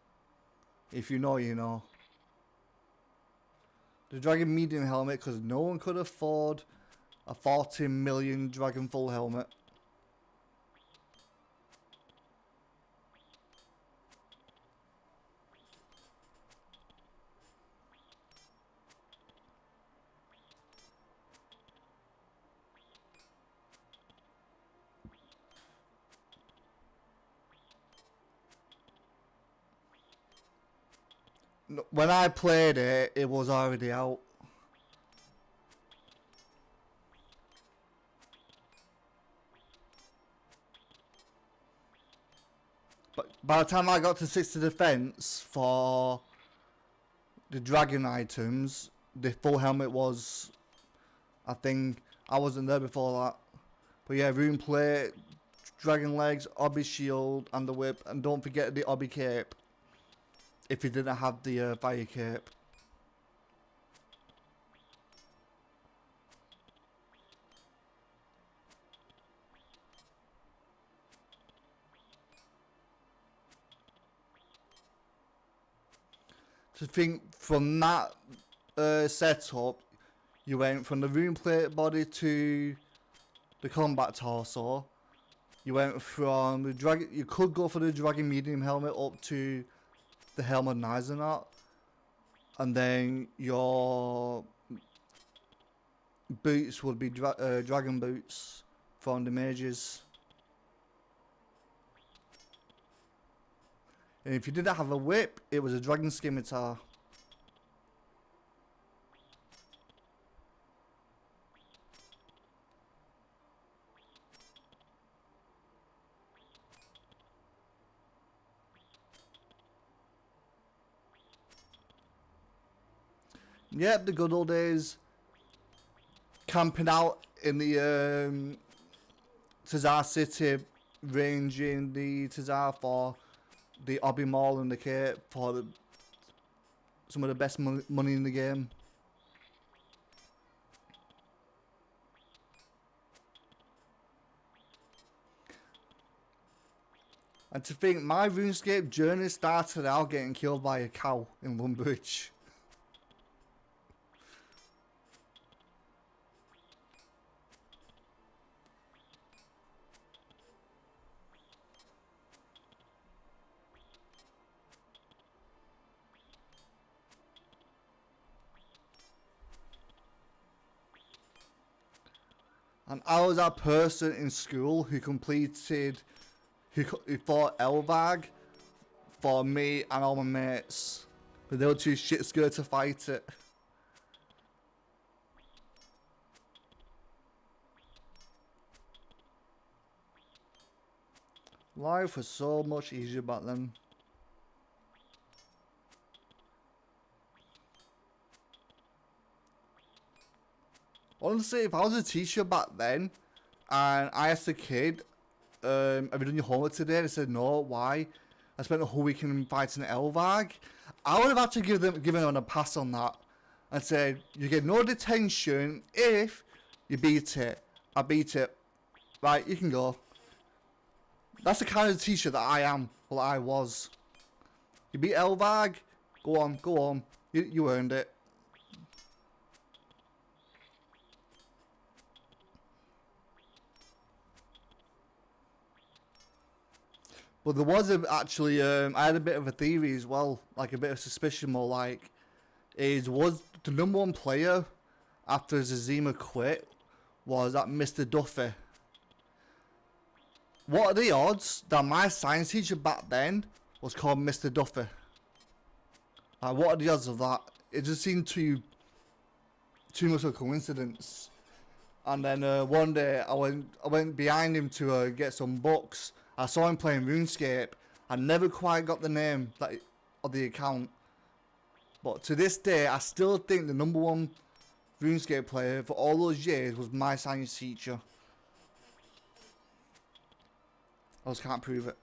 A: If you know, you know. The Dragon Medium helmet, because no one could afford a 40 million Dragon Full helmet. When I played it, it was already out. But by the time I got to 60 defense for the dragon items, the full helmet was, I think, I wasn't there before that. But yeah, Rune Plate, Dragon Legs, Obby Shield, and the Whip. And don't forget the Obby Cape. If you didn't have the Fire Cape. To think from that setup, you went from the Rune Plate body to the Combat Torso. You went from the Dragon. You could go for the Dragon Medium helmet up to the Helm of Nizenot, and then your boots would be dragon boots from the mages. And if you didn't have a whip, it was a Dragon Scimitar. Yep, the good old days. Camping out in the Tazar City, ranging the Tazar for the Hobby Mall in the Cape for some of the best money in the game. And to think, my RuneScape journey started out getting killed by a cow in Lumbridge. And I was that person in school who fought Elvag for me and all my mates. But they were too shit scared to fight it. Life was so much easier back then. Honestly, if I was a teacher back then and I asked a kid, have you done your homework today? And they said no, why? I spent the whole weekend fighting Elvag. I would have had to given them a pass on that and said, you get no detention if you beat it. I beat it. Right, you can go. That's the kind of teacher that I am. Well, I was. You beat Elvag? Go on, go on. You earned it. But there was actually, I had a bit of a theory as well, like a bit of suspicion more like, was the number one player after Zazima quit, was that Mr. Duffy. What are the odds that my science teacher back then was called Mr. Duffy? What are the odds of that? It just seemed too much of a coincidence. And then one day I went behind him to get some books. I saw him playing RuneScape. I never quite got the name of the account. But to this day, I still think the number one RuneScape player for all those years was my science teacher. I just can't prove it.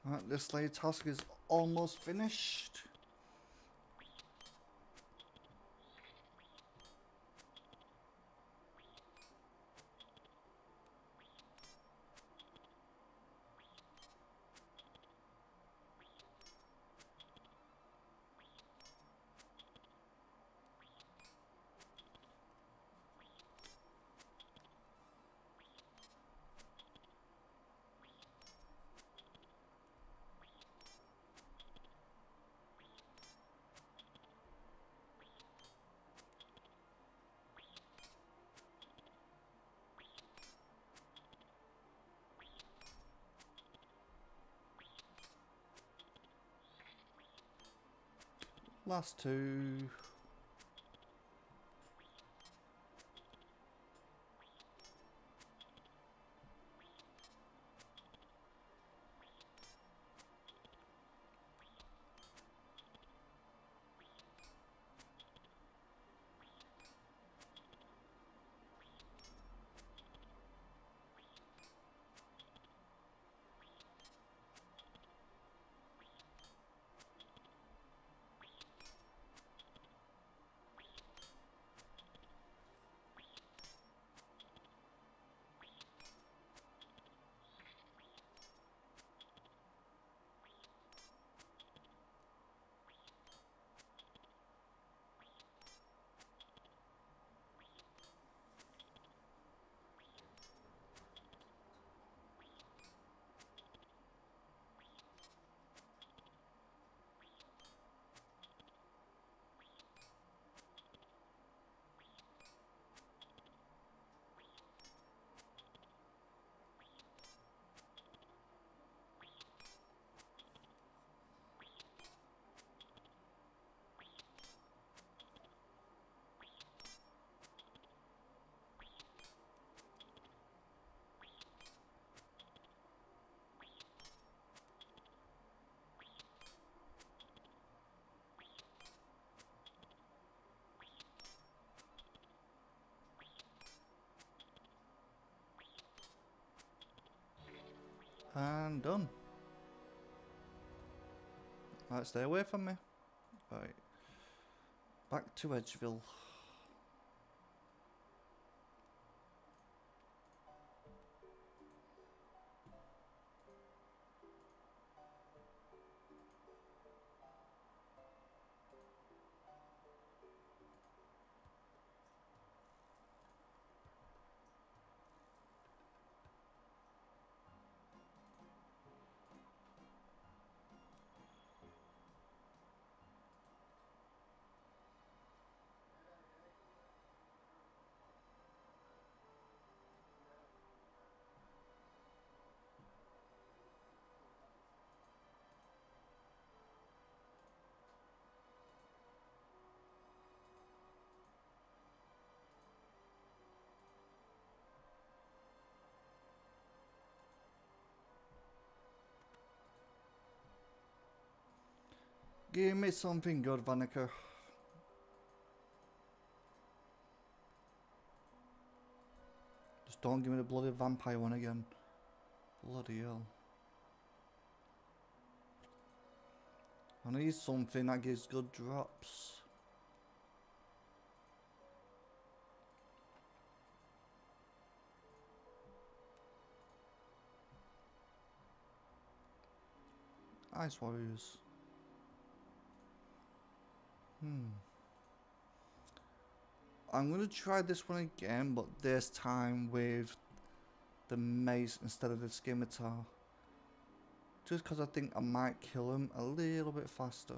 A: Right, this lay task is almost finished. Last two. And done. Right, stay away from me. Right. Back to Edgeville. Give me something good, Vanica. Just don't give me the bloody vampire one again. Bloody hell. I need something that gives good drops. Ice Warriors. I'm gonna try this one again, but this time with the mace instead of the scimitar. Just because I think I might kill him a little bit faster.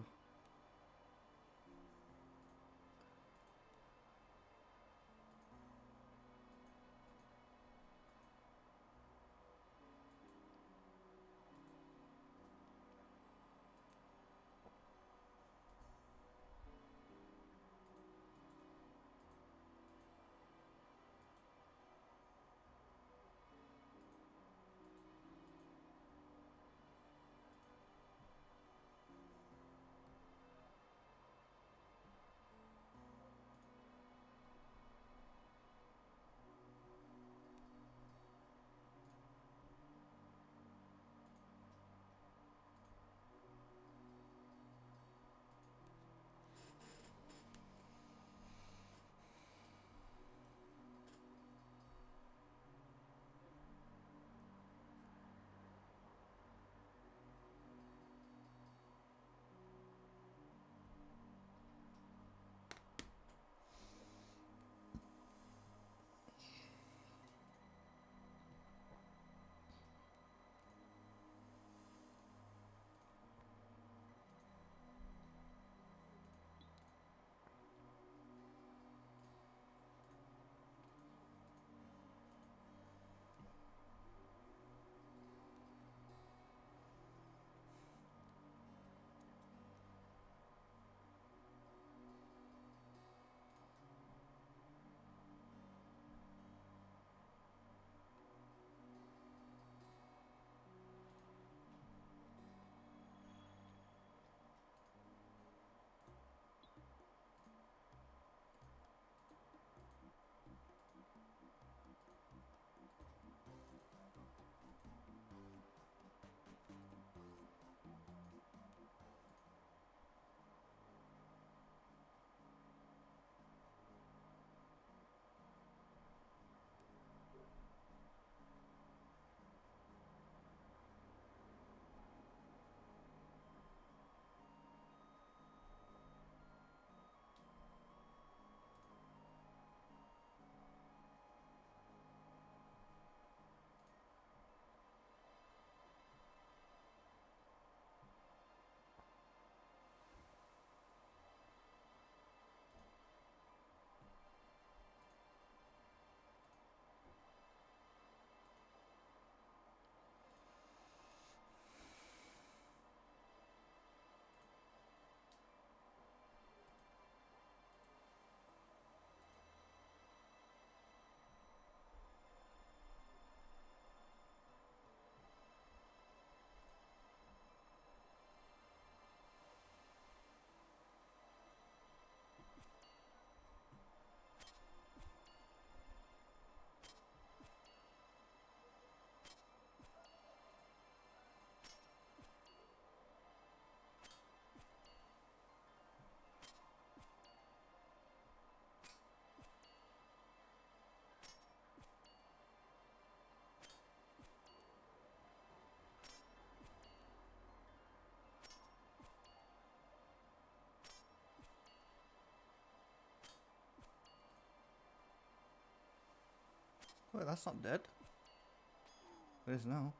A: Wait, that's not dead. It is now.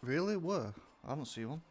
A: Really? Where? I don't see one.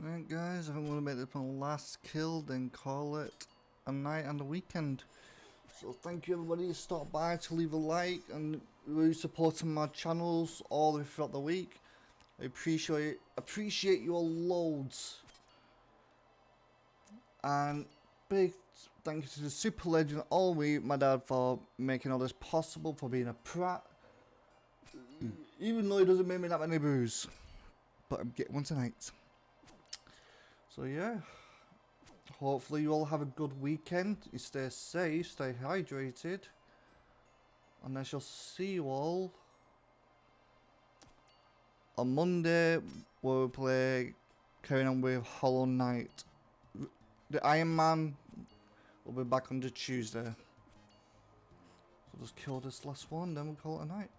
A: Alright guys, I think we're going to make this my last kill, then call it a night and a weekend. So thank you everybody who stopped by to leave a like and really supporting my channels all the way throughout the week. I appreciate you all loads. And big thank you to the super legend all week, my dad, for making all this possible, for being a prat. Even though he doesn't make me that many booze. But I'm getting one tonight. So yeah. Hopefully you all have a good weekend. You stay safe, stay hydrated. And I shall see you all on Monday, where we'll play carrying on with Hollow Knight. The Ironman will be back on the Tuesday. So just kill this last one, then we'll call it a night.